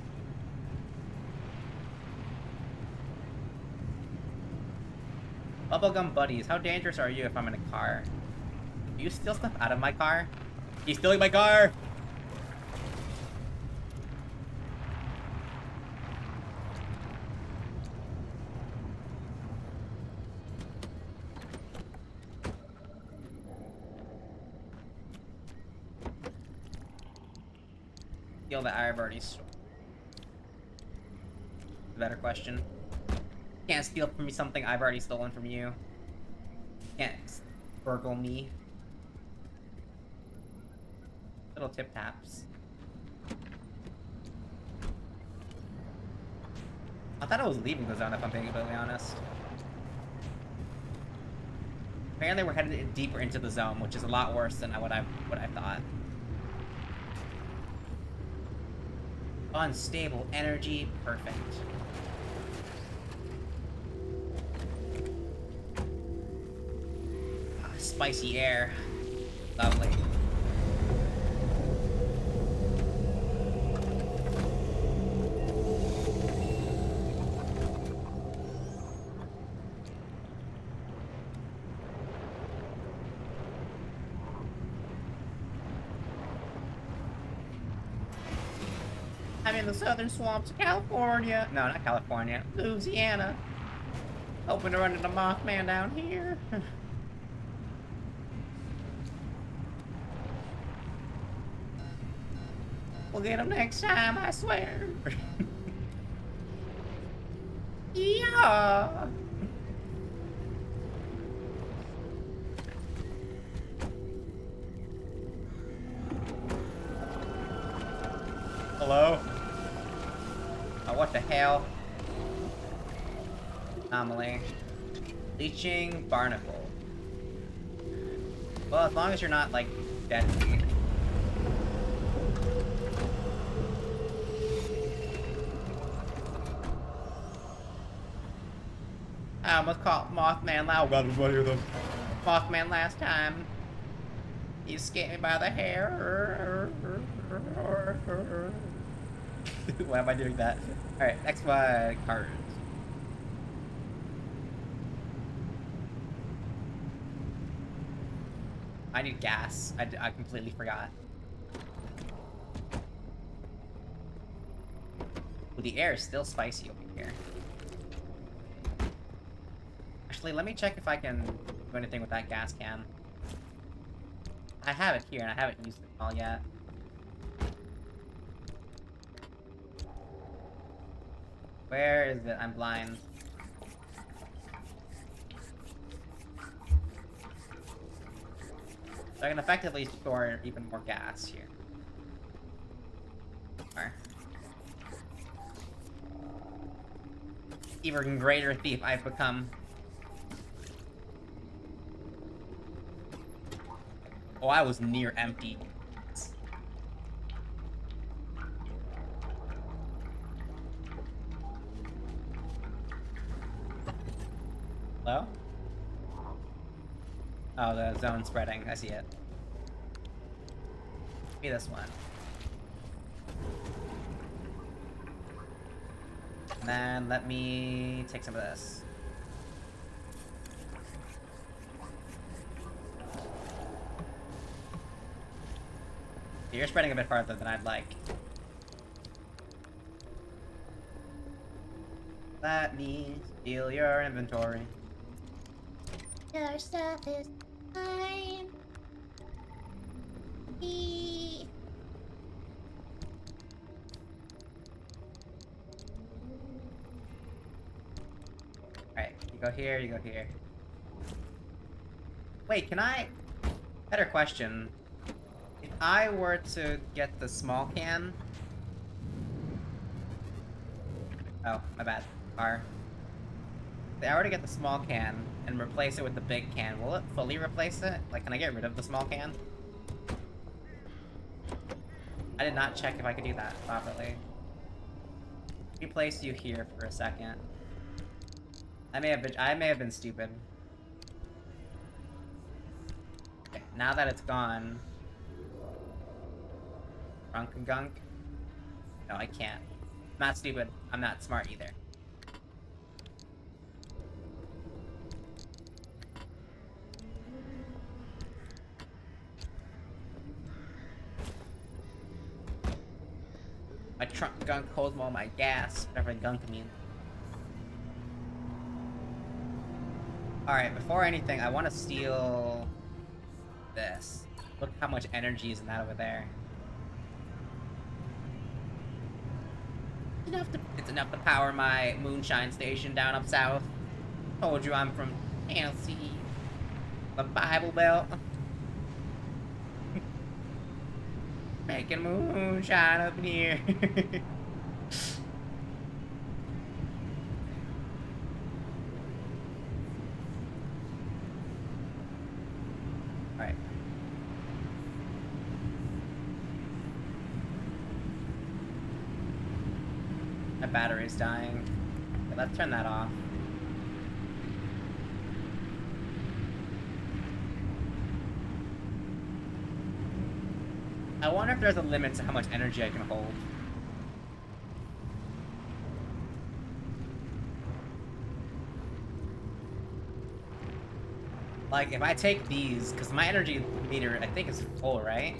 Bubblegum buddies, how dangerous are you if I'm in a car? Do you steal stuff out of my car? He's stealing my car! Steal that I've already stole. Better question. Can't steal from me something I've already stolen from you. Can't burgle me. Little tip taps. I thought I was leaving the zone if I'm being completely honest. Apparently we're headed deeper into the zone, which is a lot worse than what I thought. Unstable energy, perfect. Spicy air, lovely. I'm in the southern swamps of California. No, not California. Louisiana. Hoping to run into Mothman down here. We'll get him next time, I swear. Yeah. Hello? Oh, what the hell? Anomaly. Leeching barnacle. Well, as long as you're not, like, deadly. I almost caught Mothman Mothman last time. He escaped me by the hair. Why am I doing that? Alright, next one, cards. I need gas. I completely forgot. Well, the air is still spicy over here. Actually, let me check if I can do anything with that gas can. I have it here, and I haven't used it all yet. Where is it? I'm blind. So I can effectively store even more gas here. Or even greater thief I've become. Oh, I was near empty. Hello? Oh, the zone's spreading. I see it. Be this one. And then let me take some of this. You're spreading a bit farther than I'd like. Let me steal your inventory. Your stuff is fine. Alright, you go here, you go here. Wait, can I... Better question. If I were to get the small can... Oh, my bad. R. I already get the small can and replace it with the big can. Will it fully replace it? Like, can I get rid of the small can? I did not check if I could do that properly. Replace you here for a second. I may have been stupid. Okay, now that it's gone. Drunk and gunk? No, I can't. I'm not stupid. I'm not smart either. My trunk gunk holds more of my gas, whatever gunk means. Alright, before anything, I want to steal this. Look how much energy is in that over there. It's enough to power my moonshine station down up south. Told you I'm from Tennessee. The Bible Belt. Making moonshine up in here. Alright. My battery's dying. Okay, let's turn that off. I wonder if there's a limit to how much energy I can hold. Like, if I take these, because my energy meter, I think, is full, right?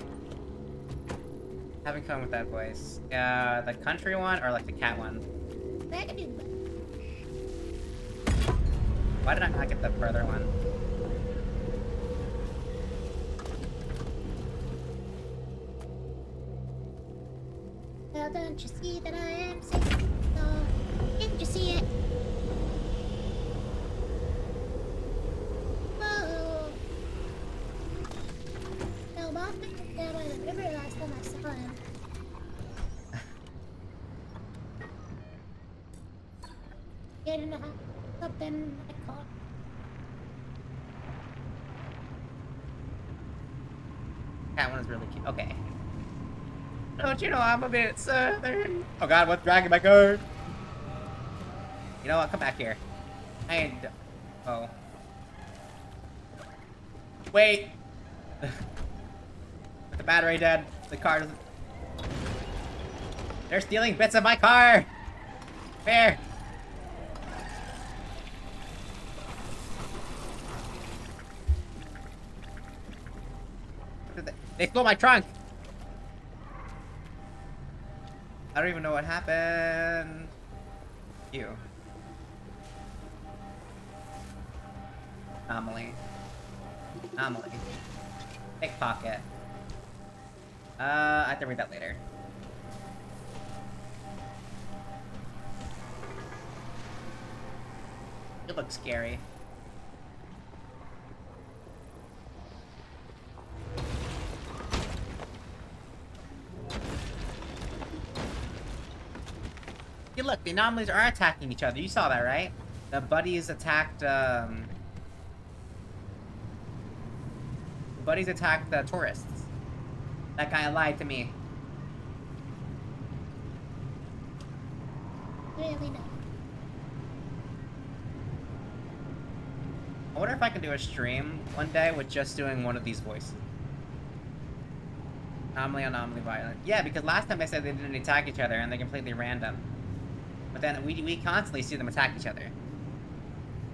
Having fun with that voice. The country one or like the cat one? Why did I not get the further one? Well, don't you see that I am singing? Oh, didn't you see it? Whoa! No, Mom picked him down by the river last time I saw him. Getting something I caught. That one is really cute. Okay. Don't you know I'm a bit southern? Oh god, what's dragging my card? You know what? Come back here. I ain't. Oh. Wait! The battery dead. The car doesn't. They're stealing bits of my car! Where? They stole my trunk! I don't even know what happened. You. Anomaly. Anomaly. Pickpocket. I have to read that later. You look scary. Hey, look, the anomalies are attacking each other. You saw that, right? The buddies attacked, the buddies attacked the tourists. That guy lied to me. Really no. I wonder if I can do a stream one day with just doing one of these voices. Anomaly, anomaly, violent. Yeah, because last time I said they didn't attack each other and they're completely random. But then we constantly see them attack each other.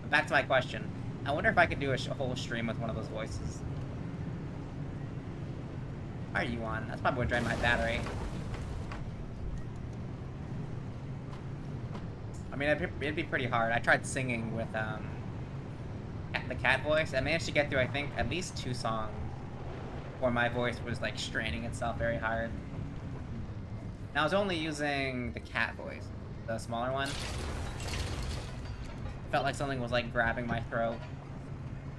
But back to my question. I wonder if I could do a whole stream with one of those voices. Why are you on? That's probably what drained my battery. I mean, it'd be pretty hard. I tried singing with the cat voice. I managed to get through, I think, at least 2 songs where my voice was like straining itself very hard. And I was only using the cat voice, the smaller one. Felt like something was like grabbing my throat.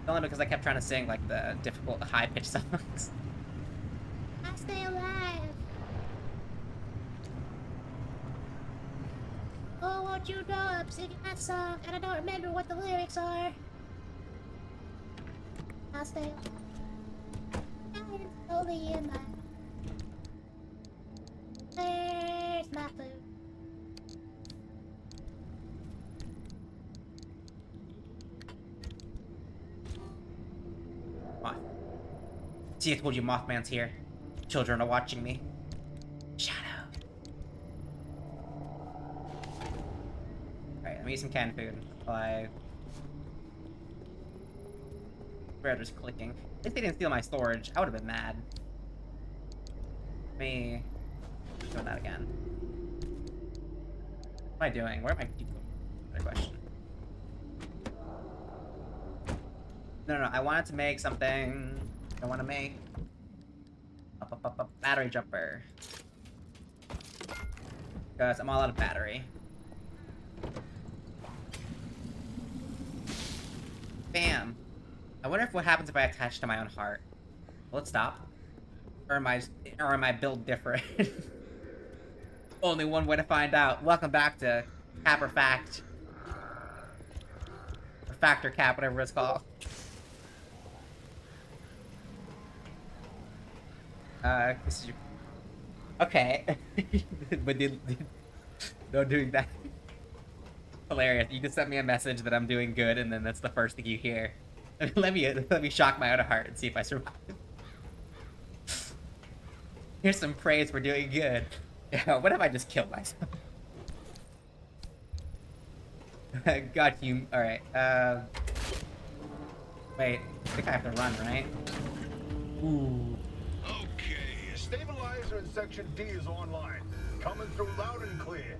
Only because I kept trying to sing like the difficult, high-pitched songs. I stay alive. Oh, won't don't you know I'm singing that song and I don't remember what the lyrics are. I'll stay slowly in my... Where's my food? Moth. See, I told you Mothman's here. Children are watching me. Shadow. Alright, let me eat some canned food while I... Brother's clicking. At least they didn't steal my storage. I would have been mad. Me... doing that again. What am I doing? Where am I? Good question. No, I wanted to make something. I want to make up, battery jumper. Because I'm all out of battery. Bam. I wonder if what happens if I attach to my own heart. Will it stop? Or am I built different? Only one way to find out. Welcome back to Cap or Fact. Or Fact or Cap, whatever it's called. This is your... Okay. But don't doing that. Hilarious. You just sent me a message that I'm doing good, and then that's the first thing you hear. Let me shock my own heart and see if I survive. Here's some praise for doing good. Yeah, what if I just killed myself? Got you. Alright, wait, I think I have to run, right? Ooh. Okay, stabilizer in section D is online. Coming through loud and clear.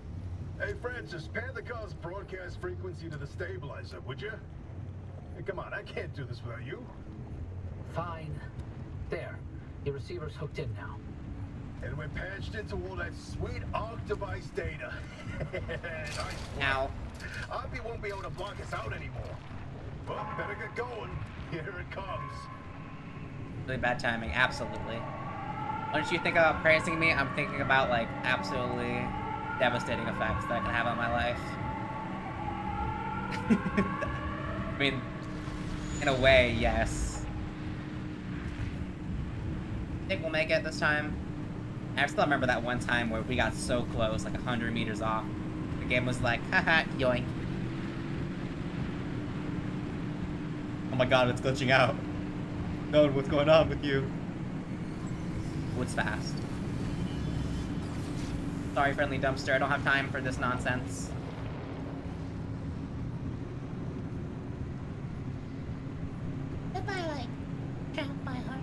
Hey, Francis, pan the car's broadcast frequency to the stabilizer, would you? Hey, come on, I can't do this without you. Fine. There. Your receiver's hooked in now. And we're patched into all that sweet ARC device data. Nice. Now. Oppie won't be able to block us out anymore. Well, better get going. Here it comes. Really bad timing, absolutely. Once you think about praising me, I'm thinking about, like, absolutely devastating effects that I can have on my life. I mean, in a way, yes. I think we'll make it this time. I still remember that one time where we got so close, like 100 meters off. The game was like, haha, yoink. Oh my god, it's glitching out. No, what's going on with you? Wood's fast. Sorry, friendly dumpster, I don't have time for this nonsense. If I, like, trap my heart.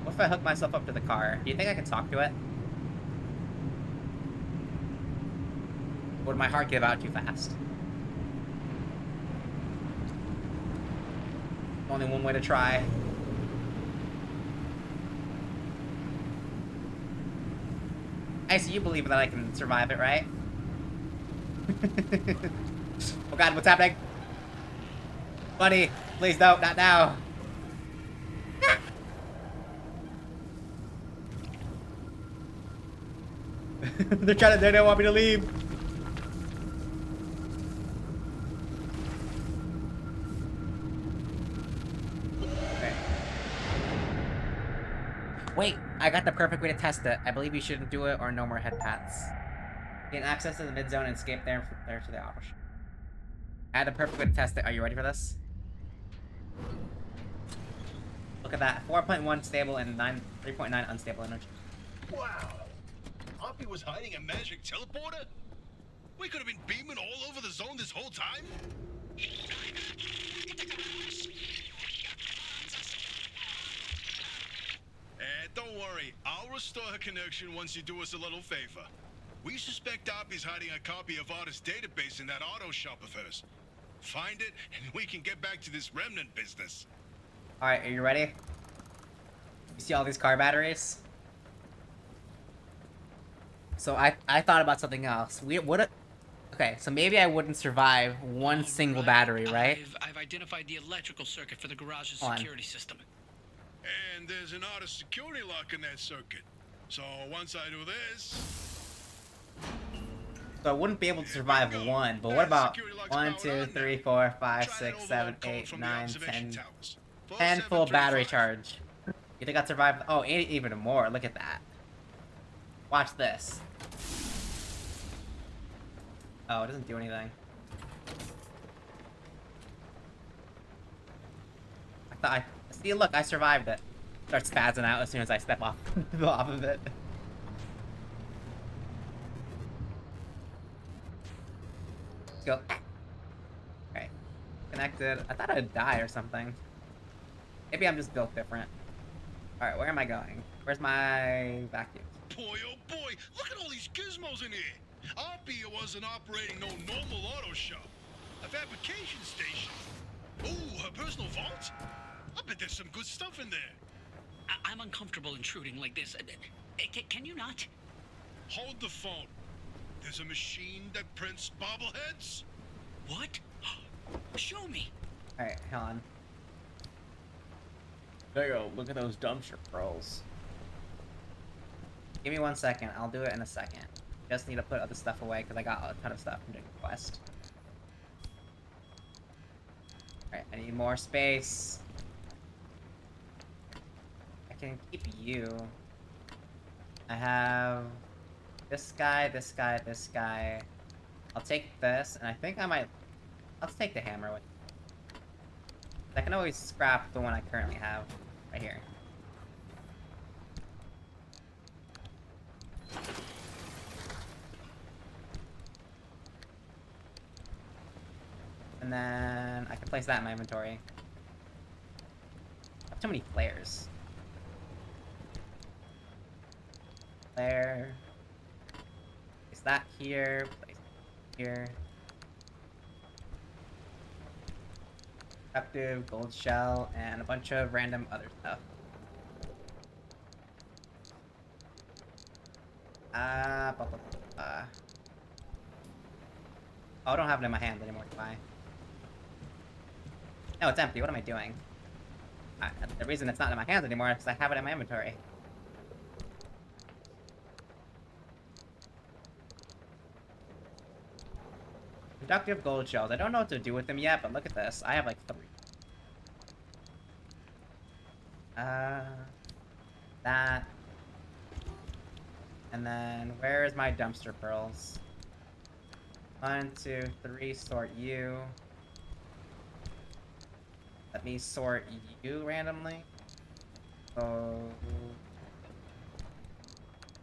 What if I hook myself up to the car? Do you think I can talk to it? Or would my heart give out too fast? Only one way to try. I see you believe that I can survive it, right? Oh god, what's happening? Buddy, please don't, not now. They don't want me to leave. Okay. Wait, I got the perfect way to test it. I believe you shouldn't do it or no more head pats. Gain access to the mid zone and escape there to the auto. I had the perfect way to test it. Are you ready for this? Look at that. 4.1 stable and 3.9 unstable energy. Wow. Oppie was hiding a magic teleporter? We could have been beaming all over the zone this whole time? Don't worry. I'll restore her connection once you do us a little favor. We suspect Oppie's hiding a copy of Artist's database in that auto shop of hers. Find it, and we can get back to this remnant business. Alright, are you ready? You see all these car batteries? So I thought about something else. Okay, so maybe I wouldn't survive one single battery, right? I've identified the electrical circuit for the garage's Hold on. security system. And there's an Artist security lock in that circuit. So once I do this... So I wouldn't be able to survive one, but what about 1, 2, 3, 4, 5, 6, 7, 8, 9, 10, 10 full battery charge? You think I'd survive? Oh, even more. Look at that. Watch this. Oh, it doesn't do anything. See, look, I survived it. Start spazzing out as soon as I step off, off of it. Let's go. Okay. Connected. I thought I'd die or something. Maybe I'm just built different. Alright, where am I going? Where's my vacuum? Boy, oh boy, look at all these gizmos in here. Oppie wasn't operating no normal auto shop. A fabrication station. Ooh, her personal vault? I bet there's some good stuff in there. I'm uncomfortable intruding like this. Can you not? Hold the phone. There's a machine that prints bobbleheads. What? Show me. Alright, hold on. There you go, look at those dumpster pearls. Give me 1 second, I'll do it in a second. Just need to put other stuff away because I got a ton of stuff from the quest. Alright, I need more space. I can keep you. I have this guy, this guy, this guy. I'll take this, and I think I might... Let's take the hammer with me. I can always scrap the one I currently have. Right here. And then I can place that in my inventory. I have too many flares. Flare. Place that here. Place it here. Active, gold shell, and a bunch of random other stuff. Oh, I don't have it in my hand anymore, do I? No, it's empty. What am I doing? The reason it's not in my hands anymore is because I have it in my inventory. Productive gold shells. I don't know what to do with them yet, but look at this. I have like 3. That. And then, where is my dumpster pearls? 1, 2, 3, sort you. Let me sort you randomly. So,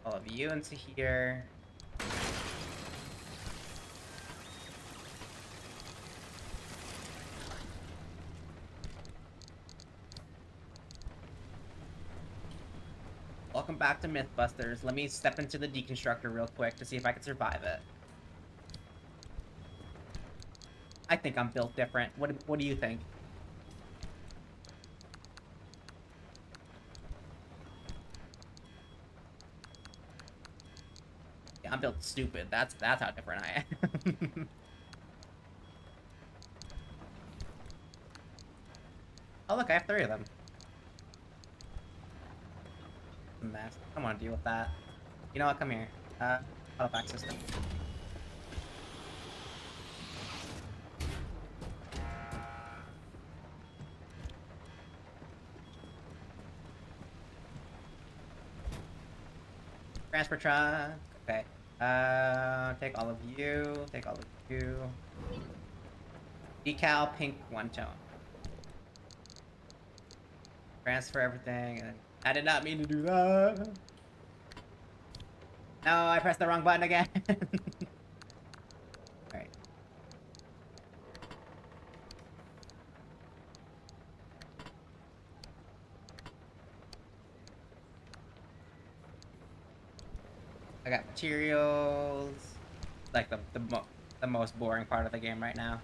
all of you into here. Welcome back to Mythbusters. Let me step into the deconstructor real quick to see if I can survive it. I think I'm built different. What do you think? Yeah, I'm built stupid. That's how different I am. Oh look, I have 3 of them. Mess. I don't want to deal with that. You know what? Come here. Autopack system. Transfer truck. Okay. Take all of you. Take all of you. Decal pink 1 tone. Transfer everything and then I did not mean to do that. No, I pressed the wrong button again. Alright. I got materials. Like the most boring part of the game right now.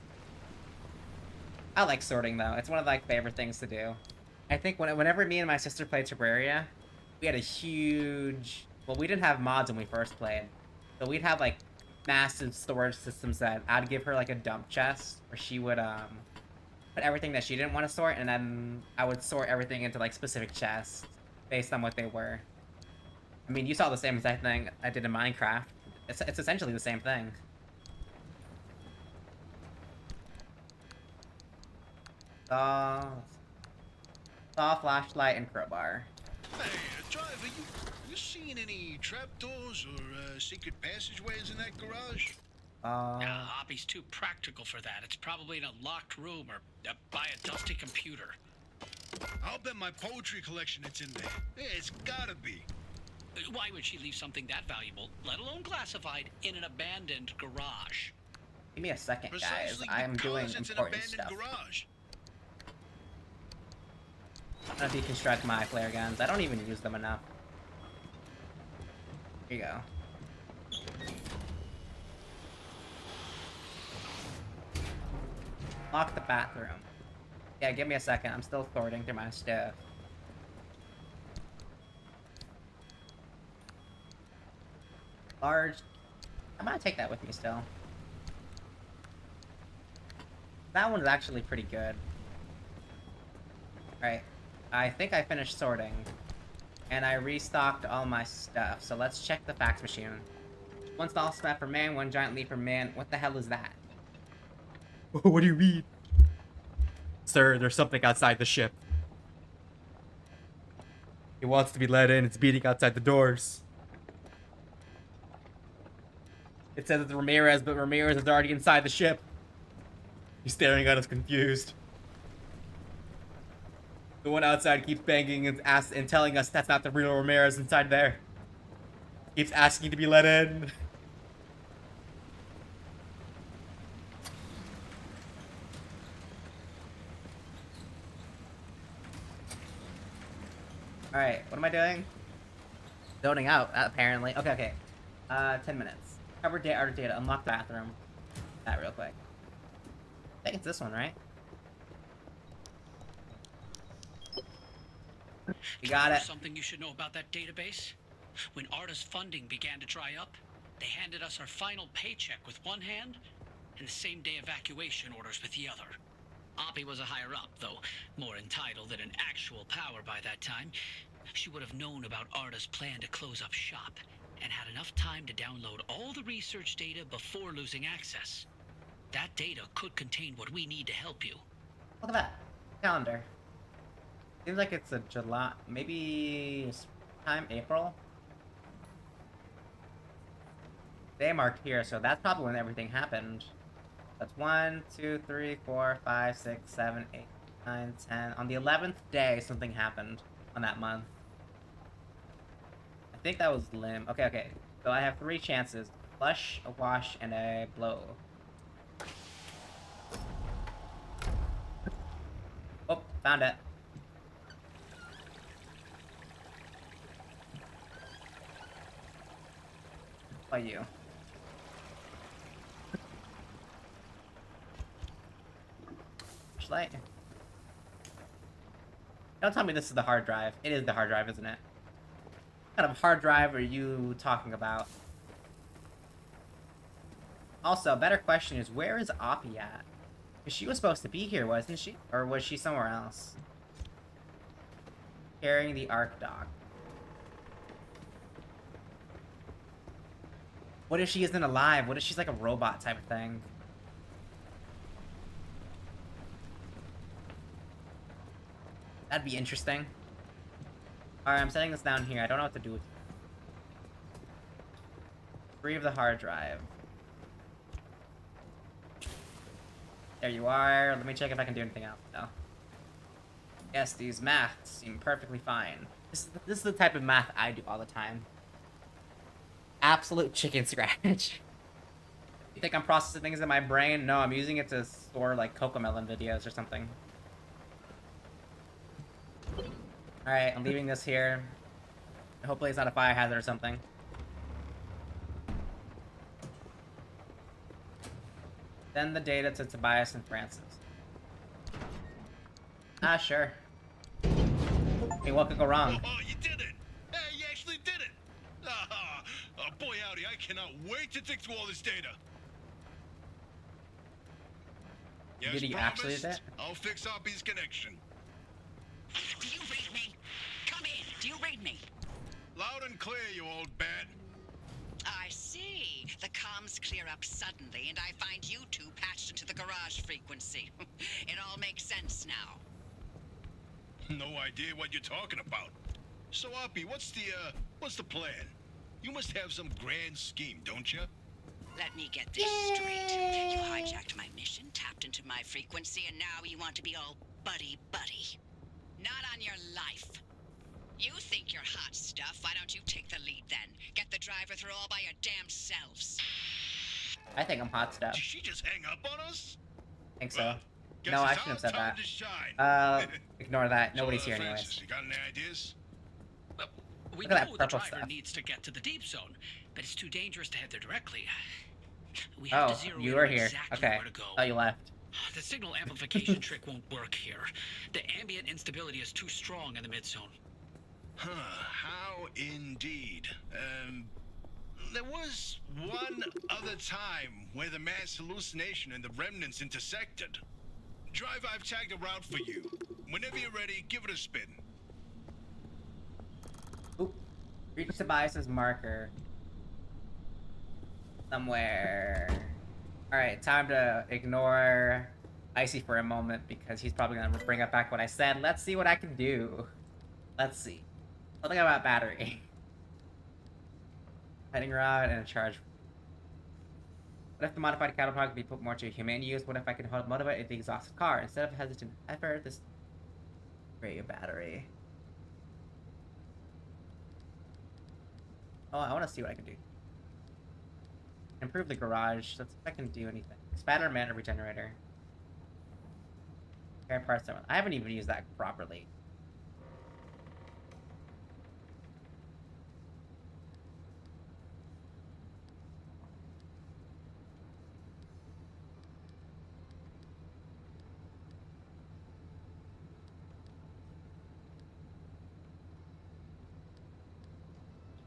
I like sorting though. It's one of my favorite things to do. I think whenever me and my sister played Terraria, we had a huge... Well, we didn't have mods when we first played. So we'd have, like, massive storage systems that I'd give her, like, a dump chest, where she would, put everything that she didn't want to sort, and then I would sort everything into, like, specific chests based on what they were. I mean, you saw the same exact thing I did in Minecraft. It's essentially the same thing. Saw, flashlight, and crowbar. Hey, driver, you seen any trapdoors or secret passageways in that garage? Oppie's too practical for that. It's probably in a locked room or by a dusty computer. I'll bet my poetry collection it's in there. Yeah, it's gotta be. Why would she leave something that valuable, let alone classified, in an abandoned garage? Give me a second, guys. Precisely I am doing because it's an important abandoned stuff. garage. I'm gonna deconstruct my flare guns. I don't even use them enough. Here you go. Lock the bathroom. Yeah, give me a second. I'm still sorting through my stuff. Large. I'm gonna take that with me still. That one's actually pretty good. Alright. I think I finished sorting. And I restocked all my stuff. So let's check the fax machine. One small step for man, one giant leap for man. What the hell is that? What do you mean? Sir, there's something outside the ship. He wants to be let in. It's beating outside the doors. It says it's Ramirez, but Ramirez is already inside the ship. He's staring at us confused. The one outside keeps banging and telling us that's not the real Ramirez inside there. Keeps asking to be let in. Alright, what am I doing? Zoning out, apparently. Okay. 10 minutes. Cover data, art data, unlock the bathroom. That real quick. I think it's this one, right? You got it. Something you should know about that database? When Arda's funding began to dry up, they handed us our final paycheck with one hand and the same-day evacuation orders with the other. Oppie was a higher up, though more entitled than an actual power by that time. She would have known about Arda's plan to close up shop and had enough time to download all the research data before losing access. That data could contain what we need to help you. Look at that. Calendar. Seems like it's a July, maybe time April. They marked here, so that's probably when everything happened. That's 1, 2, 3, 4, 5, 6, 7, 8, 9, 10. On the 11th day, something happened on that month. I think that was Lim. Okay. So I have 3 chances. Flush, a wash, and a blow. Oh, found it. By you. Flashlight. Don't tell me this is the hard drive. It is the hard drive, isn't it? What kind of hard drive are you talking about? Also, better question is, where is Oppie at? Because she was supposed to be here, wasn't she? Or was she somewhere else? Carrying the Arc Dock. What if she isn't alive? What if she's like a robot type of thing? That'd be interesting. Alright, I'm setting this down here. I don't know what to do with it. Free of the hard drive. There you are. Let me check if I can do anything else. No. Yes, these maths seem perfectly fine. This is the type of math I do all the time. Absolute chicken scratch. You think I'm processing things in my brain? No, I'm using it to store like Cocomelon videos or something. Alright, I'm leaving this here. Hopefully it's not a fire hazard or something. Send the data to Tobias and Francis. Ah, sure. Hey, what could go wrong? Oh, you did it! Hey, you actually did it! Oh, boy howdy, I cannot wait to dig through all this data. Yes, Did he actually do promised. that? I'll fix Oppie's connection. Do you read me? Come in. Do you read me? Loud and clear, you old bat. I see. The comms clear up suddenly, and I find you two patched into the garage frequency. It all makes sense now. No idea what you're talking about. So, Oppie, what's the plan? You must have some grand scheme, don't you? Let me get this straight. You hijacked my mission, tapped into my frequency, and now you want to be all buddy-buddy. Not on your life. You think you're hot stuff. Why don't you take the lead then? Get the driver through all by your damn selves. I think I'm hot stuff. Did she just hang up on us? I think so. Guess No, I it's shouldn't have our said time to shine. that. Ignore that. So, Nobody's here Francis, anyways. you got any ideas? We Look at that know the purple driver stuff. needs to get to the deep zone, but it's too dangerous to head there directly. We have to Oh, zero you in are on here. exactly Okay. where to go. Oh, you left. The signal amplification trick won't work here. The ambient instability is too strong in the mid-zone. Huh, how indeed. There was one other time where the mass hallucination and the remnants intersected. Drive, I've tagged a route for you. Whenever you're ready, give it a spin. Oop. Reach Tobias's marker. Somewhere. Alright, time to ignore Icy for a moment because he's probably gonna bring up back what I said. Let's see what I can do. Let's see. Something about battery. Heading rod and a charge. What if the modified counterpart could be put more to humane use? What if I could motivate the exhausted car instead of hesitant effort? This great battery. Oh, I want to see what I can do. Improve the garage. Let's see if I can do anything. Spatter mana regenerator. Repair parts. I haven't even used that properly.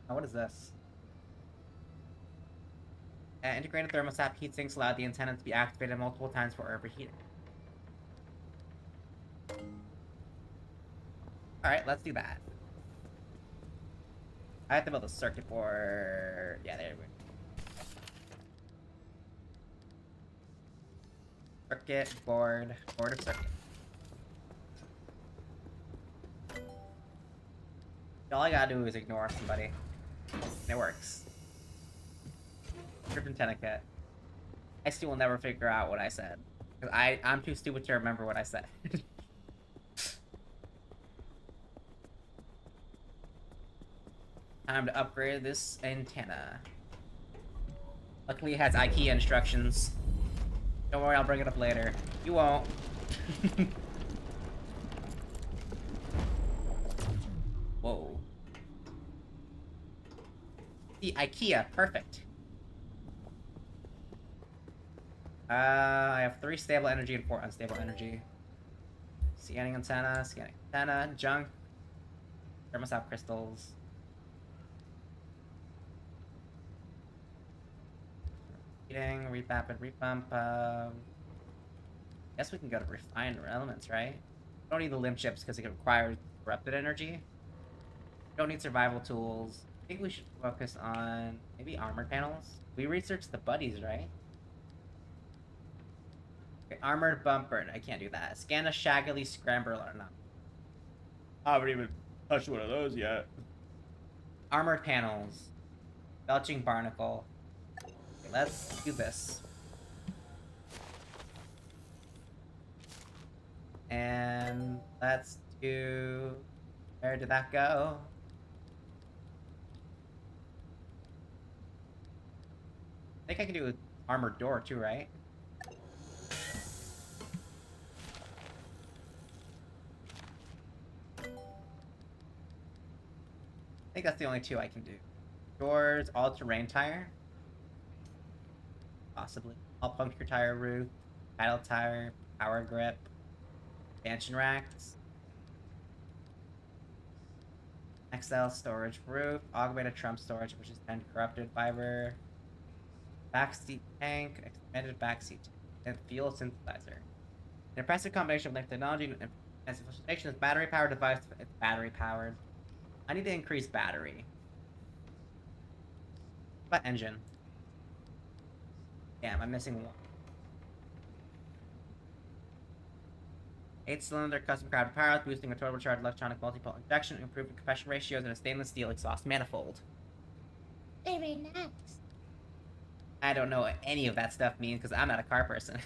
Oh, what is this? Integrated thermostat heat sinks allow the antenna to be activated multiple times for overheating. Alright, let's do that. I have to build a circuit board. Yeah, there we go. Circuit board. Board of circuit. All I gotta do is ignore somebody. And it works. Script antenna kit. I still will never figure out what I said. Because I'm too stupid to remember what I said. Time to upgrade this antenna. Luckily it has IKEA instructions. Don't worry, I'll bring it up later. You won't. Whoa. The IKEA, perfect. I have 3 stable energy and 4 unstable energy. Scanning antenna, junk. Thermostat crystals. Heating, rapid repump. Guess we can go to refined elements, right? Don't need the limb chips because it requires corrupted energy. Don't need survival tools. I think we should focus on maybe armor panels. We researched the buddies, right? Okay, armored bumper. I can't do that. Scan a shaggily scrambler or not. I haven't even touched one of those yet. Armored panels. Belching barnacle. Okay, let's do this. And let's do... Where did that go? I think I can do an armored door too, right? I think that's the only 2 I can do. Doors, all-terrain tire. Possibly. All puncture tire roof, paddle tire, power grip, expansion racks. XL storage roof, augmented trump storage, which is 10 corrupted fiber. Backseat tank, expanded backseat, and fuel synthesizer. An impressive combination of linked technology and specification is battery-powered device. It's battery-powered. I need to increase battery. about engine? Damn, I'm missing one. 8-cylinder custom crowd power, boosting a turbocharged electronic multi-pole injection, improving compression ratios, and a stainless steel exhaust manifold. Very nice. I don't know what any of that stuff means because I'm not a car person.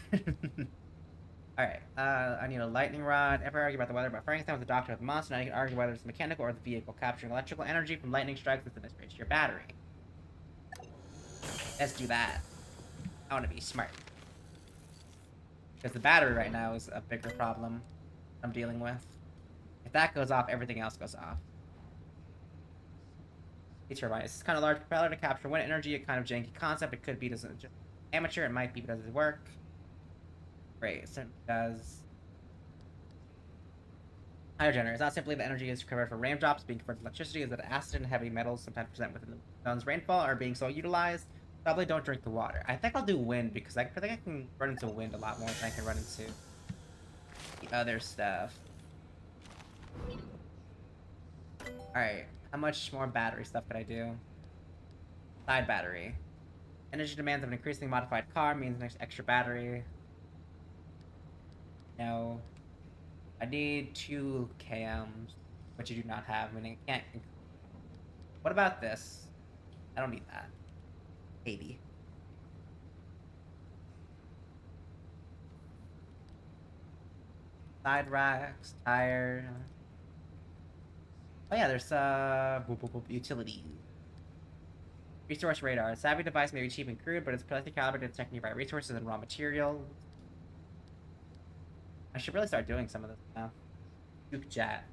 Alright, I need a lightning rod. Ever argue about the weather? But Frankenstein was the doctor of the monster. Now you can argue whether it's mechanical or the vehicle. Capturing electrical energy from lightning strikes with the mystery to your battery. Let's do that. I want to be smart. Because the battery right now is a bigger problem I'm dealing with. If that goes off, everything else goes off. Turbine. It's kind of large propeller to capture wind energy, a kind of janky concept. It could be just amateur, it might be, but does it work? Great, it certainly does. Hydrogenerator. It's not simply the energy is converted for raindrops being converted to electricity, is that acid and heavy metals sometimes present within the sun's rainfall are being so utilized. Probably don't drink the water. I think I'll do wind because I think I can run into wind a lot more than I can run into the other stuff. Alright, how much more battery stuff could I do? Side battery. Energy demands of an increasingly modified car means an extra battery. No. I need 2 KMs, which you do not have, meaning I can't. What about this? I don't need that. 80. Side racks, tire. Oh yeah, there's utility. Resource radar. A savvy device may be cheap and crude, but it's precisely calibrated to detect nearby resources and raw materials. I should really start doing some of this now. Juke jet.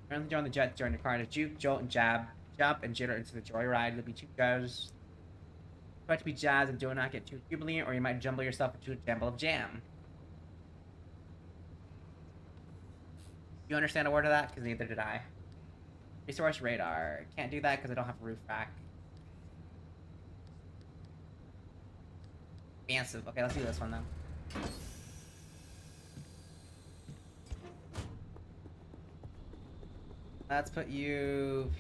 Currently join the jet during the car to juke, jolt, and jab. Jump and jitter into the joyride. There'll be 2 goes. Try to be jazz and do not get too jubilant, or you might jumble yourself into a jumble of jam. You understand a word of that? Because neither did I. Resource radar. Can't do that because I don't have a roof rack. Expansive. Okay, let's do this one then. Let's put you...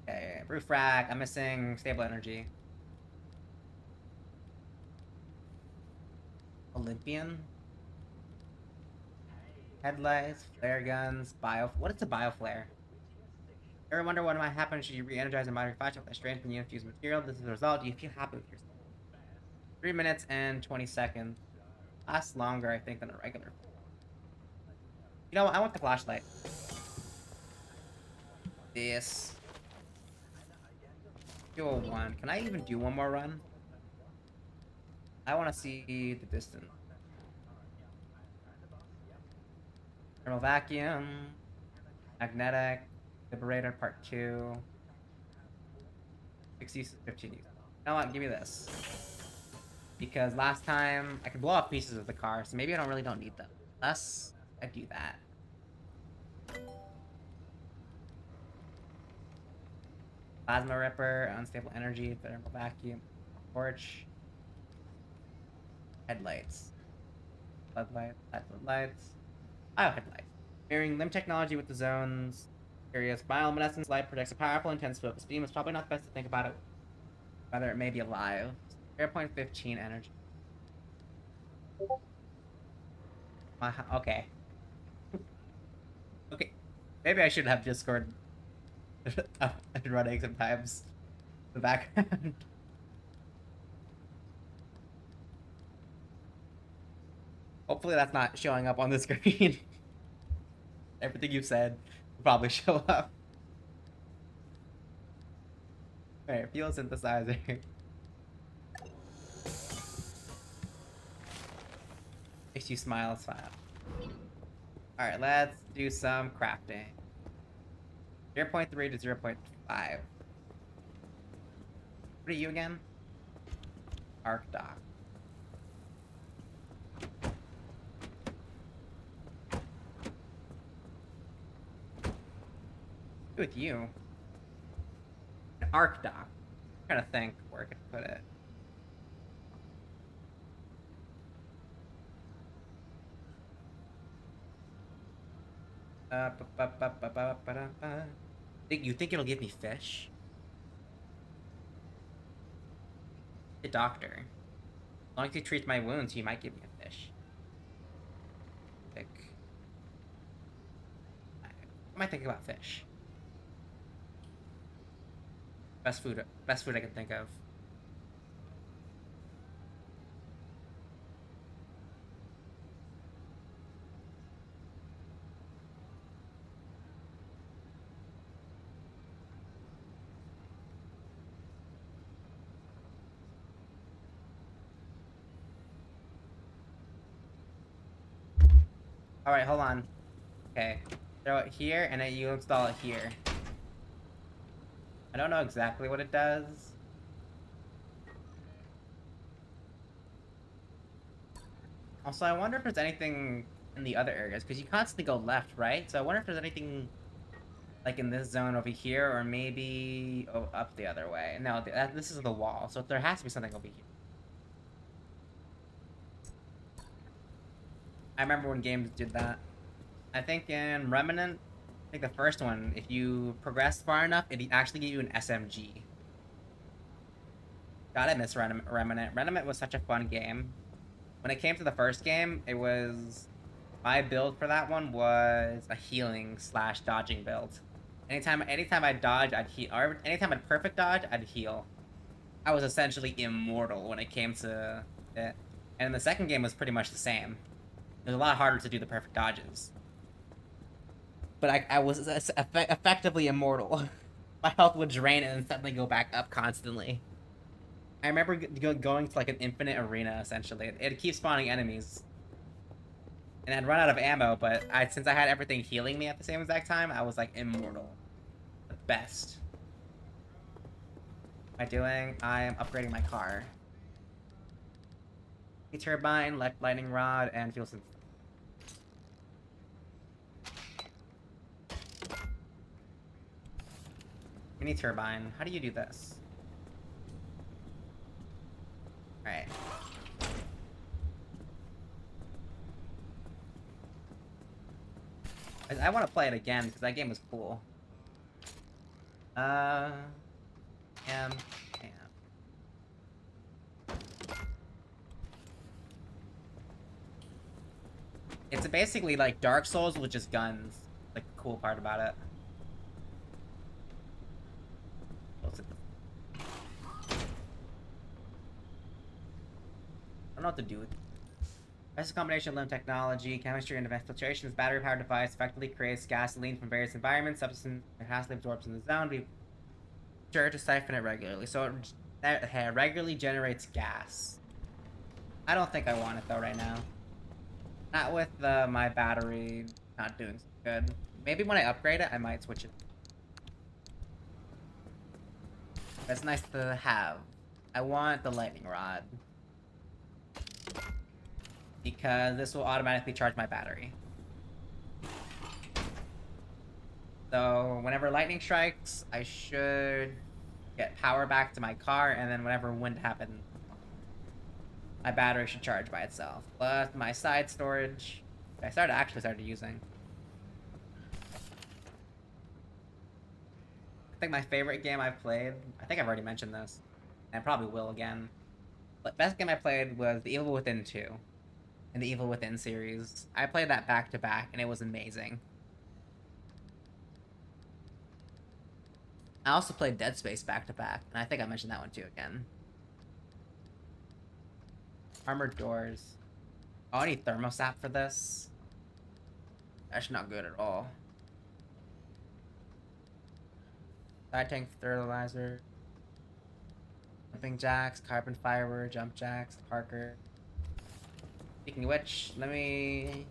Okay, roof rack. I'm missing stable energy. Olympian. Headlights, flare guns, What is a bioflare? Ever wonder what might happen should you re-energize a modern flashlight with a strange and infused material? This is the result. Do you feel happy with yourself? 3 minutes and 20 seconds. Lasts longer, I think, than a regular. You know what? I want the flashlight. This. 201. Can I even do one more run? I want to see the distance. Thermal vacuum. Magnetic. Liberator part 2. 6 uses, 15 uses. You know what? Give me this. Because last time I could blow up pieces of the car, so maybe I don't need them. Unless I do that. Plasma ripper, unstable energy, thermal vacuum, torch, headlights, floodlights, headlights. Mirroring limb technology with the zones. Curious, bioluminescence light projects a powerful, intense focus beam. It's probably not the best to think about it. Whether it may be alive. 0.15 energy. Okay. Okay. Maybe I should have Discord running sometimes. The background. Hopefully that's not showing up on the screen. Everything you've said will probably show up. Alright, fuel synthesizer. Makes you smile, smile. Alright, let's do some crafting. 0.3 to 0.5. What are you again? Arc dock. With you. An arc dock. I'm trying to think where I could put it. You think it'll give me fish? The doctor. As long as he treats my wounds, he might give me a fish. I might think about fish. Best food I can think of. Alright, hold on. Okay. Throw it here, and then you install it here. I don't know exactly what it does. Also, I wonder if there's anything in the other areas, because you constantly go left, right? So I wonder if there's anything, like, in this zone over here, or maybe up the other way. No, this is the wall, so there has to be something over here. I remember when games did that. I think in Remnant, I think the first one, if you progressed far enough, it actually gave you an SMG. God, I miss Remnant. Remnant was such a fun game. When it came to the first game, it was... My build for that one was a healing / dodging build. Anytime I'd dodge, I'd heal. Or anytime I'd perfect dodge, I'd heal. I was essentially immortal when it came to it. And the second game was pretty much the same. It was a lot harder to do the perfect dodges. But I was effectively immortal. My health would drain and then suddenly go back up constantly. I remember going to like an infinite arena, essentially. It'd keep spawning enemies. And I'd run out of ammo, but since I had everything healing me at the same exact time, I was like immortal. The best. What am I doing? I am upgrading my car. Turbine, lightning rod, and fuel synthesis. Mini turbine. How do you do this? Alright. I want to play it again because that game was cool. It's basically like Dark Souls with just guns. Like the cool part about it. I don't know what to do with it. Best combination of limb technology, chemistry, and filtration's battery-powered device effectively creates gasoline from various environments. Substance hastily absorbs in the zone. Be sure to siphon it regularly. So it regularly generates gas. I don't think I want it though right now. Not with my battery not doing so good. Maybe when I upgrade it, I might switch it. That's nice to have. I want the lightning rod. Because this will automatically charge my battery. So whenever lightning strikes, I should get power back to my car, and then whenever wind happens, my battery should charge by itself. Plus my side storage, I actually started using. I think my favorite game I've played, I think I've already mentioned this, and I probably will again. But best game I played was The Evil Within 2. In the Evil Within series. I played that back to back, and it was amazing. I also played Dead Space back to back, and I think I mentioned that one too again. Armored doors. Oh, I need thermostat for this. That's not good at all. Side tank fertilizer. Jumping jacks, carbon fiber, jump jacks, Parker. Speaking of which, let me...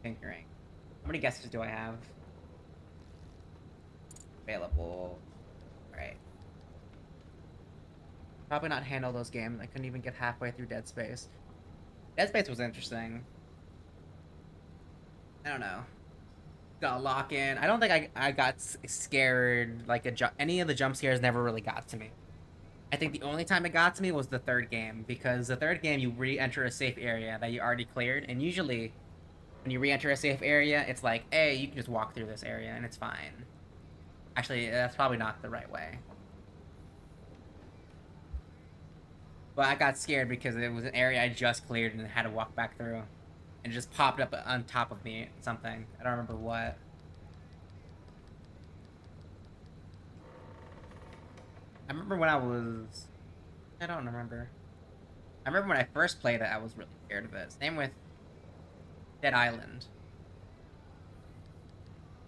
Tinkering. How many guesses do I have? Available. Alright. Probably not handle those games. I couldn't even get halfway through Dead Space. Dead Space was interesting. I don't know. Got lock in. I don't think I got scared. Like any of the jump scares never really got to me. I think the only time it got to me was the third game, because the third game you re-enter a safe area that you already cleared, and usually when you re-enter a safe area, it's like, hey, you can just walk through this area and it's fine. Actually, that's probably not the right way. But I got scared because it was an area I just cleared and had to walk back through. And it just popped up on top of me, something. I don't remember what. I remember when I was... I don't remember. I remember when I first played it, I was really scared of it. Same with Dead Island.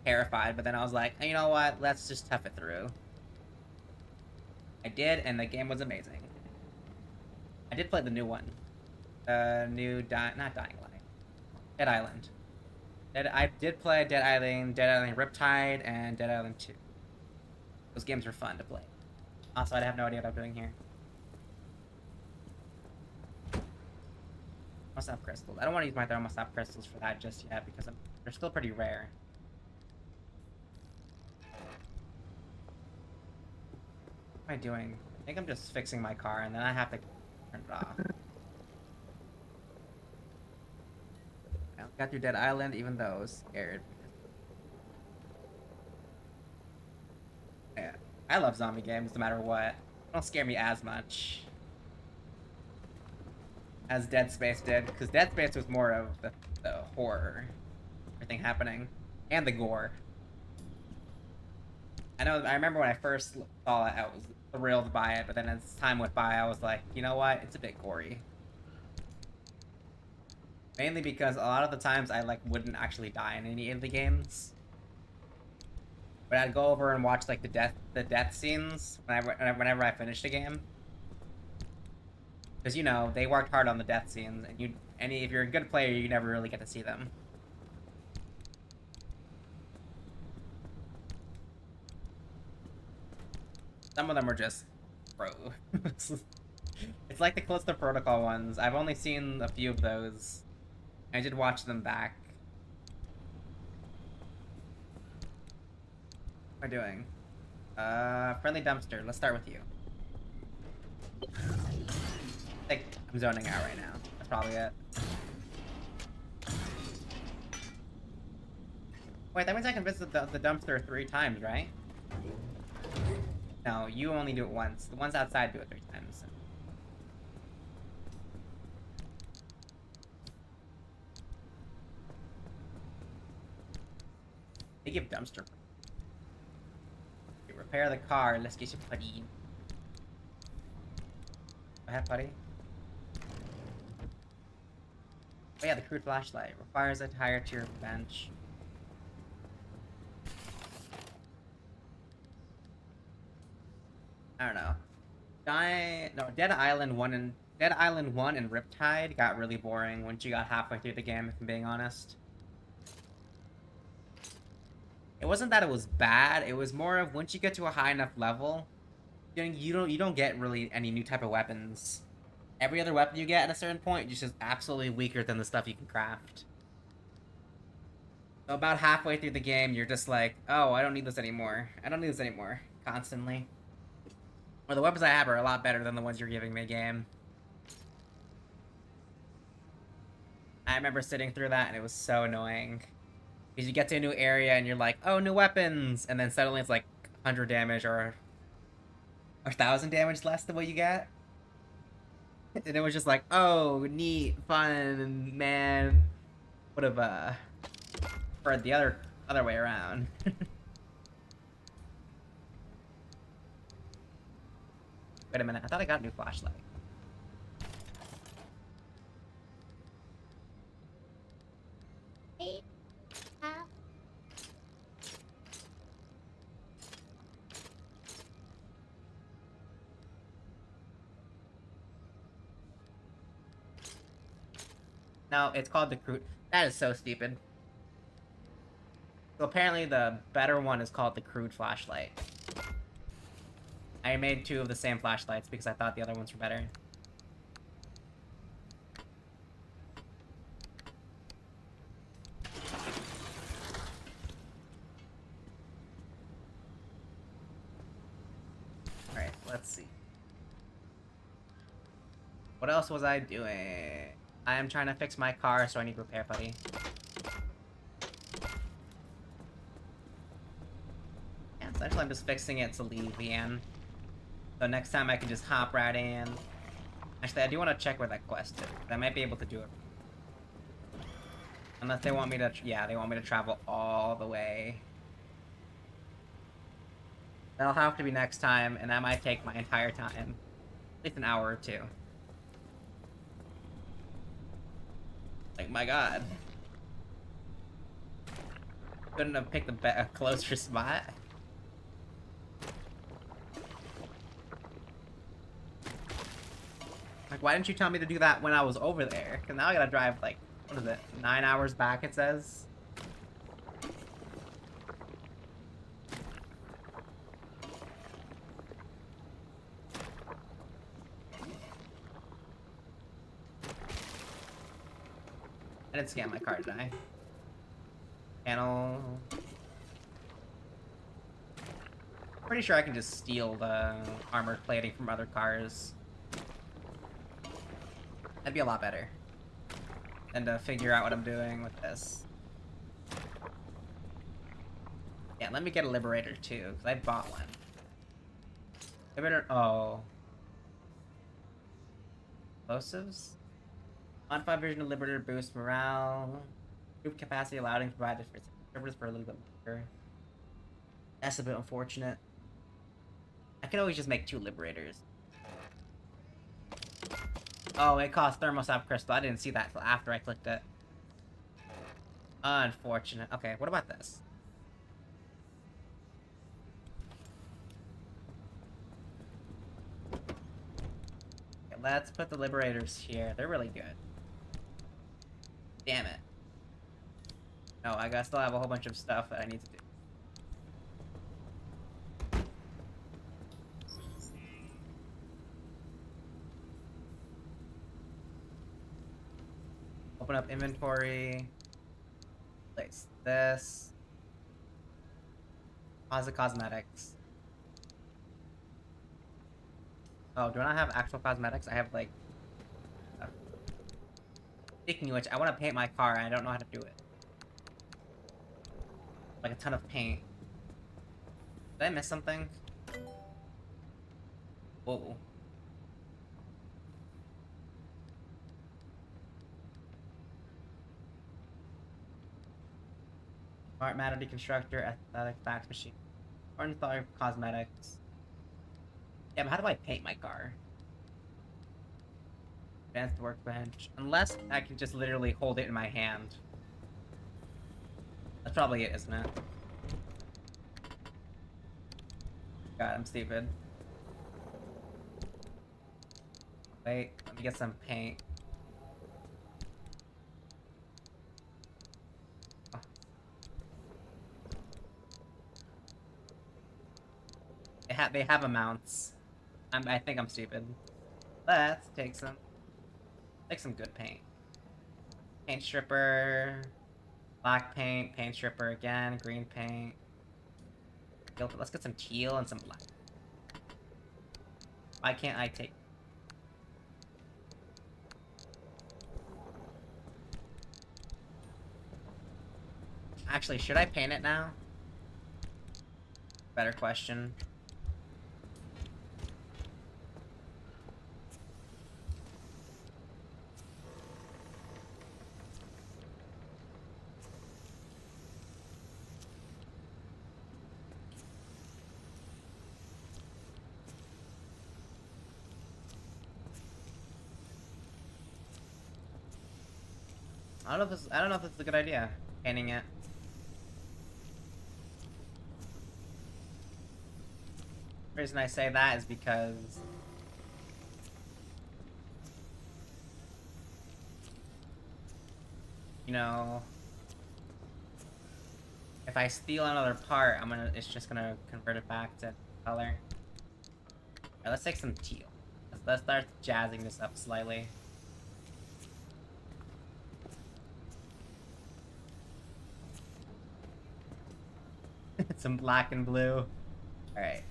Terrified, but then I was like, you know what? Let's just tough it through. I did, and the game was amazing. I did play the new one. Not Dying Light. Dead Island. I did play Dead Island Riptide, and Dead Island 2. Those games were fun to play. Also, I have no idea what I'm doing here. Thermostop crystals. I don't want to use my thermostop crystals for that just yet because they're still pretty rare. What am I doing? I think I'm just fixing my car and then I have to turn it off. I got through Dead Island even though I was scared. Yeah, I love zombie games no matter what. They don't scare me as much as Dead Space did, because Dead Space was more of the horror, everything happening, and the gore. I remember when I first saw it, I was thrilled by it, but then as time went by, I was like, you know what, it's a bit gory. Mainly because a lot of the times I wouldn't actually die in any of the games. But I'd go over and watch like the death scenes whenever I finished a game. Because, you know, they worked hard on the death scenes, and if you're a good player, you never really get to see them. Some of them are just bro. It's like the Callisto Protocol ones. I've only seen a few of those. I did watch them back. What am I doing? Friendly dumpster. Let's start with you. I think I'm zoning out right now. That's probably it. Wait, that means I can visit the dumpster 3 times, right? No, you only do it once. The ones outside do it 3 times. They give dumpster. You repair the car. Let's get you putty. Go ahead, buddy. Oh yeah, the crude flashlight requires a higher tier bench. I don't know. Dead Island 1 and Riptide got really boring once you got halfway through the game, if I'm being honest. It wasn't that it was bad, it was more of once you get to a high enough level, you don't get really any new type of weapons. Every other weapon you get at a certain point is just absolutely weaker than the stuff you can craft. So about halfway through the game, you're just like, oh, I don't need this anymore. I don't need this anymore. Constantly. Well, the weapons I have are a lot better than the ones you're giving me, game. I remember sitting through that and it was so annoying. Because you get to a new area and you're like, oh, new weapons! And then suddenly it's like 100 damage or 1,000 damage less than what you get. And it was just like, oh, neat, fun, man. Would have, preferred the other way around. Wait a minute, I thought I got a new flashlight. Hey. No, it's called the crude. That is so stupid. So apparently the better one is called the crude flashlight. I made 2 of the same flashlights because I thought the other ones were better. Alright, let's see. What else was I doing? I am trying to fix my car, so I need repair, buddy. Essentially, I'm just fixing it to leave the end. So next time I can just hop right in. Actually, I do want to check where that quest is. I might be able to do it. Unless they want me to, yeah, they want me to travel all the way. That'll have to be next time, and that might take my entire time. At least an hour or two. Like, my god. Couldn't have picked a closer spot. Like, why didn't you tell me to do that when I was over there? Because now I gotta drive, like, what is it, 9 hours back, it says? I didn't scan my card, did I? Panel. Pretty sure I can just steal the armored plating from other cars. That'd be a lot better than to figure out what I'm doing with this. Yeah, let me get a Liberator too, because I bought one. Liberator, oh. Explosives? Modified version of Liberator boosts morale. Group capacity allowing to provide servers for a little bit longer. That's a bit unfortunate. I could always just make 2 Liberators. Oh, it costs Thermosap Crystal. I didn't see that till after I clicked it. Unfortunate. Okay, what about this? Okay, let's put the Liberators here. They're really good. Damn it. No, I gotta still have a whole bunch of stuff that I need to do. Open up inventory. Place this. Pause the cosmetics. Oh, do I not have actual cosmetics? I have like... Speaking of which, I want to paint my car and I don't know how to do it. Like a ton of paint. Did I miss something? Whoa. Smart matter deconstructor, aesthetic fax machine. Ornithology cosmetics. Yeah, but how do I paint my car? Advanced workbench. Unless I can just literally hold it in my hand. That's probably it, isn't it? God, I'm stupid. Wait, let me get some paint. Oh. They have amounts. I think I'm stupid. Let's take some good paint. Paint stripper. Black paint, paint stripper again, green paint. Let's get some teal and some black. Why can't I take... Actually, should I paint it now? Better question. I don't know if this is a good idea, painting it. The reason I say that is because you know, if I steal another part, it's just gonna convert it back to color. Alright, let's take some teal. Let's start jazzing this up slightly. Some black and blue. Alright.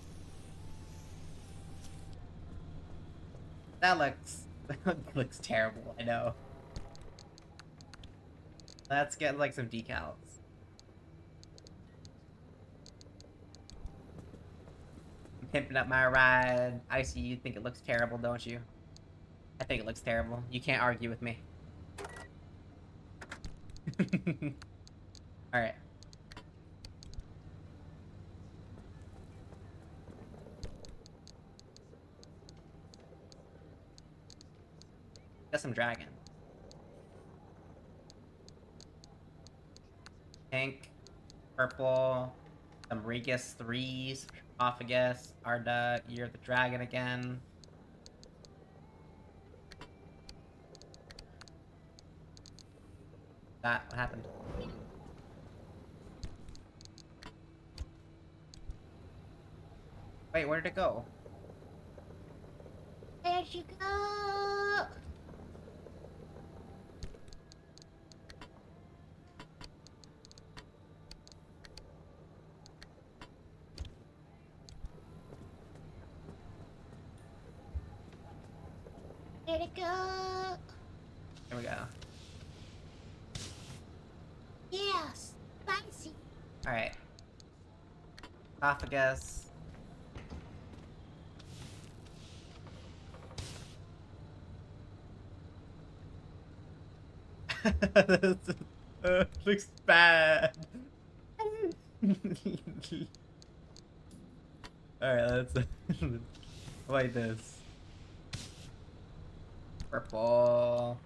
That looks terrible, I know. Let's get like some decals. pimping up my ride. Icy, you think it looks terrible, don't you? I think it looks terrible. You can't argue with me. Alright. Got some dragon. Pink, purple, some Regus 3s, Ophagus, Arda, Year of the Dragon again. What happened? Wait, where did it go? Where'd you go? Where'd it go? Here we go. Yes, spicy. Alright. Ophagus. Looks bad. Alright, let's like this. Purple.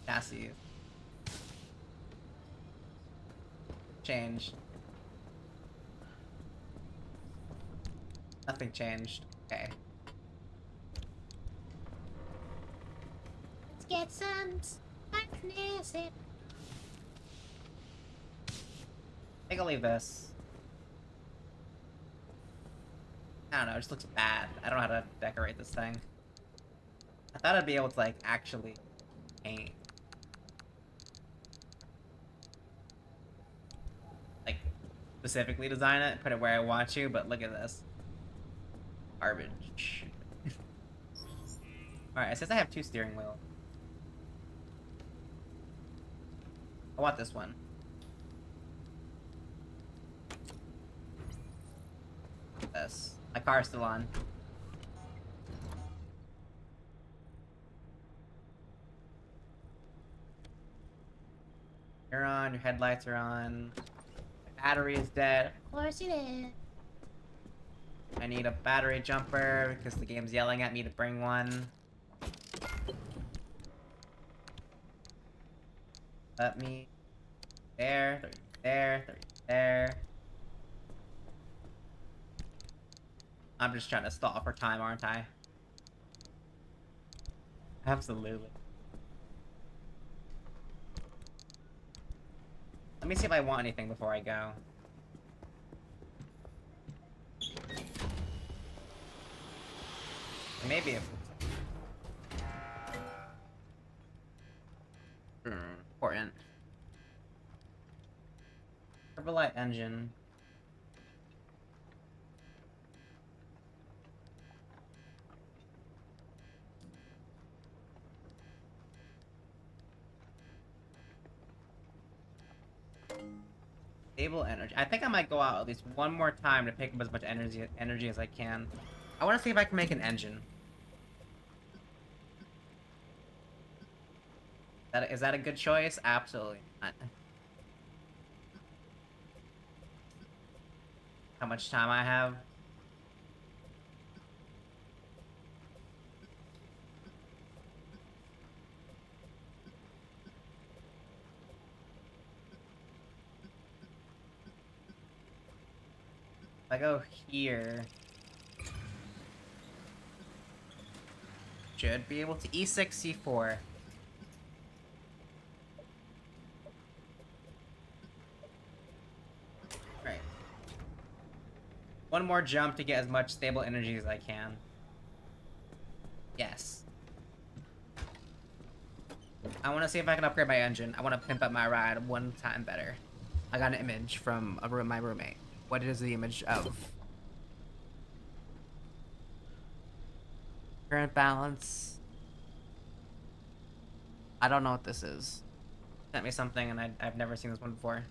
Cassie. Changed. Nothing changed. Okay. Let's get some spiciness in. I think I'll leave this. I don't know, it just looks bad. I don't know how to decorate this thing. I thought I'd be able to, like, actually paint. Like, specifically design it, put it where I want to, but look at this. Garbage. Alright, it says I have 2 steering wheels. I want this one. This. My car's still on. You're on, your headlights are on. My battery is dead. Of course it is. I need a battery jumper because the game's yelling at me to bring one. Let me. There, there, there. I'm just trying to stall for time, aren't I? Absolutely. Let me see if I want anything before I go. Maybe if... important. Turbolight engine. Stable energy. I think I might go out at least one more time to pick up as much energy as I can. I want to see if I can make an engine. Is that a good choice? Absolutely not. How much time I have? If I go here, should be able to E6, C4. Right. One more jump to get as much stable energy as I can. Yes. I want to see if I can upgrade my engine. I want to pimp up my ride one time better. I got an image from my roommate. What is the image of? Current balance. I don't know what this is. Sent me something and I've never seen this one before.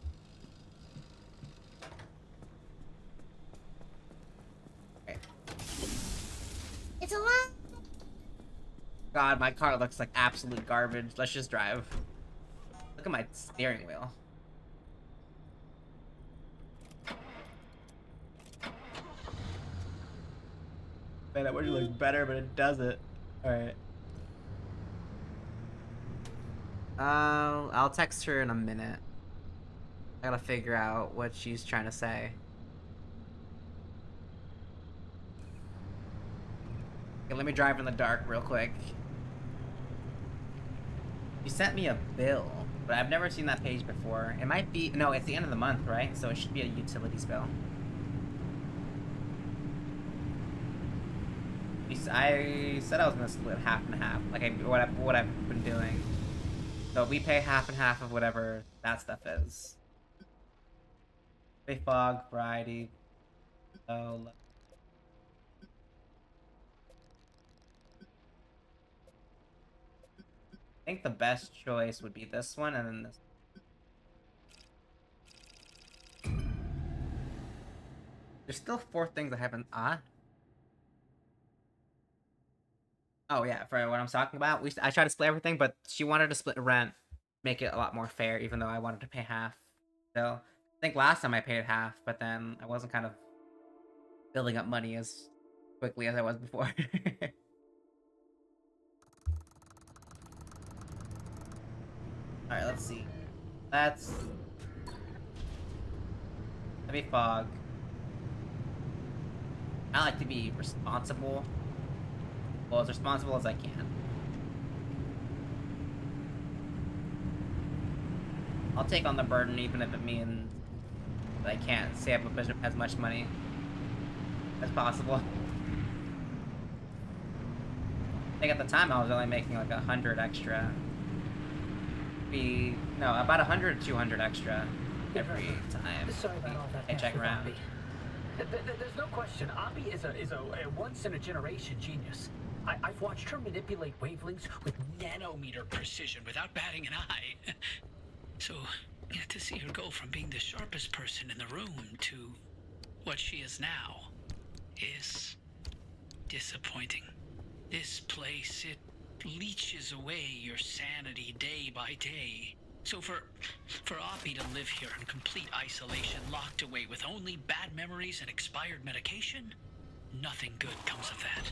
God, my car looks like absolute garbage. Let's just drive. Look at my steering wheel. Man, that would look better, but it doesn't. Alright. I'll text her in a minute. I gotta figure out what she's trying to say. Okay, let me drive in the dark real quick. You sent me a bill, but I've never seen that page before. It might be... No, it's the end of the month, right? So it should be a utilities bill. I said I was gonna split half and half, like what I've been doing. So we pay half and half of whatever that stuff is. Big fog, variety. So I think the best choice would be this one, and then this. There's still 4 things I haven't. Oh yeah, for what I'm talking about, I tried to split everything, but she wanted to split rent, make it a lot more fair, even though I wanted to pay half. So I think last time I paid half, but then I wasn't kind of building up money as quickly as I was before. Alright, let's see. That's heavy fog. I like to be responsible. Well, as responsible as I can. I'll take on the burden even if it means that I can't save up as much money as possible. I think at the time I was only making like 100 extra. No, about 100 to 200 extra every time. Sorry about all that. I check around. There's no question, Abby is a once-in-a-generation genius. I've watched her manipulate wavelengths with nanometer precision without batting an eye. So, yeah, to see her go from being the sharpest person in the room to what she is now is disappointing. This place, it leeches away your sanity day by day. So for Oppie to live here in complete isolation, locked away with only bad memories and expired medication, nothing good comes of that.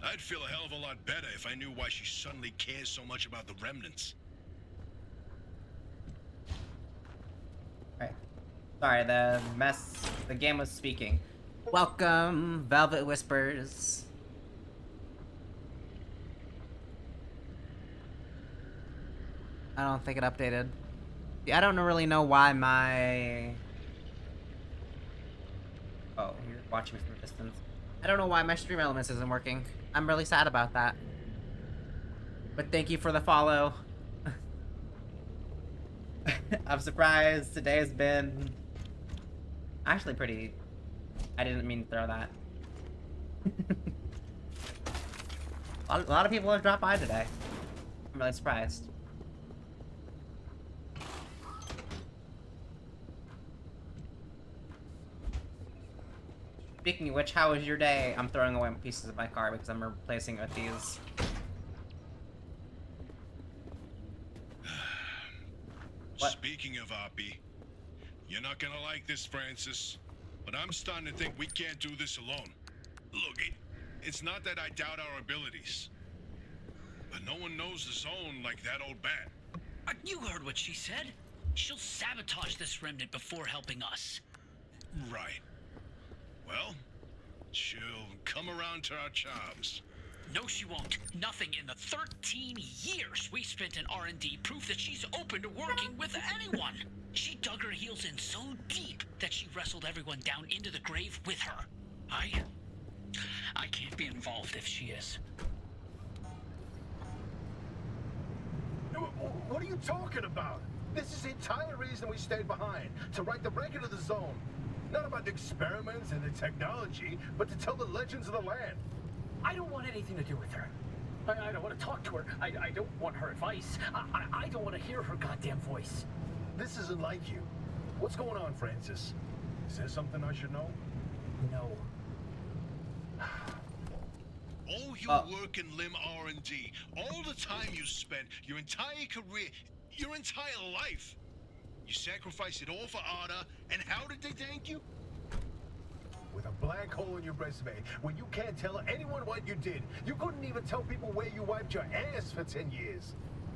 I'd feel a hell of a lot better if I knew why she suddenly cares so much about the remnants. Alright. Sorry, the game was speaking. Welcome, Velvet Whispers. I don't think it updated. I don't really know why my... Oh, you're watching me from a distance. I don't know why my Stream Elements isn't working. I'm really sad about that. But thank you for the follow. I'm surprised today has been actually pretty... I didn't mean to throw that. a lot of people have dropped by today. I'm really surprised. Speaking of which, how was your day? I'm throwing away pieces of my car because I'm replacing it with these. Speaking of Oppie, you're not gonna like this, Francis, but I'm starting to think we can't do this alone. Look, it's not that I doubt our abilities, but no one knows the zone like that old bat. You heard what she said. She'll sabotage this remnant before helping us. Right. Well, she'll come around to our charms. No, she won't. Nothing in the 13 years we spent in R&D prove that she's open to working with anyone. She dug her heels in so deep that she wrestled everyone down into the grave with her. I can't be involved if she is. What are you talking about? This is the entire reason we stayed behind, to write the record of the zone. Not about the experiments and the technology, but to tell the legends of the land. I don't want anything to do with her. I don't want to talk to her. I don't want her advice. I don't want to hear her goddamn voice. This isn't like you. What's going on, Francis? Is there something I should know? No. All your work in limb R&D, all the time you spent, your entire career, your entire life. You sacrificed it all for Arda, and how did they thank you? With a black hole in your resume, where you can't tell anyone what you did. You couldn't even tell people where you wiped your ass for 10 years.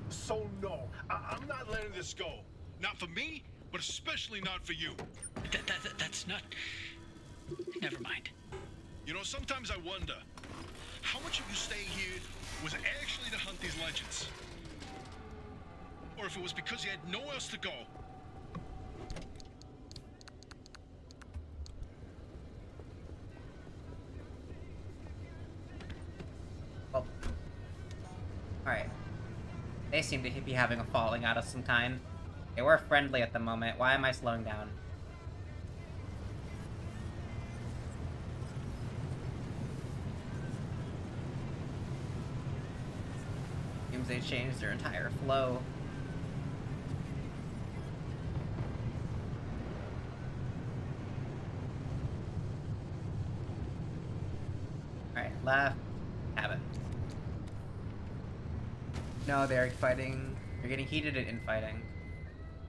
So no, I'm not letting this go. Not for me, but especially not for you. That's not... Never mind. You know, sometimes I wonder, how much of you staying here was actually to hunt these legends? Or if it was because you had nowhere else to go. Well, alright. They seem to be having a falling out of some kind. They were friendly at the moment. Why am I slowing down? Seems they changed their entire flow. Alright, left. Have it. No, they're fighting. They're getting heated in fighting.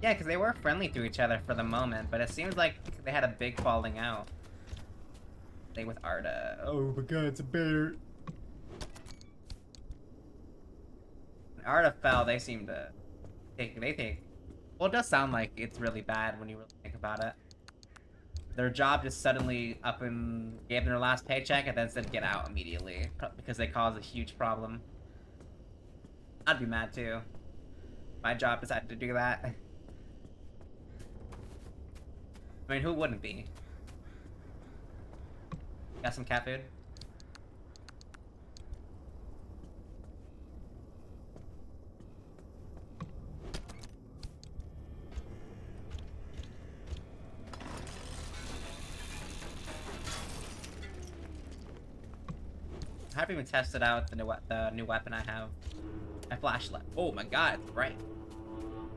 Yeah, because they were friendly to each other for the moment, but it seems like they had a big falling out. Thing with Arda. Oh my god, it's a bear. When Arda fell, they seem to think. Well, it does sound like it's really bad when you really think about it. Their job just suddenly up and gave them their last paycheck and then said get out immediately because they caused a huge problem. I'd be mad too. My job decided to do that. I mean, who wouldn't be? Got some cat food? I haven't even tested out the new weapon I have. My flashlight. Oh my god, it's bright.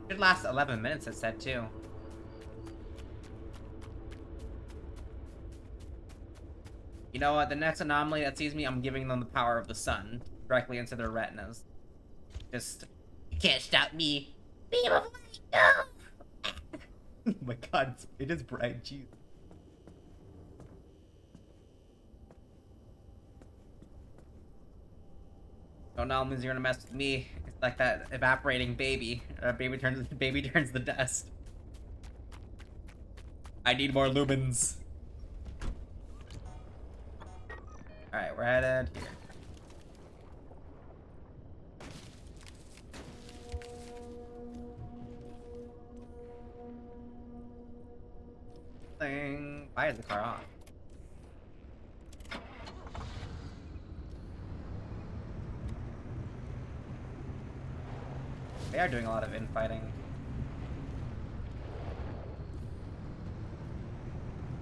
Should last 11 minutes, it said too. You know what? The next anomaly that sees me, I'm giving them the power of the sun directly into their retinas. Just, you can't stop me. Beam of light, no! Oh my god, it is bright. Jeez. Oh no, means you're gonna mess with me. It's like that evaporating baby. Baby turns the dust. I need more lumens. Alright, we're headed here. Why is the car off? They are doing a lot of infighting.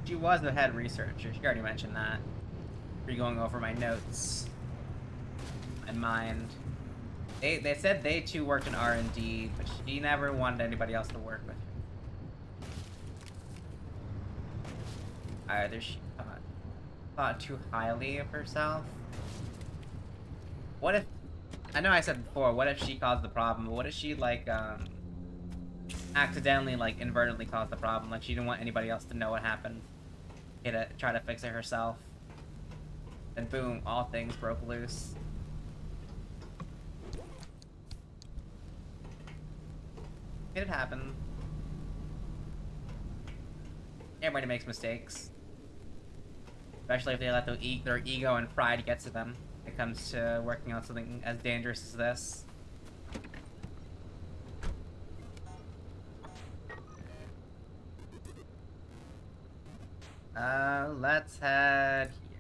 She was the head researcher. She already mentioned that. We're going over my notes. My mind. They said they too worked in R&D, but she never wanted anybody else to work with her. Either she thought too highly of herself. What if... I know I said before, what if she caused the problem? What if she, like, accidentally, like, inadvertently caused the problem? Like, she didn't want anybody else to know what happened. Try to fix it herself. And boom, all things broke loose. It happened. Everybody makes mistakes. Especially if they let their ego and pride get to them. When it comes to working on something as dangerous as this. Let's head here.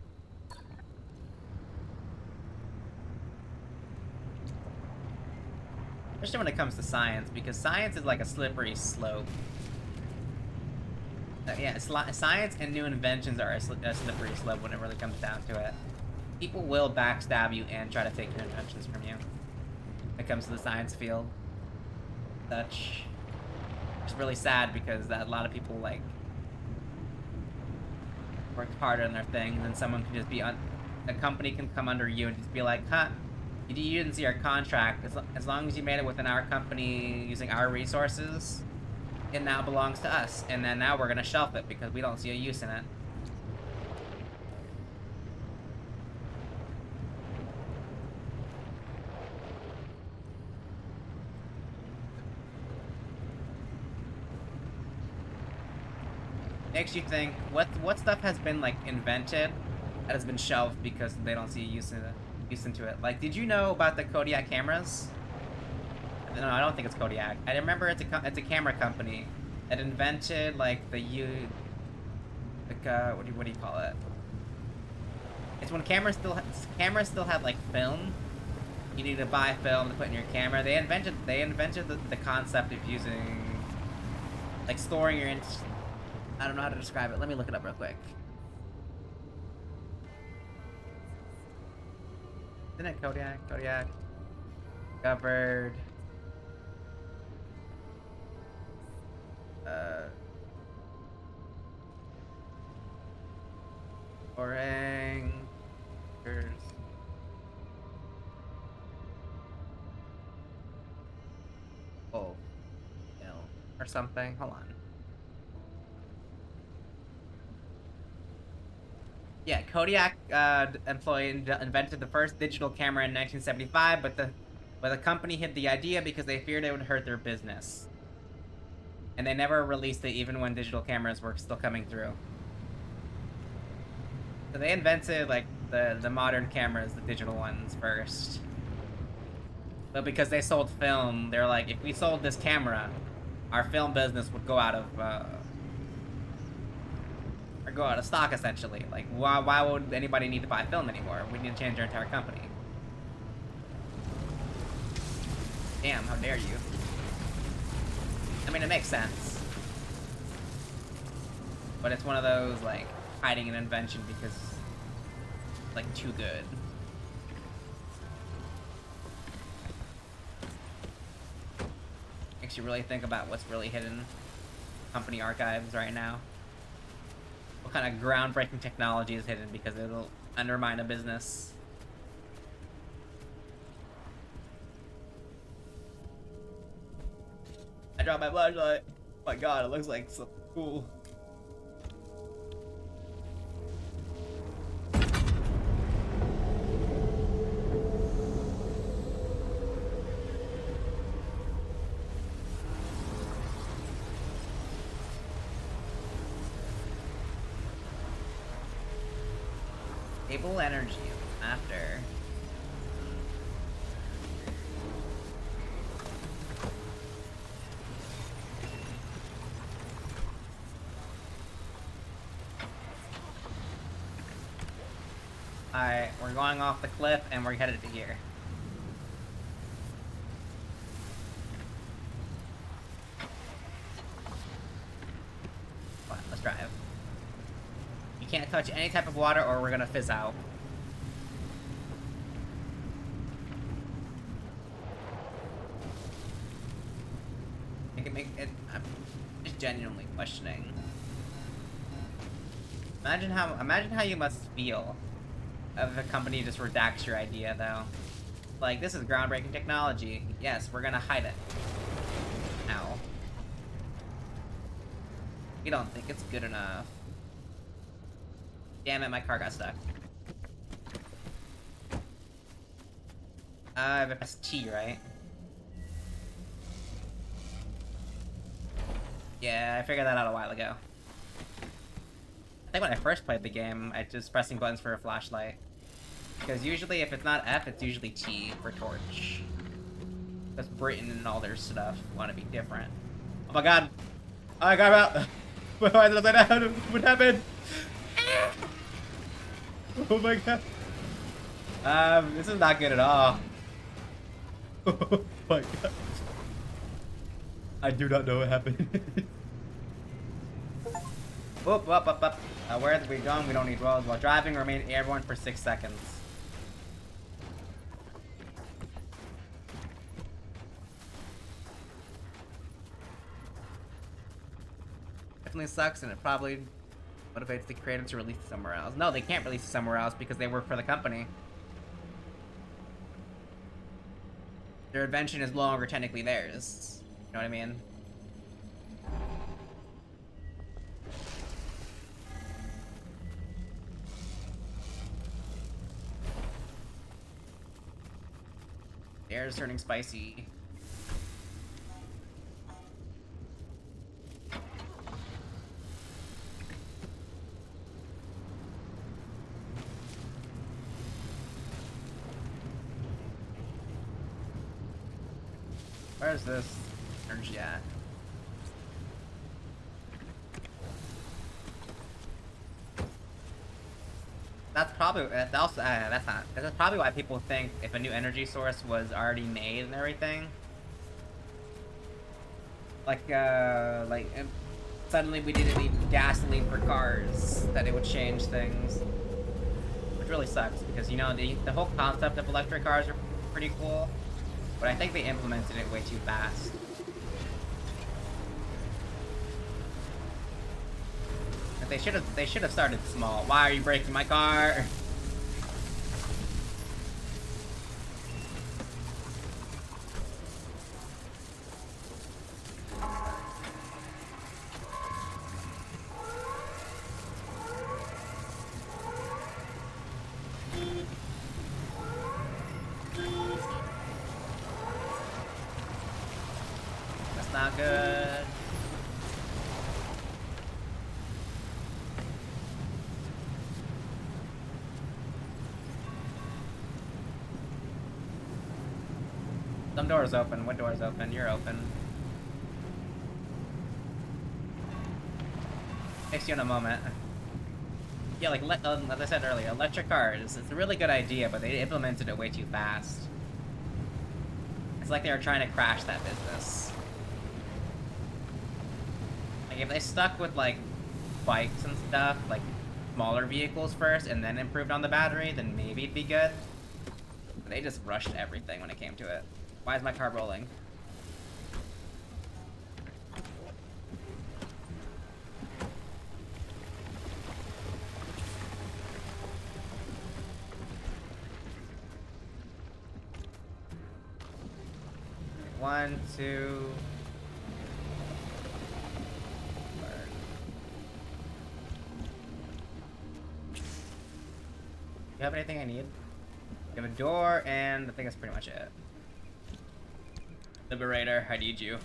Especially when it comes to science, because science is like a slippery slope. Yeah, science and new inventions are a slippery slope when it really comes down to it. People will backstab you and try to take your inventions from you. When it comes to the science field. Such. It's really sad because a lot of people, like, worked harder on their thing, and then someone can just be the company can come under you and just be like, huh, you didn't see our contract. As long as you made it within our company using our resources, it now belongs to us. And then now we're gonna shelf it because we don't see a use in it. Makes you think, what stuff has been like invented that has been shelved because they don't see a use into it. Like, did you know about the Kodiak cameras? No, I don't think it's Kodiak. I remember it's a camera company that invented like what do you call it? It's when cameras still had like film. You need to buy film to put in your camera. They invented the concept of using, like, storing your I don't know how to describe it. Let me look it up real quick. Isn't it Kodiak? Kodiak. Covered. Storing. Oh. No. Or something. Hold on. Yeah, Kodiak invented the first digital camera in 1975, but the company hid the idea because they feared it would hurt their business. And they never released it even when digital cameras were still coming through. So they invented like the modern cameras, the digital ones first. But because they sold film, they're like, if we sold this camera, our film business would go out of stock, essentially. Like, why would anybody need to buy film anymore? We need to change our entire company. Damn, how dare you? I mean, it makes sense. But it's one of those, like, hiding an invention because it's, like, too good. Makes you really think about what's really hidden in company archives right now. What kind of groundbreaking technology is hidden because it'll undermine a business. I dropped my flashlight. Oh my god, it looks like something cool. Stable energy after. Alright, we're going off the cliff and we're headed to here. Come on, let's drive. You can't touch any type of water or we're gonna fizz out. I'm just genuinely questioning. Imagine how you must feel if a company just redacts your idea, though. Like, this is groundbreaking technology. Yes, we're gonna hide it. Ow. You don't think it's good enough. Damn it, my car got stuck. That's T, right? Yeah, I figured that out a while ago. I think when I first played the game, I just pressing buttons for a flashlight. Because usually, if it's not F, it's usually T for torch. Because Britain and all their stuff want to be different. Oh my god! I got out! Why did I down? What happened? Oh my god. This is not good at all. Oh my god. I do not know what happened. Whoop, whoop, whoop, whoop. Where are we going? We don't need roads. While driving, remain airborne for 6 seconds. Definitely sucks, and it probably Motivates the creator to release it somewhere else. No, they can't release it somewhere else because they work for the company. Their invention is no longer technically theirs. You know what I mean? The air is turning spicy. Where's this energy at? That's probably that's probably why people think if a new energy source was already made and everything, like suddenly we didn't need gasoline for cars, that it would change things, which really sucks because, you know, the whole concept of electric cars are pretty cool, but I think they implemented it way too fast. They should have started small. Why are you breaking my car? That's not good. Some doors open. What door's open? You're open. Fix you in a moment. Yeah, like as I said earlier, electric cars. It's a really good idea, but they implemented it way too fast. It's like they were trying to crash that business. Like if they stuck with like bikes and stuff, like smaller vehicles first, and then improved on the battery, then maybe it'd be good. But they just rushed everything when it came to it. Why is my car rolling? One, two. Do you have anything I need? You have a door, and I think that's pretty much it. Liberator, I need you.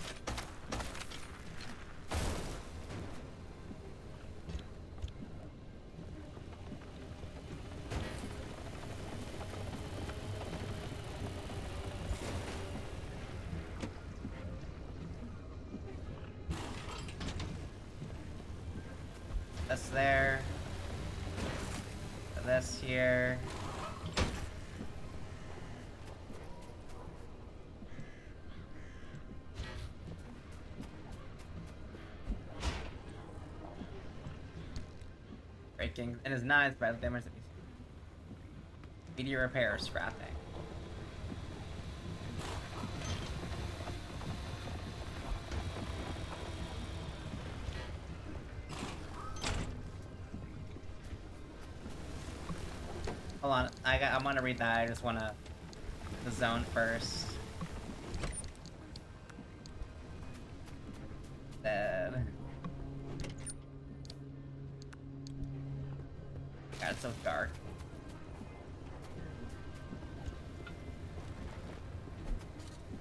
That's there. This here. Breaking and is nice by the damage that you see. Media repair, scrapping. Hold on, I want to read that. I just want to the zone first. Then. God, it's so dark.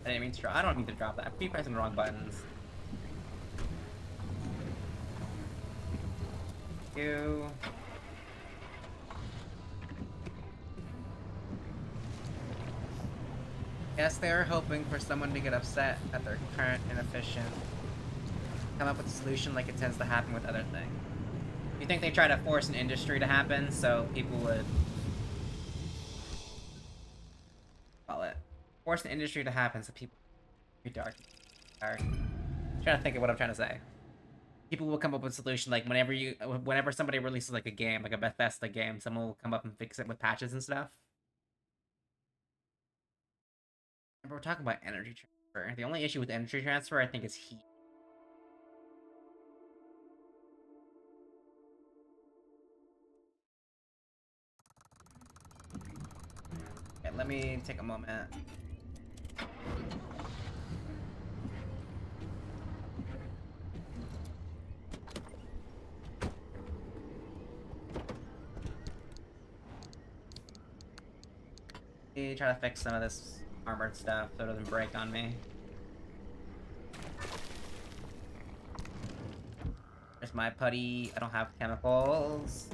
I didn't mean to drop. I don't need to drop that. I keep pressing the wrong buttons. You. Yes, they are hoping for someone to get upset at their current inefficient. Come up with a solution like it tends to happen with other things. You think they try to force an industry to happen so people would call it force an industry to happen so people be dark. I'm trying to think of what I'm trying to say. People will come up with a solution like whenever somebody releases like a game, like a Bethesda game, someone will come up and fix it with patches and stuff. Remember, we're talking about energy transfer. The only issue with energy transfer, I think, is heat. Alright, let me take a moment. Let me try to fix some of this armored stuff so it doesn't break on me. There's my putty. I don't have chemicals.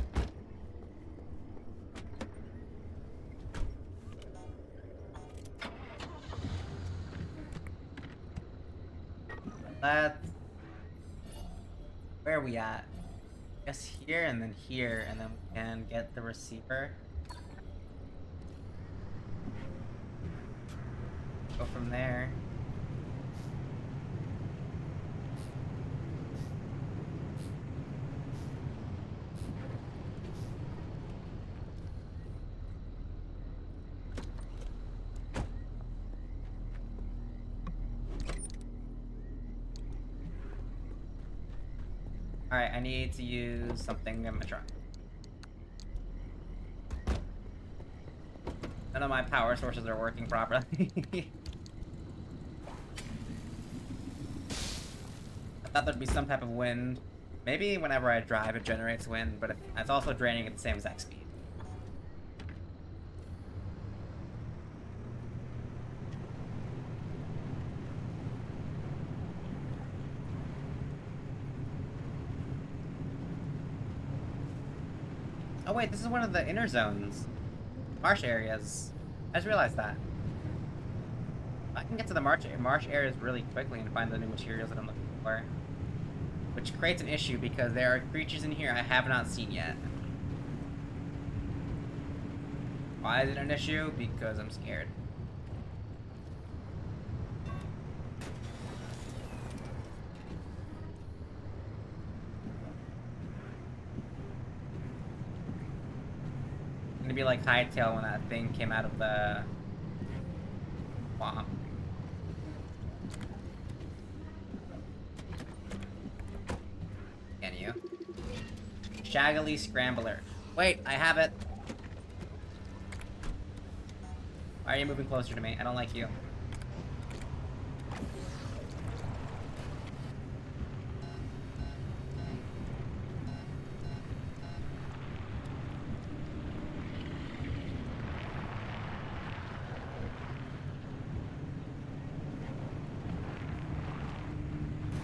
Where are we at? I guess here and then here, and then we can get the receiver. Go from there. Alright, I need to use something in my truck. None of my power sources are working properly. I thought there'd be some type of wind. Maybe whenever I drive it generates wind, but it's also draining at the same exact speed. Oh wait, this is one of the inner zones. Marsh areas. I just realized that. I can get to the marsh areas really quickly and find the new materials that I'm looking for. Which creates an issue because there are creatures in here I have not seen yet. Why is it an issue? Because I'm scared. Gonna be like Hytale when that thing came out of the swamp. Can you? Shaggly Scrambler. Wait, I have it. Why are you moving closer to me? I don't like you.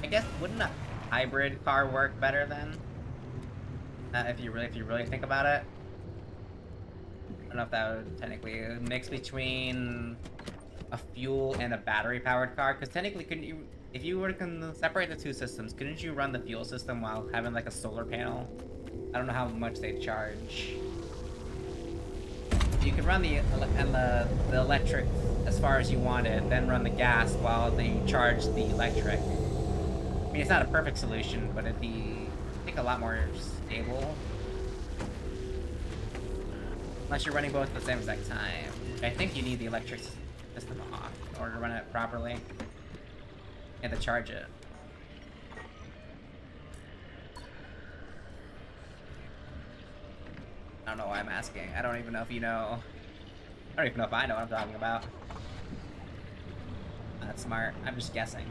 I guess wouldn't a hybrid car work better then? If you really think about it. I don't know if that would technically mix between a fuel and a battery powered car, because technically couldn't you, if you were to separate the two systems, couldn't you run the fuel system while having like a solar panel? I don't know how much they charge. You could run the electric as far as you wanted, then run the gas while they charge the electric. I mean, it's not a perfect solution, but it'd be, I think, a lot more stable. Unless you're running both at the same exact time. I think you need the electric system off in order to run it properly. And to charge it. I don't know why I'm asking. I don't even know if you know. I don't even know if I know what I'm talking about. That's smart. I'm just guessing.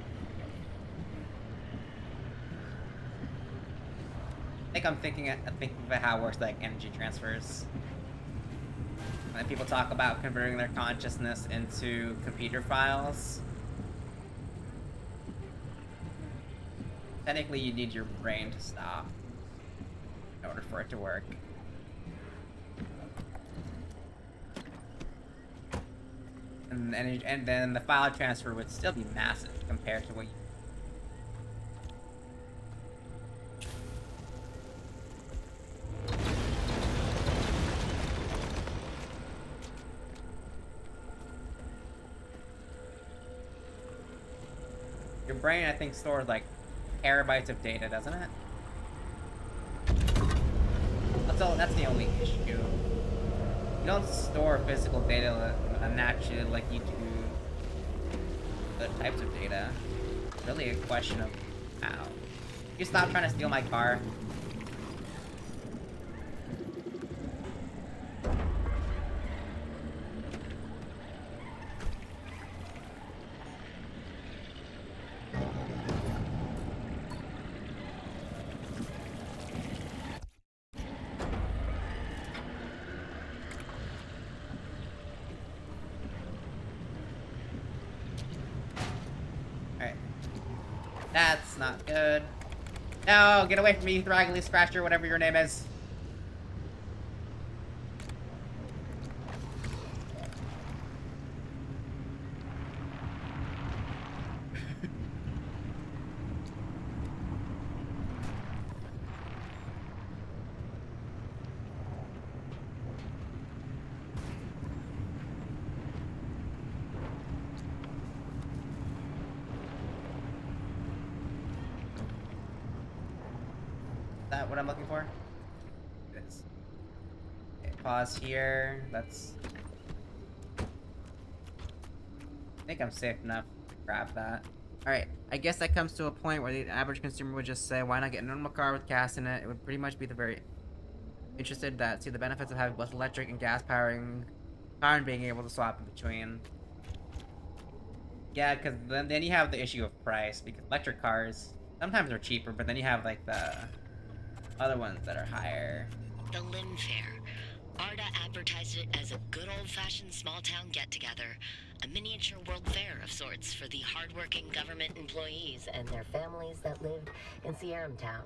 I think I'm thinking about how it works, like energy transfers. When people talk about converting their consciousness into computer files, technically you need your brain to stop in order for it to work. And then the file transfer would still be massive compared to what you. Your brain, I think, stores like terabytes of data, doesn't it? That's the only issue. You don't store physical data naturally like you do other types of data. It's really a question of how. You stop trying to steal my car. That's not good. No, get away from me, Thraggly Scratcher, whatever your name is. That what I'm looking for? It is. Okay, pause here. That's. I think I'm safe enough to grab that. Alright, I guess that comes to a point where the average consumer would just say, why not get a normal car with gas in it? It would pretty much be the very interested that see the benefits of having both electric and gas powering car and being able to swap in between. Yeah, because then you have the issue of price, because electric cars sometimes are cheaper, but then you have like the other ones that are higher. The Lim Fair. ARDA advertised it as a good old-fashioned small-town get-together, a miniature world fair of sorts for the hard-working government employees and their families that lived in Sierram Town.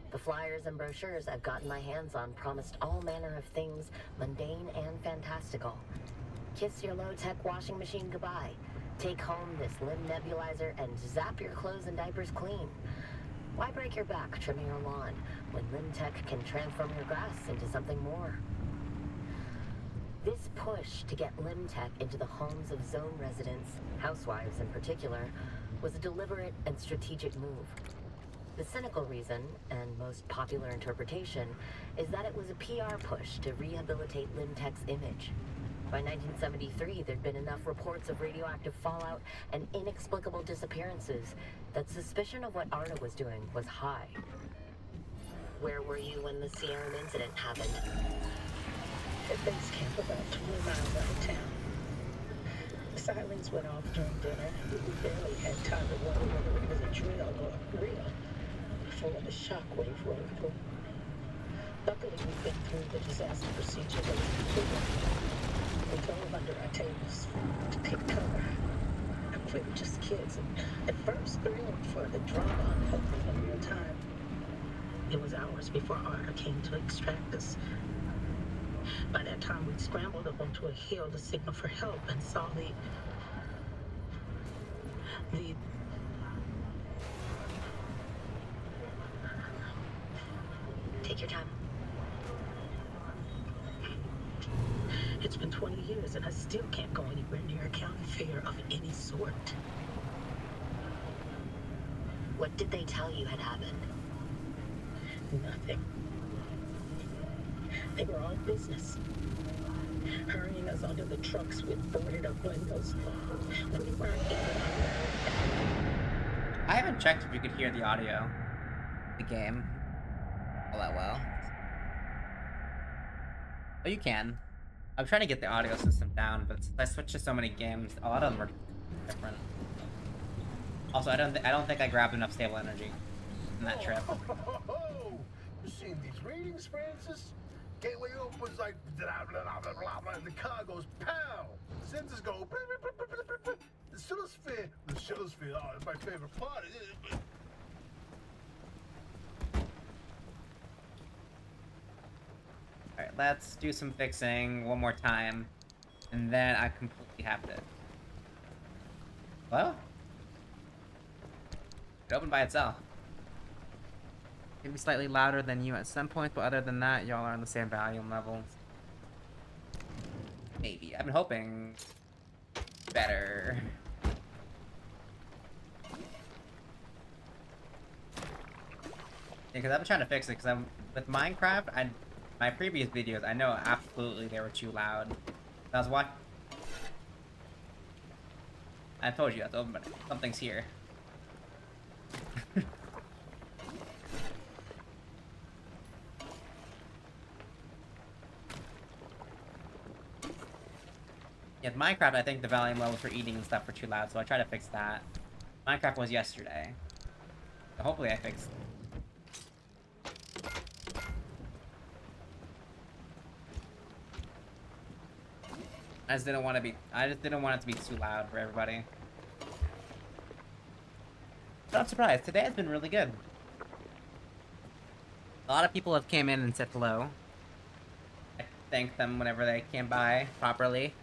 The flyers and brochures I've gotten my hands on promised all manner of things mundane and fantastical. Kiss your low-tech washing machine goodbye. Take home this Lim nebulizer and zap your clothes and diapers clean. Why break your back trimming your lawn when LimTech can transform your grass into something more? This push to get LimTech into the homes of zone residents, housewives in particular, was a deliberate and strategic move. The cynical reason, and most popular interpretation, is that it was a PR push to rehabilitate LimTech's image. By 1973, there'd been enough reports of radioactive fallout and inexplicable disappearances that suspicion of what ARDA was doing was high. Where were you when the Sierram incident happened? At base camp about 20 miles out of town. The sirens went off during dinner. We barely had time to wonder whether it was a drill or real before the shockwave rolled through. Luckily, we'd been through the disaster procedure that was completed. We dove under our tables to pick cover. We were just kids, and at first thrilled for the drama unfolding in real time. It was hours before ARDA came to extract us. By that time, we'd scrambled up onto a hill to signal for help and saw the... Take your time. It's been 20 years and I still can't go anywhere near a county fair of any sort. What did they tell you had happened? Nothing. They were all business. Hurrying us onto the trucks with boarded up windows. We weren't even allowed. I haven't checked if you could hear the audio, the game, all that well. Oh, you can. I'm trying to get the audio system down, but I switched to so many games. A lot of them are different. Also, I don't think I grabbed enough stable energy in that trip. You seen these readings, Francis? Gateway opens like blah blah blah blah blah, and the car goes pow. Sensors go. The Shuttlesphere. Oh, it's my favorite part. Alright, let's do some fixing one more time, and then I completely have to... Well? It opened by itself. Maybe slightly louder than you at some point, but other than that, y'all are on the same volume levels. Maybe. I've been hoping... better. Yeah, because I've been trying to fix it, because with Minecraft, my previous videos, I know absolutely they were too loud. I was watching... I told you that's open, but something's here. Yeah, Minecraft, I think the volume levels for eating and stuff were too loud, so I tried to fix that. Minecraft was yesterday. So hopefully I fixed it. I just didn't want it to be too loud for everybody. Not surprised. Today has been really good. A lot of people have came in and said hello. I thanked them whenever they came by properly.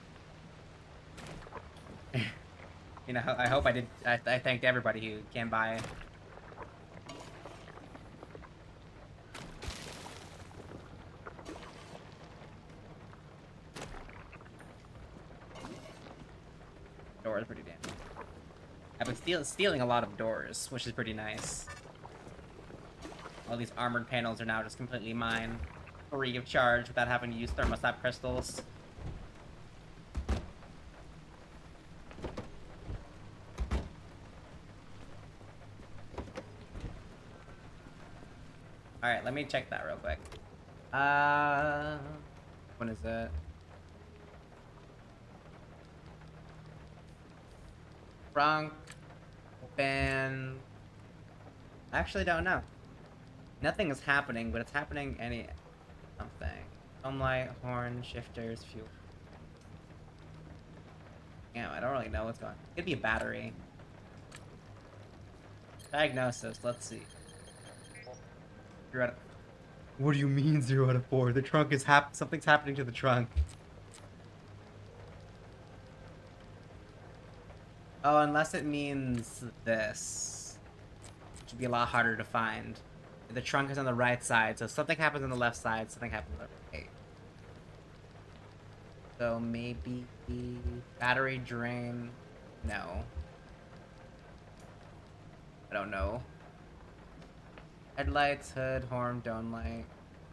You know, I hope I did. I thanked everybody who came by. Door is pretty damn. I've been stealing a lot of doors, which is pretty nice. All these armored panels are now just completely mine, free of charge, without having to use thermostat crystals. Alright, let me check that real quick. When is it? Trunk. Open. I actually don't know. Nothing is happening, but it's happening something. Home light, horn, shifters, fuel. Damn, I don't really know what's going on. It could be a battery. Diagnosis, let's see. What do you mean 0 out of 4? The trunk is something's happening to the trunk. Oh, unless it means this. Which would be a lot harder to find. The trunk is on the right side, so something happens on the left side, something happens on the right. So maybe battery drain. No. I don't know. Headlights, hood, horn, dome light,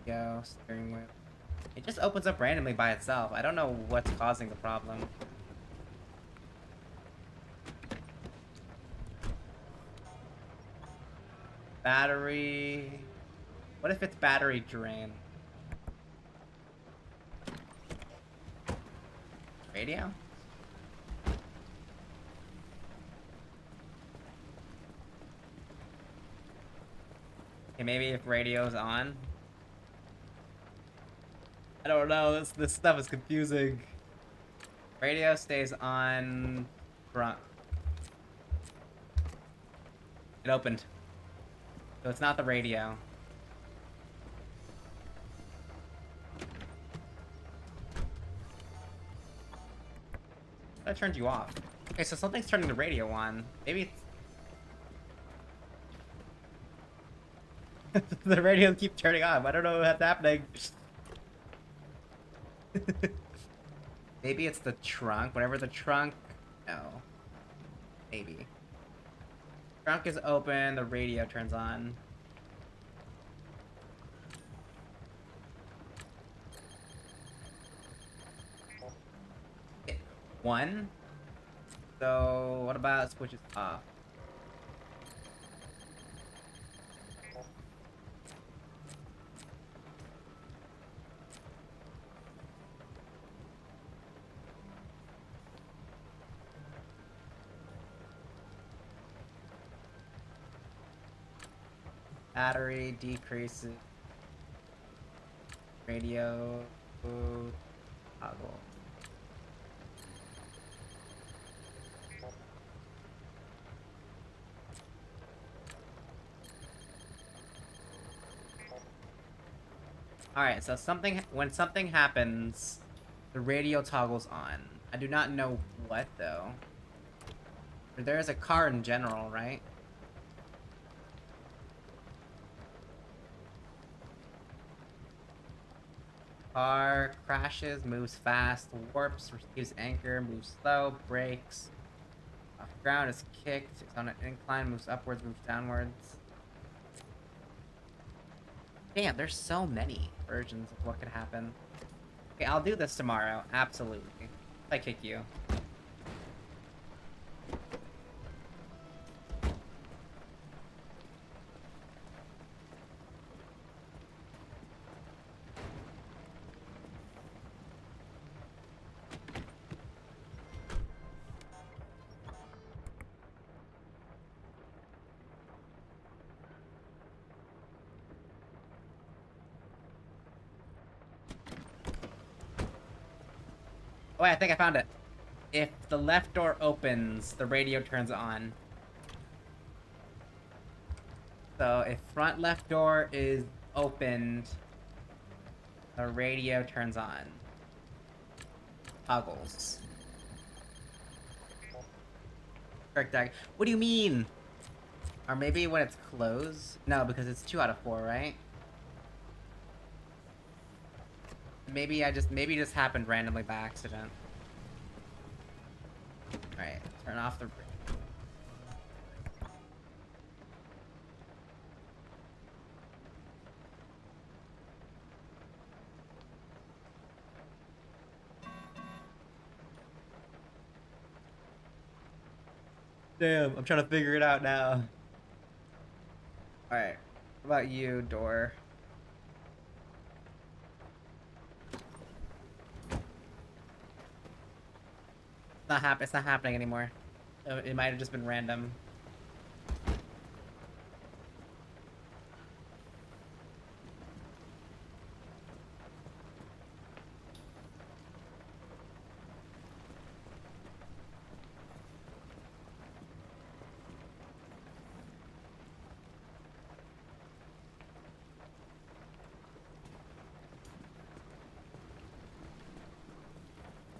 go, steering wheel. It just opens up randomly by itself. I don't know what's causing the problem. Battery. What if it's battery drain? Radio? Okay, maybe if radio's on. I don't know, this stuff is confusing. Radio stays on front. It opened. So it's not the radio. That turned you off. Okay, so something's turning the radio on. Maybe it's... the radio keeps turning on. I don't know what's happening. Maybe it's the trunk. Whatever the trunk... No. Maybe. Trunk is open, the radio turns on. One. So what about switches off? Battery decreases. Radio toggle. Alright, so when something happens, the radio toggles on. I do not know what though. There is a car in general, right? Car crashes, moves fast, warps, receives anchor, moves slow, brakes. Off ground is kicked, it's on an incline, moves upwards, moves downwards. Damn, there's so many versions of what could happen. Okay, I'll do this tomorrow, absolutely. I kick you. Oh wait, I think I found it. If the left door opens, the radio turns on. So if front left door is opened, the radio turns on. Toggles. Correct, Doug. What do you mean? Or maybe when it's closed? No, because it's 2 out of 4, right? Maybe it just happened randomly by accident. Alright, turn off the... Damn, I'm trying to figure it out now. Alright, what about you, door? It's not happening anymore. It might have just been random.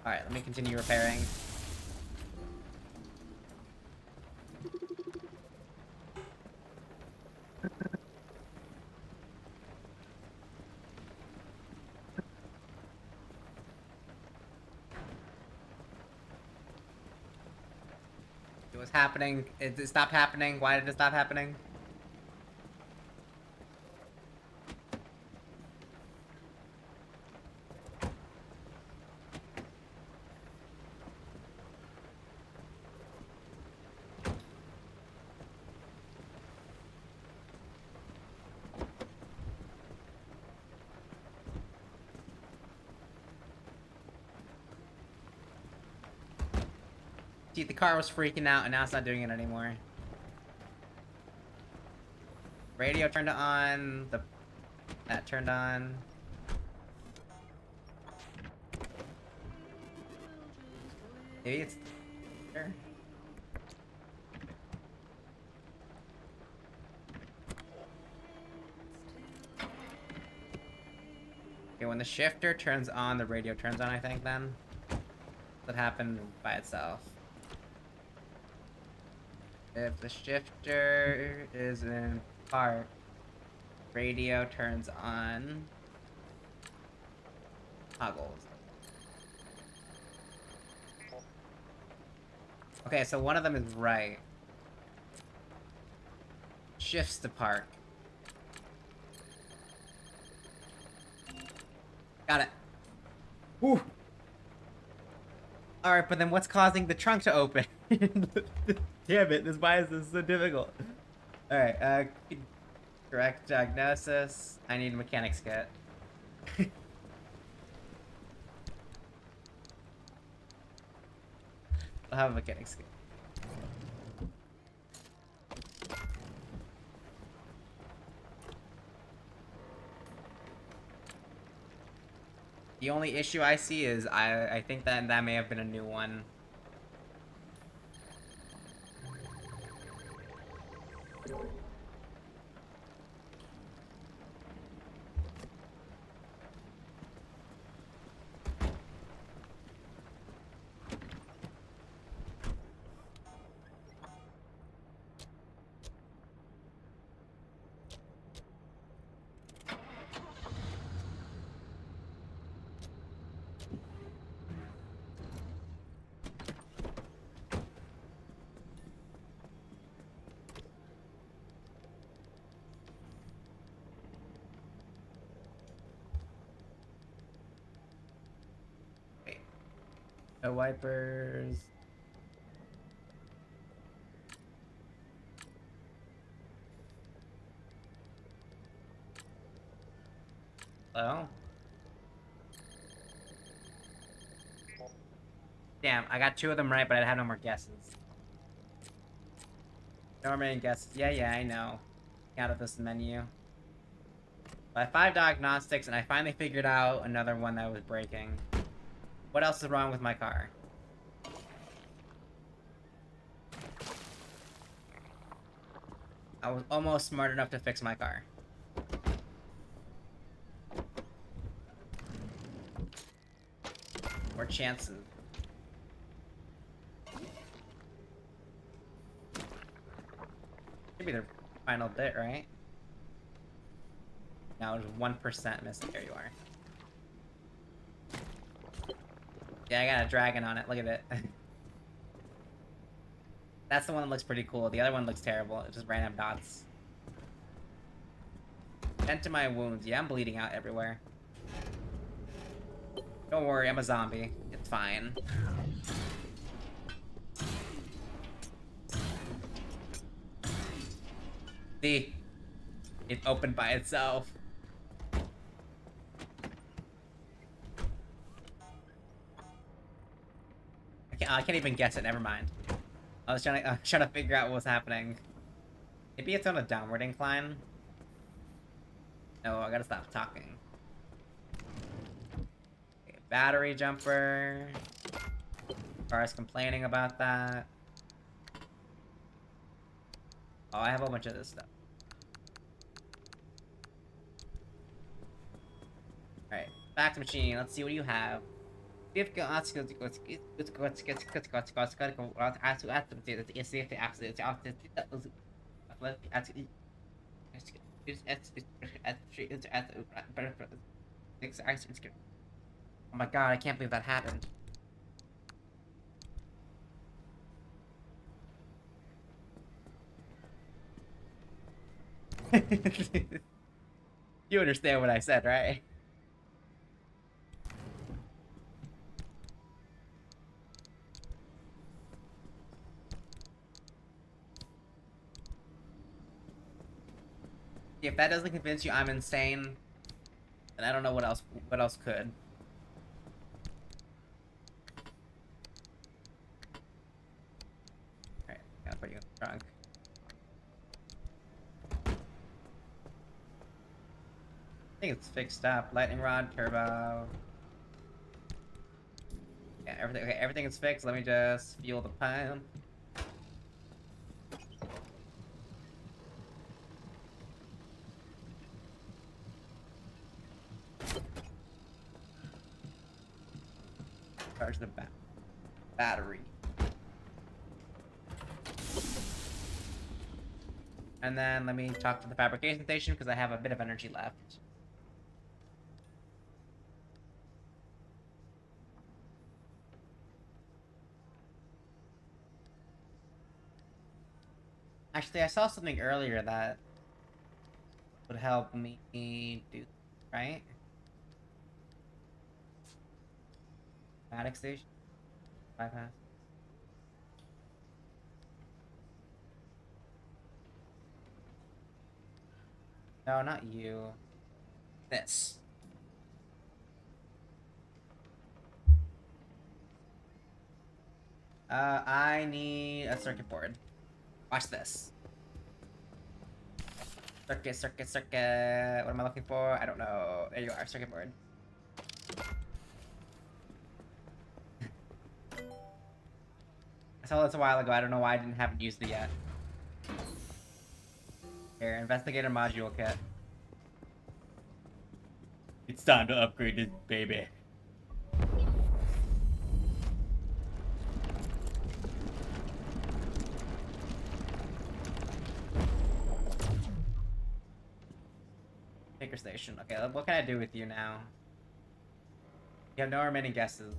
Alright, let me continue repairing. It was happening. It stopped happening. Why did it stop happening? See, the car was freaking out and now it's not doing it anymore. Radio turned on, that turned on. Maybe it's there. Okay, when the shifter turns on, the radio turns on, I think, then. That happened by itself. If the shifter is in park, radio turns on. Toggles. Okay, so one of them is right. Shifts to park. Got it. Whew. Alright, but then what's causing the trunk to open? Damn it, why is this so difficult? Alright, correct diagnosis. I need a mechanic's kit. I'll have a mechanic's kit. The only issue I see is I think that may have been a new one. No wipers. Hello? Damn, I got 2 of them right, but I had no more guesses. No more guesses. Yeah, I know. Out of this menu. I have 5 diagnostics, and I finally figured out another one that was breaking. What else is wrong with my car? I was almost smart enough to fix my car. More chances. Should be the final bit, right? Now there's 1% missing. There you are. Yeah, I got a dragon on it. Look at it. That's the one that looks pretty cool. The other one looks terrible. It's just random dots. Tend to my wounds. Yeah, I'm bleeding out everywhere. Don't worry, I'm a zombie. It's fine. See? It opened by itself. I can't even guess it, never mind. I was trying to figure out what was happening. Maybe it's on a downward incline? No, I gotta stop talking. Okay, battery jumper. Car's complaining about that. Oh, I have a whole bunch of this stuff. Alright, fax machine, let's see what you have. Oh my god, I can't believe that happened. You understand what I said, right? If that doesn't convince you I'm insane, then I don't know what else could. Alright, gotta put you in the trunk. I think it's fixed up. Lightning rod, turbo. Yeah, everything is fixed. Let me just fuel the pump. Charge the battery. And then let me talk to the fabrication station because I have a bit of energy left. Actually, I saw something earlier that would help me do, right? Attic station? Bypass. No, not you. This. I need a circuit board. Watch this. Circuit. What am I looking for? I don't know. There you are, circuit board. I saw this a while ago. I don't know why I haven't used it yet. Here, investigator module kit. It's time to upgrade this baby. Picker station. Okay, what can I do with you now? You have no remaining guesses.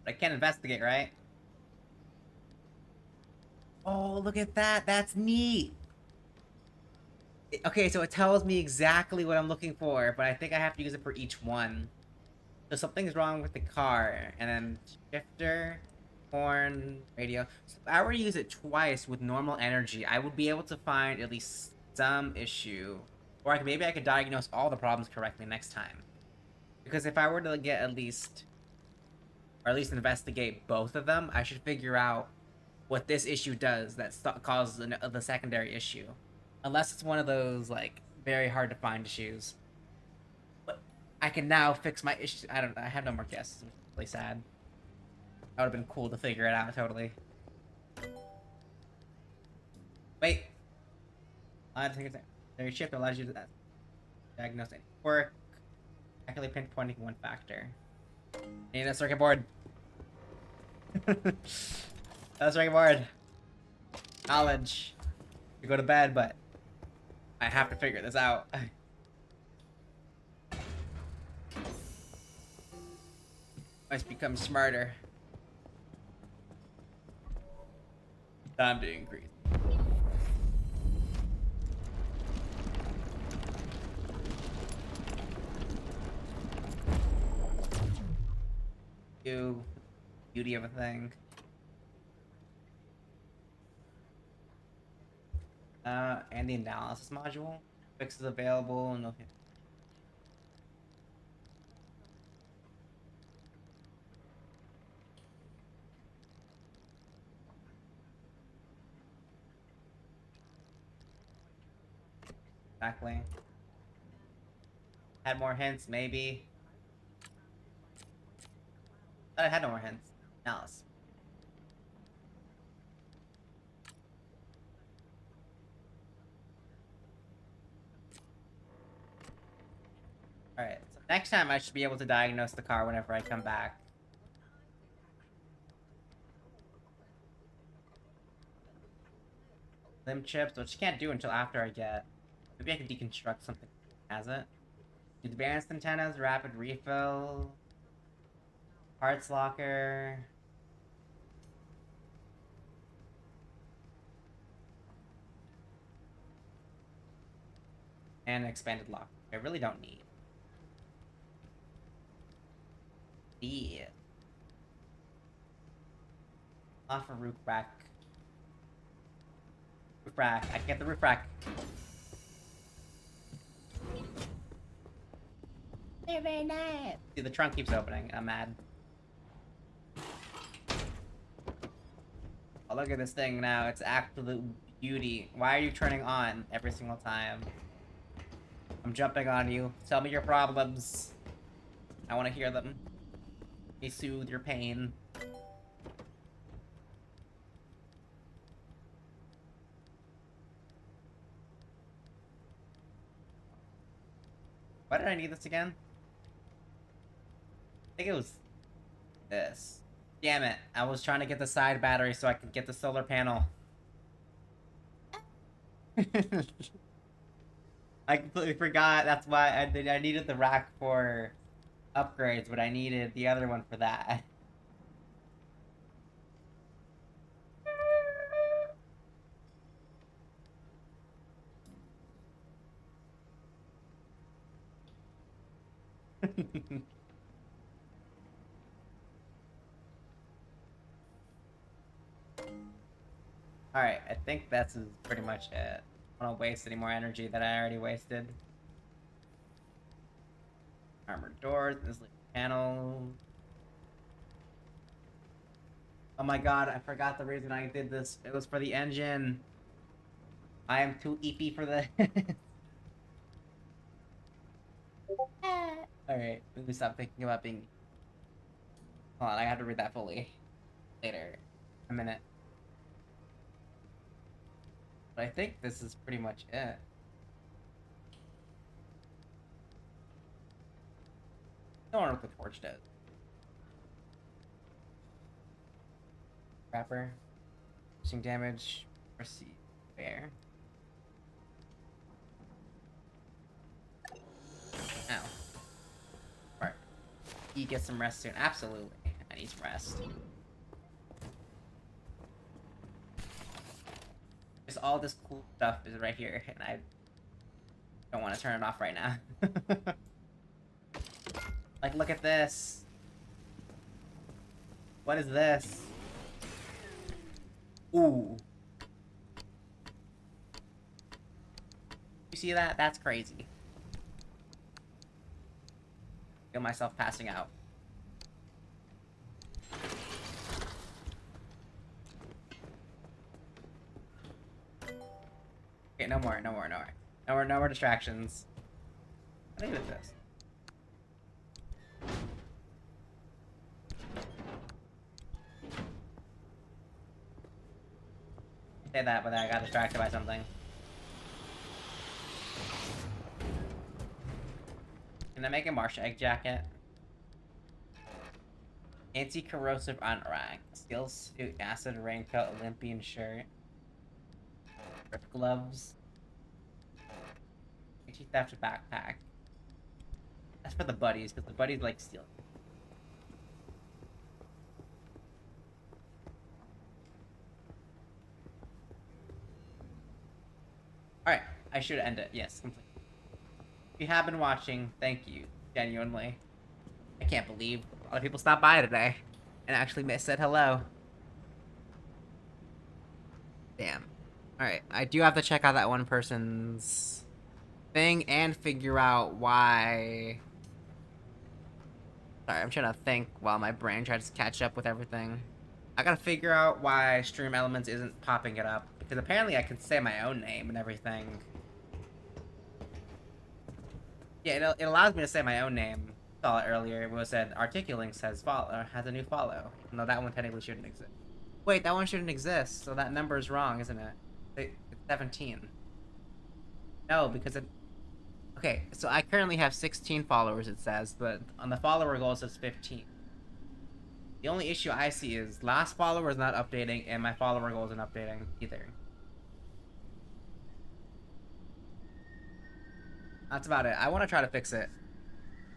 I can't investigate, right? Oh, look at that. That's neat. Okay, so it tells me exactly what I'm looking for, but I think I have to use it for each one. So something's wrong with the car, and then shifter, horn, radio. So if I were to use it twice with normal energy, I would be able to find at least some issue. Or maybe I could diagnose all the problems correctly next time. Because if I were to get at least investigate both of them, I should figure out what this issue does that causes the secondary issue. Unless it's one of those, like, very hard to find issues. But I can now fix my issue. I have no more guesses. It's really sad. That would have been cool to figure it out, totally. Their chip allows you to diagnose any quirk, accurately pinpointing one factor. Need a circuit board. A circuit board. Knowledge. You go to bed, but I have to figure this out. Must become smarter. Time to increase. Beauty of a thing. And the analysis module. Fixes available and okay. Exactly. Had more hints, maybe. Thought I had no more hints. Alice. Alright, so next time I should be able to diagnose the car whenever I come back. Limb chips, which I can't do until after I get... Maybe I can deconstruct something that has it. Advanced antennas, rapid refill... Parts locker... And an expanded lock. I really don't need. Yeah. Off a roof rack. Roof rack. I can get the roof rack. Very, very nice. See, the trunk keeps opening. I'm mad. Oh, look at this thing now. It's absolute beauty. Why are you turning on every single time? I'm jumping on you. Tell me your problems. I want to hear them. Let me soothe your pain. Why did I need this again? I think it was this. Damn it. I was trying to get the side battery so I could get the solar panel. I completely forgot. That's why I needed the rack for upgrades, but I needed the other one for that. Alright, I think that's pretty much it. I don't waste any more energy that I already wasted. Armored doors, this panel. Oh my god, I forgot the reason I did this. It was for the engine. I am too EP for this. Alright, let me stop thinking about being... Hold on, I have to read that fully. Later. A minute. But I think this is pretty much it. I don't know what the torch does. Wrapper. Reducing damage. Receive. Fair. Ow. Alright. You get some rest soon. Absolutely. I need some rest. Just all this cool stuff is right here, and I don't want to turn it off right now. Like, look at this. What is this? Ooh. You see that? That's crazy. Feel myself passing out. Okay, no more distractions. What do I do with this? Say that, but then I got distracted by something. Can I make a Marsh egg jacket? Anti-corrosive anorak. Steel suit, acid raincoat, Olympian shirt. Grip gloves. Anti-theft backpack. That's for the buddies, because the buddies like stealing. Alright, I should end it. Yes, completely. If you have been watching, thank you. Genuinely. I can't believe a lot of people stopped by today and actually said hello. Damn. Alright, I do have to check out that one person's thing and figure out why... Sorry, I'm trying to think while my brain tries to catch up with everything. I gotta figure out why Stream Elements isn't popping it up. Because apparently I can say my own name and everything. Yeah, it allows me to say my own name. Saw it earlier. It was said Articulinks has a new follow. No, that one technically shouldn't exist. Wait, that one shouldn't exist. So that number is wrong, isn't it? It's 17. No, because it... Okay, so I currently have 16 followers, it says, but on the follower goal it says 15. The only issue I see is last follower is not updating, and my follower goal isn't updating either. That's about it. I want to try to fix it.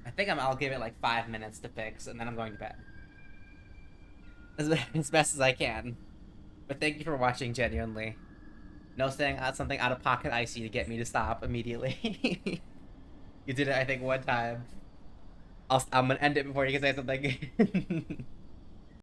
I think I'll give it like 5 minutes to fix, and then I'm going to bed. As best as I can. But thank you for watching, genuinely. No saying something out of pocket icy to get me to stop immediately. You did it, I think, one time. I'm gonna end it before you can say something.